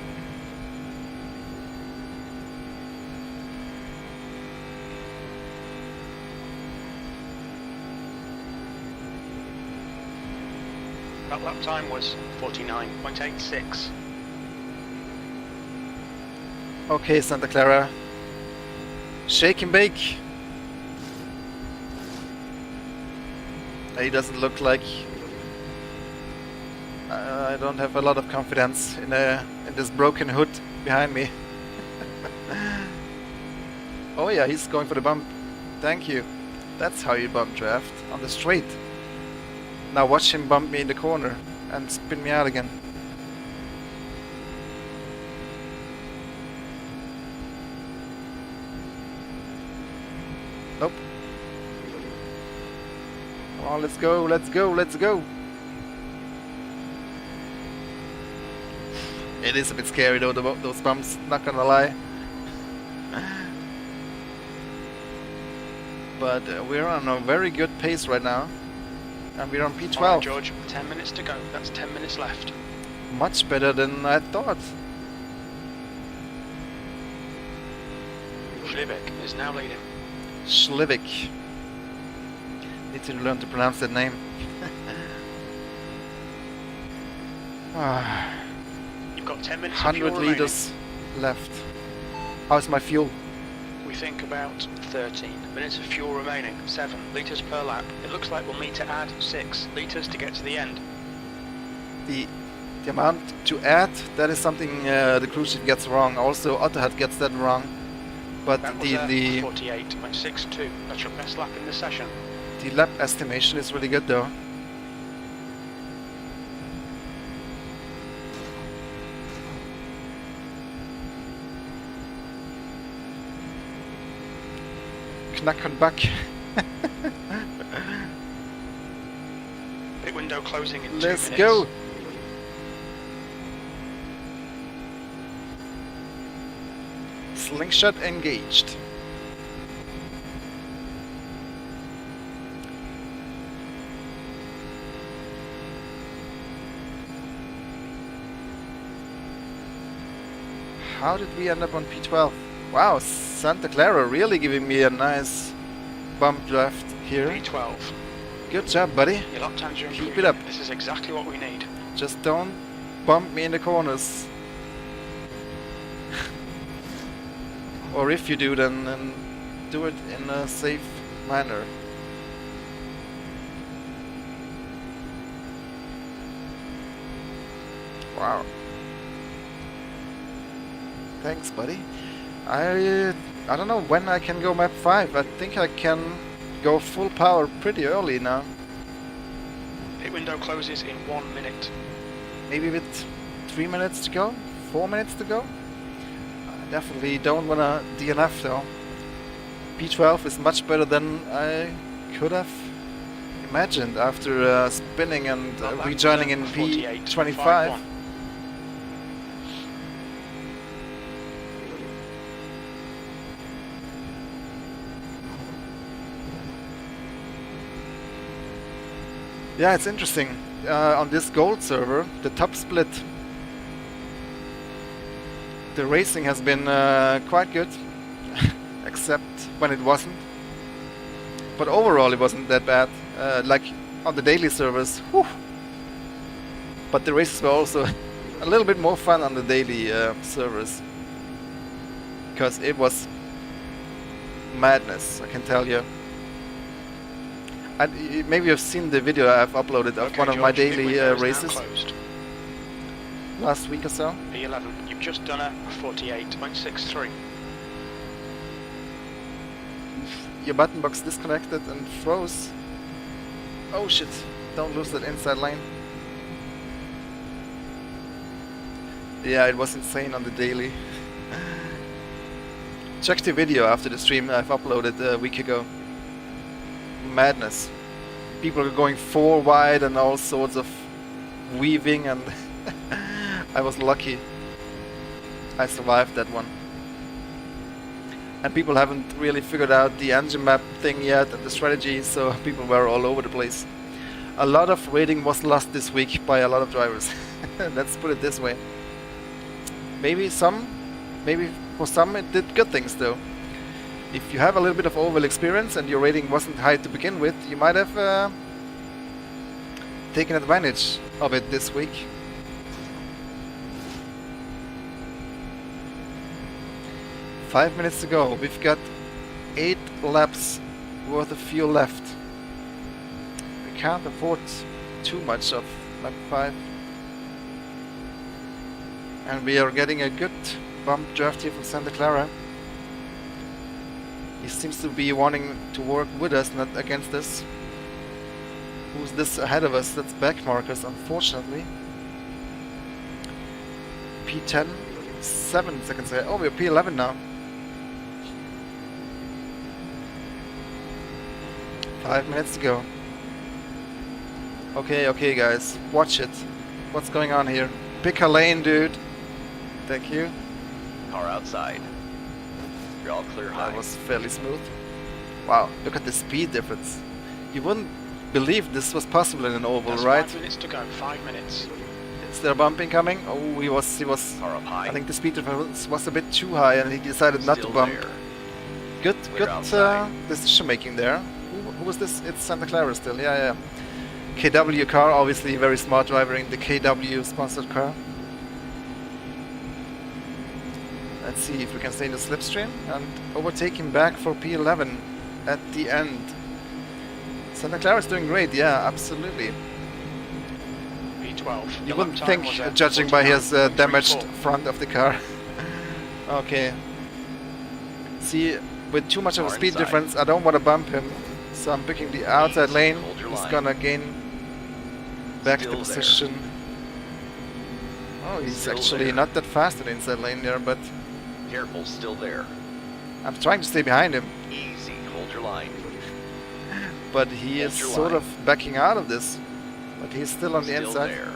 That lap time was 49.86. Okay, Santa Clara. Shake and bake. He doesn't look like... I don't have a lot of confidence in this broken hood behind me. Oh yeah, he's going for the bump. Thank you. That's how you bump draft, on the straight. Now watch him bump me in the corner and spin me out again. Nope. Come on, let's go, let's go, let's go. It is a bit scary though, those bumps, not gonna lie. But we're on a very good pace right now. And we're on P12. All right, George, 10 minutes to go. That's 10 minutes left. Much better than I thought. Schlivik is now leading. Schlivik. Need to learn to pronounce that name. You've got 10 minutes 100 of fuel liters left. How's my fuel? We think about 13 minutes of fuel remaining. 7 litres per lap. It looks like we'll need to add 6 litres to get to the end. The amount to add, that is something the cruise ship gets wrong. Also Ortner gets that wrong. But That was the 48.62. That's your best lap in the session. the lap estimation is really good though. Knack and back. Pit window closing in 2 Let's minutes. go. Slingshot engaged. How did we end up on P12? Wow, Santa Clara really giving me a nice bump draft here. P12. Good job, buddy. Your lap times are Keep improving. it up. This is exactly what we need. Just don't bump me in the corners. Or if you do, then do it in a safe manner. Wow. Thanks, buddy. I don't know when I can go map 5. I think I can go full power pretty early now. Pit window closes in 1 minute. Maybe with 3 minutes to go? 4 minutes to go? I definitely don't wanna DNF though. P12 is much better than I could have imagined after spinning and rejoining in P25. Yeah, it's interesting. On this gold server, the top split, the racing has been quite good, except when it wasn't. But overall, it wasn't that bad. Like on the daily servers, whew. But the races were also a little bit more fun on the daily servers, because it was madness, I can tell you. And maybe you've seen the video I've uploaded of one of my daily races last week or so. P11, you've just done a 48.63. Your button box disconnected and froze. Oh shit, don't lose that inside lane. Yeah, it was insane on the daily. Check the video after the stream I've uploaded a week ago. Madness. People are going 4 wide and all sorts of weaving, and I was lucky I survived that one. And people haven't really figured out the engine map thing yet and the strategy, so people were all over the place. A lot of rating was lost this week by a lot of drivers. Let's put it this way. Maybe for some it did good things though. If you have a little bit of oval experience and your rating wasn't high to begin with, you might have taken advantage of it this week. Five minutes to go. We've got 8 laps worth of fuel left. We can't afford too much of lap 5. And we are getting a good bump draft here from Santa Clara. He seems to be wanting to work with us, not against us. Who's this ahead of us? That's back markers, unfortunately. P10, 7 seconds ahead. Oh, we're P11 now. 5 minutes to go. Okay, okay, guys, watch it. What's going on here? Pick a lane, dude. Thank you. Car outside. You're all clear high. That was fairly smooth. Wow, look at the speed difference. You wouldn't believe this was possible in an oval, That's right? 5 minutes to go. 5 minutes. Is there a bumping coming? Oh, he was. Car up high. I think the speed difference was a bit too high, and he decided not to Still bump. there. Good, Clear good outside. decision making there. Who was this? It's Santa Clara still. Yeah, yeah. KW car, obviously a very smart driver in the KW sponsored car. Let's see if we can stay in the slipstream and overtake him back for P11 at the end. Santa Clara is doing great, yeah, absolutely. P12. You wouldn't think, judging by his damaged front of the car. Okay. See, with too much of a Car speed inside. difference, I don't want to bump him. So I'm picking the outside lane. Hold your He's line. gonna gain back Still the there. position. Oh, he's Still actually there. not that fast in the inside lane there, but Careful, still there. I'm trying to stay behind him. Easy, hold your line. But he Hold is your sort line. of backing out of this. But he's still on the Still inside. there.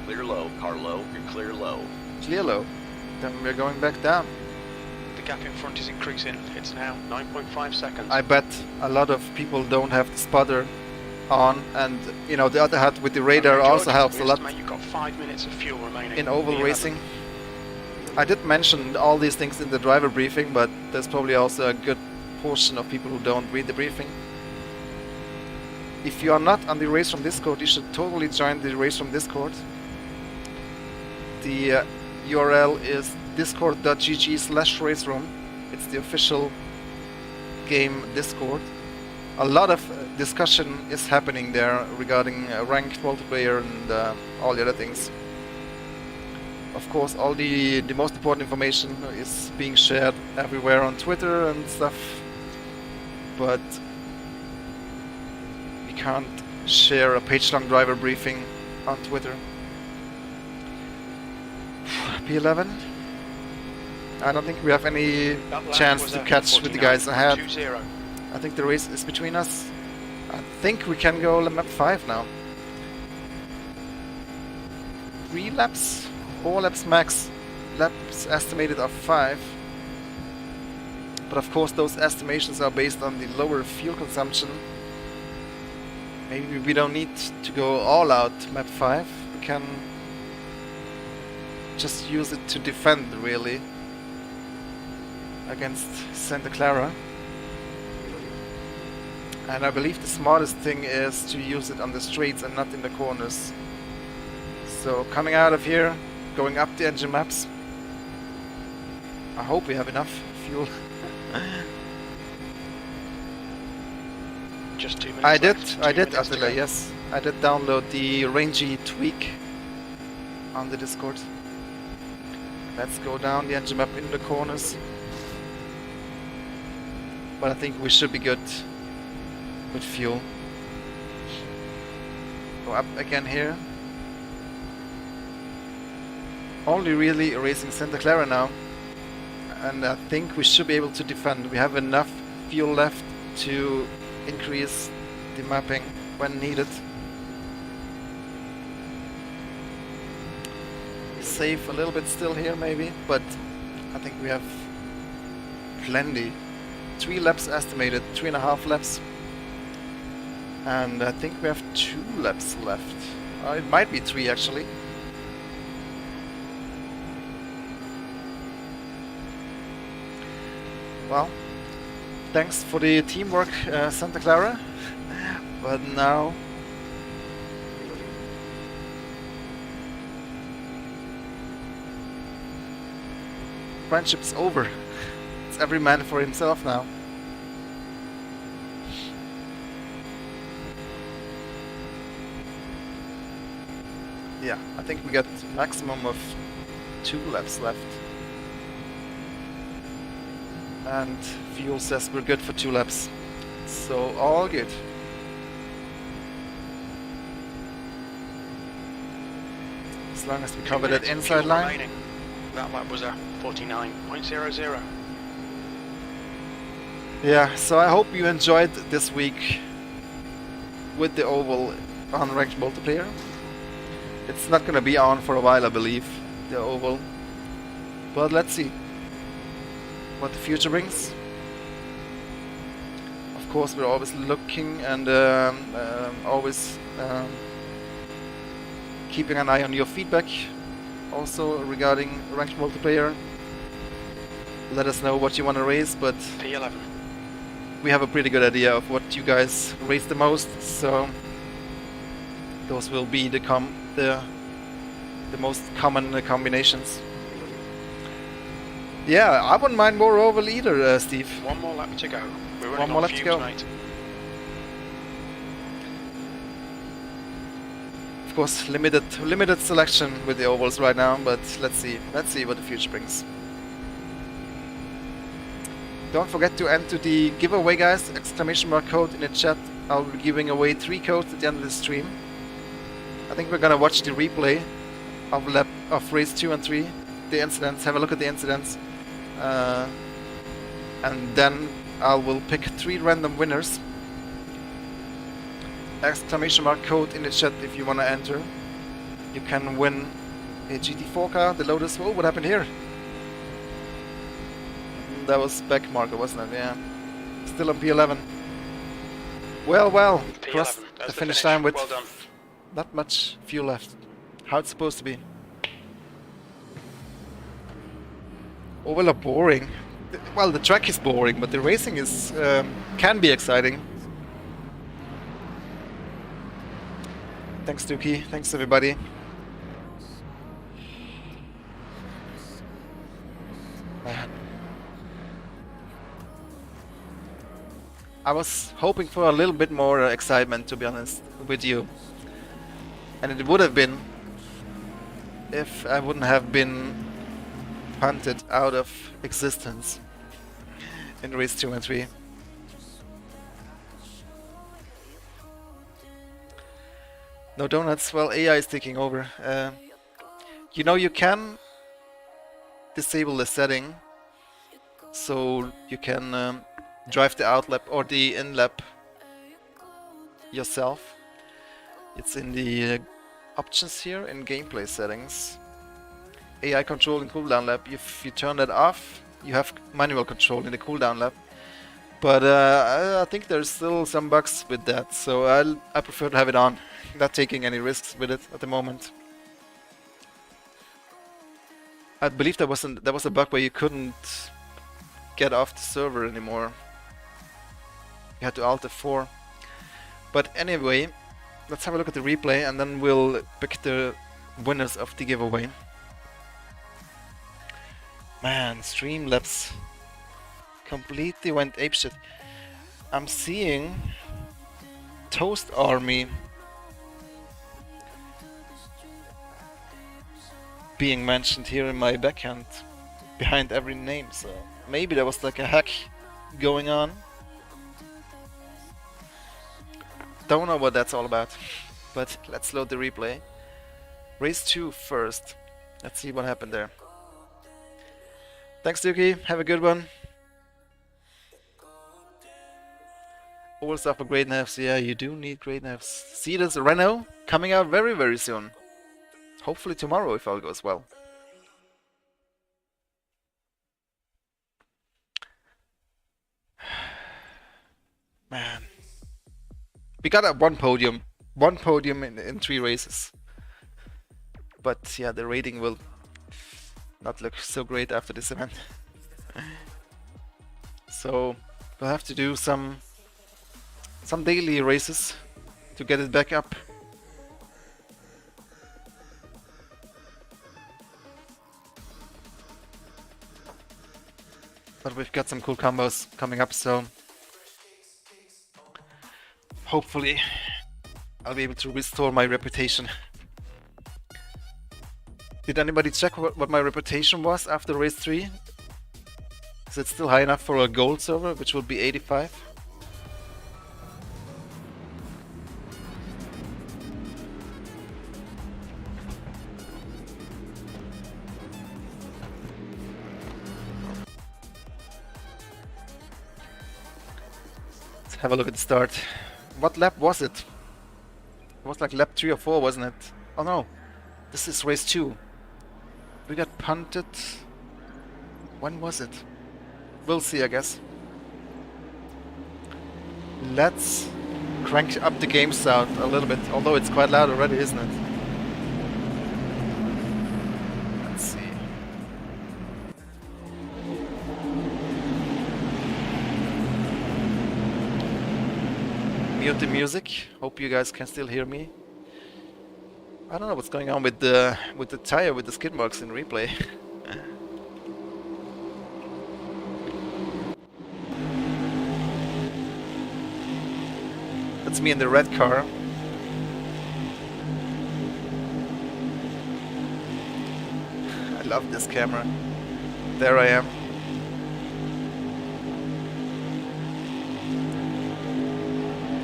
Clear low, car low, you're clear low. Clear low. Then we're going back down. The gap in front is increasing. It's now 9.5 seconds. I bet a lot of people don't have the spotter on, and you know the other hat with the radar Okay, also George, helps we a lot estimate You've got 5 minutes of fuel remaining. in oval P11. racing. I did mention all these things in the driver briefing, but there's probably also a good portion of people who don't read the briefing. If you are not on the RaceRoom Discord, you should totally join the RaceRoom Discord. The URL is discord.gg/RaceRoom. It's the official game Discord. A lot of discussion is happening there regarding ranked multiplayer and all the other things. Of course, all the most important information is being shared everywhere on Twitter and stuff, but we can't share a page-long driver briefing on Twitter. P11. I don't think we have any That lap chance was to at catch with the guys ahead. 49.20. I think the race is between us. I think we can go map 5 now. 3 laps? 4 laps max. Laps estimated are 5. But of course those estimations are based on the lower fuel consumption. Maybe we don't need to go all out map 5. We can just use it to defend really against Santa Clara. And I believe the smartest thing is to use it on the straights and not in the corners. So coming out of here, going up the engine maps. I hope we have enough fuel. Just 2 minutes I did left. 2 minutes to Attila, go. yes. I did download the rangy tweak on the Discord. Let's go down the engine map in the corners. But I think we should be good with fuel. Go up again here. Only really racing Santa Clara now. And I think we should be able to defend. We have enough fuel left to increase the mapping when needed. Save a little bit still here maybe, but I think we have plenty. 3 laps estimated, 3.5 laps. And I think we have 2 laps left. It might be 3 actually. Well, thanks for the teamwork, Santa Clara. But now friendship's over. It's every man for himself now. Yeah, I think we got maximum of 2 laps left. and fuel says we're good for 2 laps. So all good. As long as we cover that inside line. Remaining. That lap was a 49.00. Yeah, so I hope you enjoyed this week with the Oval on ranked multiplayer. It's not gonna be on for a while, I believe, the Oval. But let's see what the future brings. Of course, we're always looking and always keeping an eye on your feedback. Also regarding ranked multiplayer, let us know what you want to race, but P11. we have a pretty good idea of what you guys race the most, so those will be the most common combinations. Yeah, I wouldn't mind more oval either, Steve. One more lap to go. We're running One more on lap to fumes, go. mate. Of course, limited selection with the ovals right now, but let's see what the future brings. Don't forget to enter the giveaway, guys. ! code in the chat. I'll be giving away 3 codes at the end of the stream. I think we're gonna watch the replay of race 2 and 3, the incidents. Have a look at the incidents, and then I will pick 3 random winners. ! code in the chat if you wanna enter. You can win a GT4 car, the Lotus. Oh, what happened here? That was back marker, wasn't it? Yeah. Still on P11. Well, crossed the finish line with well done. not much fuel left. How it's supposed to be. Oh, well, boring. Well, the track is boring, but the racing is can be exciting. Thanks, Dookie. Thanks, everybody. Man. I was hoping for a little bit more excitement, to be honest, with you. And it would have been if I wouldn't have been punted out of existence in race 2 and 3. No donuts. Well, AI is taking over. You know, you can disable the setting so you can drive the out lap or the in lap yourself. It's in the options here in gameplay settings. AI control in cooldown lap. If you turn that off, you have manual control in the cooldown lap. But I think there's still some bugs with that, so I prefer to have it on. Not taking any risks with it at the moment. I believe there was a bug where you couldn't get off the server anymore. You had to Alt F4. But anyway, let's have a look at the replay and then we'll pick the winners of the giveaway. Man, Streamlabs completely went apeshit. I'm seeing Toast Army being mentioned here in my backhand behind every name, so maybe there was like a hack going on. Don't know what that's all about, but let's load the replay. Race 2 first. Let's see what happened there. Thanks, Dookie. Have a good one. All stuff for great navs. Yeah, you do need great navs. See this Renault coming out very, very soon. Hopefully tomorrow if all goes well. Man. We got a one podium in 3 races. But yeah, the rating will not look so great after this event. So we'll have to do some daily races to get it back up. But we've got some cool combos coming up, so hopefully I'll be able to restore my reputation. Did anybody check what my reputation was after race 3? Is it still high enough for a gold server, which would be 85? Let's have a look at the start. What lap was it? It was like lap 3 or 4, wasn't it? Oh no, this is race 2. We got punted. When was it? We'll see, I guess. Let's crank up the game sound a little bit, although it's quite loud already, isn't it? Let's see. Mute the music. Hope you guys can still hear me. I don't know what's going on with the tire with the skid marks in replay. That's me in the red car. I love this camera. There I am.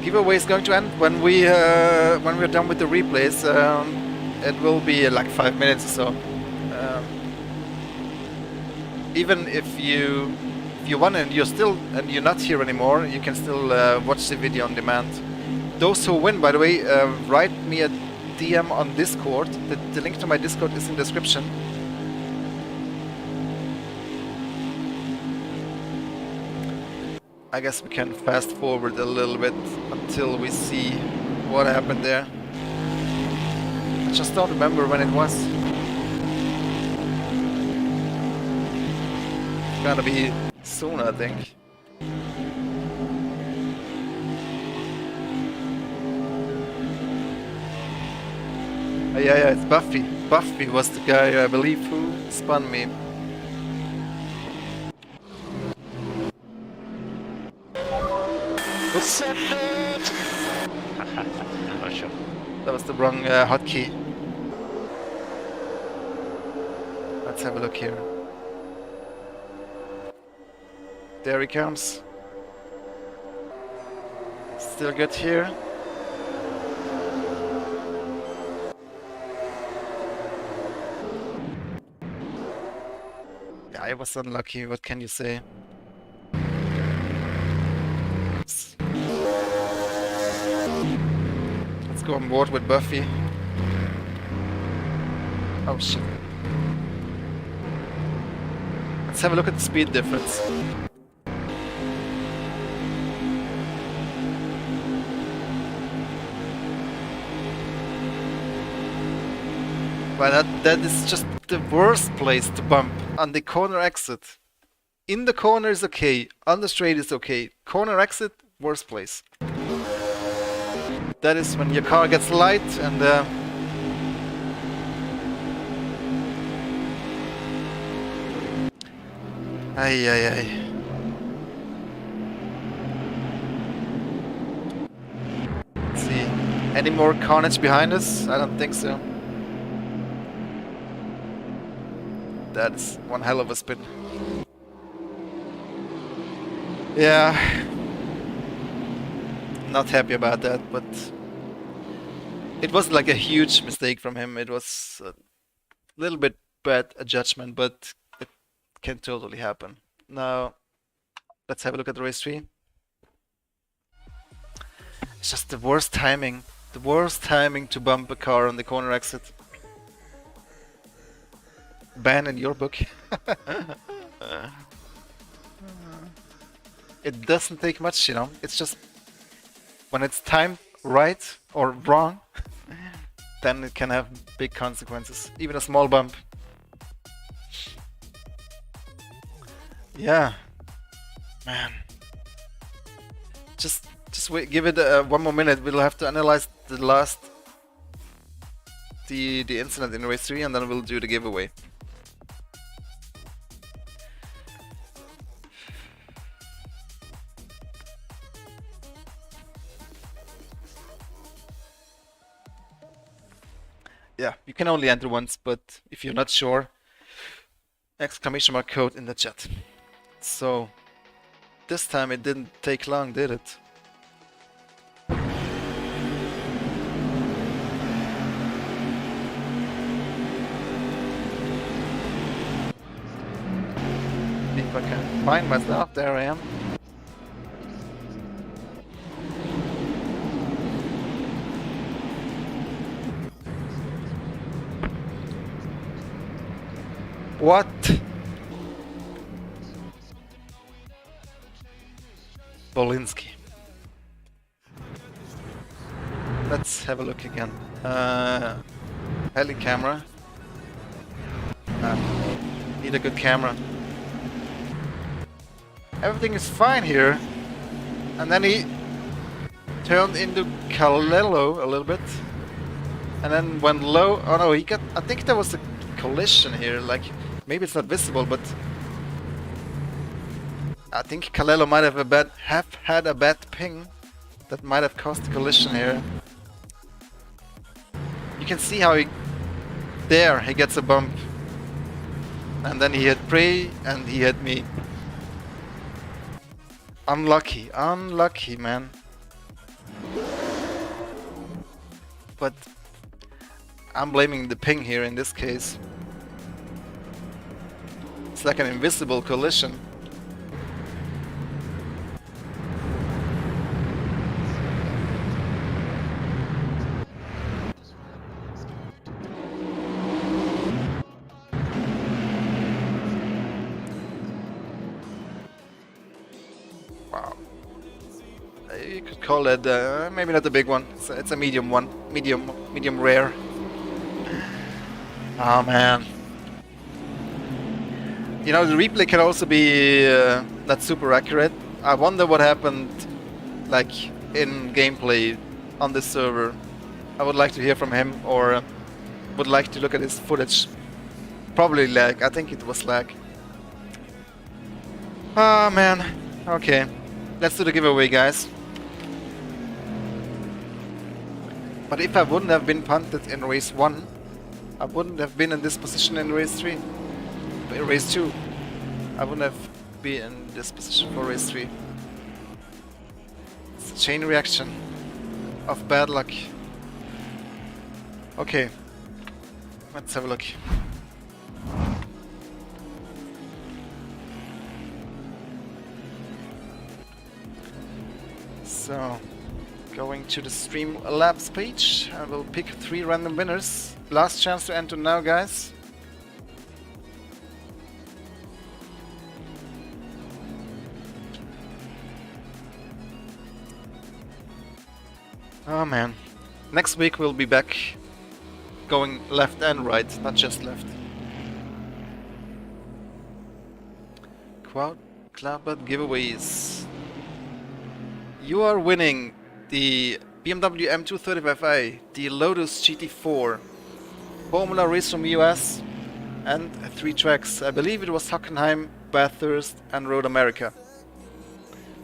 Giveaway is going to end when we're done with the replays. It will be like 5 minutes or so. Even if you won and you're not here anymore, you can still watch the video on demand. Those who win, by the way, write me a DM on Discord. The link to my Discord is in the description. I guess we can fast forward a little bit until we see what happened there. I just don't remember when it was. It's gonna be soon, I think. Yeah, it's Buffy. Buffy was the guy, I believe, who spun me. Oops. Oh, sure. That was the wrong hotkey. Let's have a look here. There he comes. Still good here. Yeah, I was unlucky, what can you say? Let's go on board with Buffy. Oh shit. Let's have a look at the speed difference. Well, that is just the worst place to bump on the corner exit. In the corner is okay, on the straight is okay. Corner exit, worst place. That is when your car gets light and ay. Let's see. Any more carnage behind us? I don't think so. That's one hell of a spin. Yeah. Not happy about that, but it wasn't like a huge mistake from him. It was a little bit bad a judgment, but it can totally happen. Now, let's have a look at the race 3. It's just the worst timing. The worst timing to bump a car on the corner exit. Ban in your book. It doesn't take much, you know. It's just when it's timed right or wrong, then it can have big consequences. Even a small bump. Yeah, man. Just wait. Give it 1 more minute. We'll have to analyze the incident in race 3, and then we'll do the giveaway. Yeah, you can only enter once, but if you're not sure, exclamation mark code in the chat. Let's So this time it didn't take long, did it? If I can find myself, there I am. What? Bolinski. Let's have a look again. Heli camera. Need a good camera. Everything is fine here. And then he turned into Calello a little bit. And then went low. Oh no, he got... I think there was a collision here. Like, maybe it's not visible, but... I think Calello might have had a bad ping. That might have caused a collision here. You can see how he... There, he gets a bump. And then he hit Prey, and he hit me. Unlucky, unlucky, man. But I'm blaming the ping here in this case. It's like an invisible collision. You could call it maybe not a big one. It's a medium one, medium rare. Oh man! You know, the replay can also be not super accurate. I wonder what happened, like in gameplay on this server. I would like to hear from him, or would like to look at his footage. Probably lag. I think it was lag. Oh man. Okay, let's do the giveaway, guys. But if I wouldn't have been punted in race 1, I wouldn't have been in this position in race 3. In race 2, I wouldn't have been in this position for race 3. It's a chain reaction of bad luck. Okay, let's have a look. So, going to the Streamlabs page, I will pick 3 random winners. Last chance to enter now, guys. Oh man. Next week we'll be back going left and right, not just left. Quad Club giveaways. You are winning the BMW M235i, the Lotus GT4, Formula RaceRoom US, and 3 tracks. I believe it was Hockenheim, Bathurst, and Road America.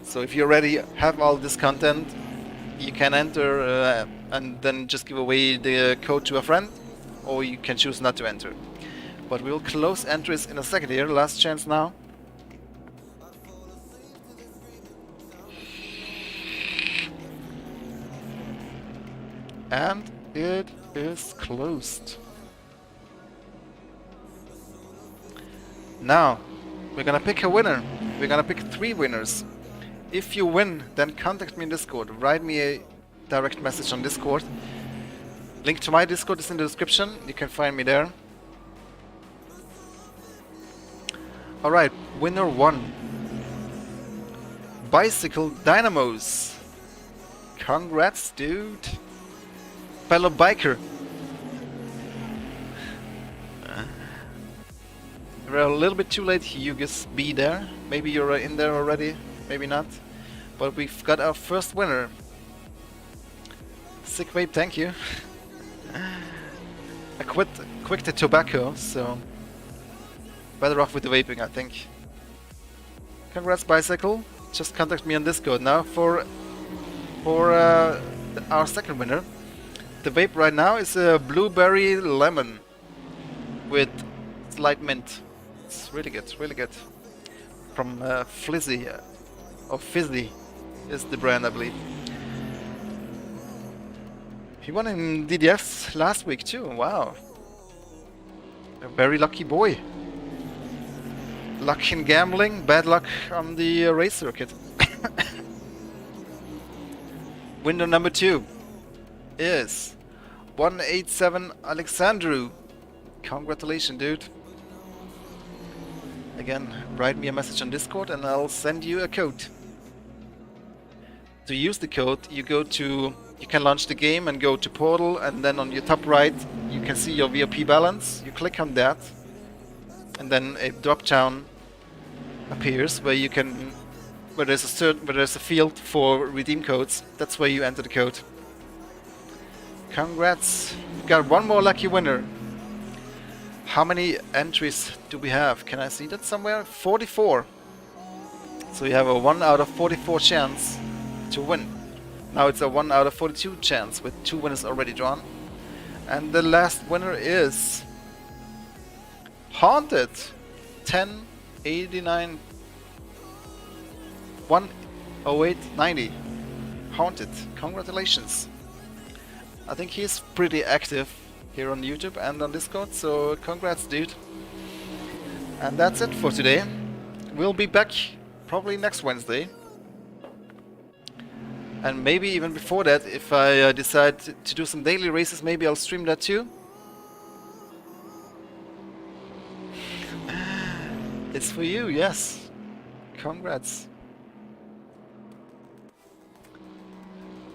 So if you already have all this content, you can enter and then just give away the code to a friend, or you can choose not to enter. But we'll close entries in a second here, last chance now. And it is closed. Now, we're gonna pick a winner. We're gonna pick 3 winners. If you win, then contact me in Discord. Write me a direct message on Discord. Link to my Discord is in the description. You can find me there. Alright, winner 1. Bicycle Dynamos. Congrats, dude. Fellow biker. We're a little bit too late, you guys be there. Maybe you're in there already, maybe not. But we've got our first winner. Sick vape, thank you. I quit the tobacco, so better off with the vaping, I think. Congrats, bicycle. Just contact me on Discord now for our second winner. The vape right now is a blueberry lemon with slight mint. It's really good, really good. from Flizzy, or Fizzy is the brand, I believe. He won in DDS last week too, wow. A very lucky boy. Luck in gambling, bad luck on the race circuit. Winner number 2 is 187 Alexandru. Congratulations, dude. Again, write me a message on Discord and I'll send you a code. To use the code, you can launch the game and go to portal, and then on your top right you can see your VIP balance. You click on that and then a drop down appears where you can where there's a field for redeem codes. That's where you enter the code. Congrats. We've got one more lucky winner. How many entries do we have? Can I see that somewhere? 44. So you have a 1 out of 44 chance to win. Now it's a 1 out of 42 chance with 2 winners already drawn. And the last winner is Haunted 1089 10890. Haunted, congratulations. I think he's pretty active here on YouTube and on Discord, so congrats, dude. And that's it for today. We'll be back probably next Wednesday. And maybe even before that, if I decide to do some daily races, maybe I'll stream that too. It's for you, yes. Congrats.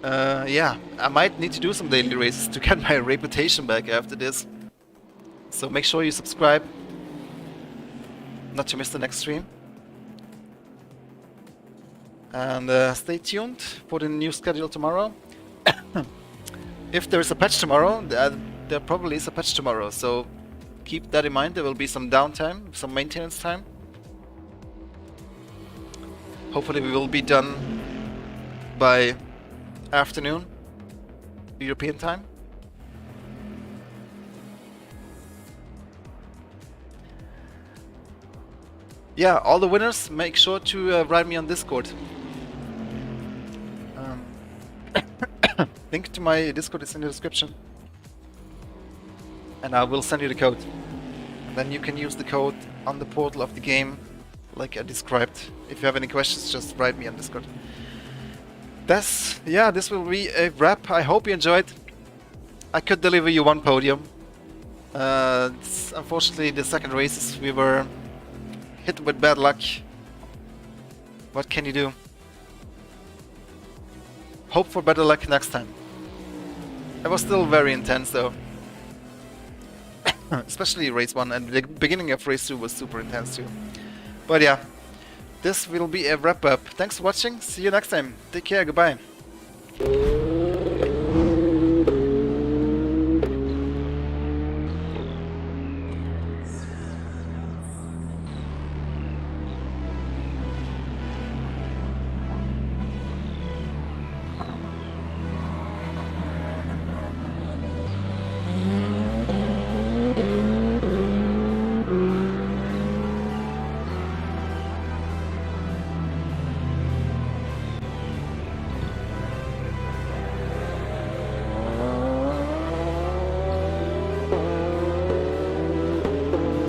Yeah, I might need to do some daily races to get my reputation back after this. So make sure you subscribe, not to miss the next stream. And stay tuned for the new schedule tomorrow. If there is a patch tomorrow, there probably is a patch tomorrow, so keep that in mind. There will be some downtime, some maintenance time. Hopefully we will be done by afternoon, European time. Yeah, all the winners, make sure to write me on Discord. Link to my Discord is in the description. And I will send you the code. And then you can use the code on the portal of the game, like I described. If you have any questions, just write me on Discord. This will be a wrap. I hope you enjoyed. I could deliver you one podium. Unfortunately, the second races we were hit with bad luck. What can you do? Hope for better luck next time. It was still very intense though. Especially race 1, and the beginning of race 2 was super intense too. But yeah. This will be a wrap up. Thanks for watching. See you next time. Take care. Goodbye.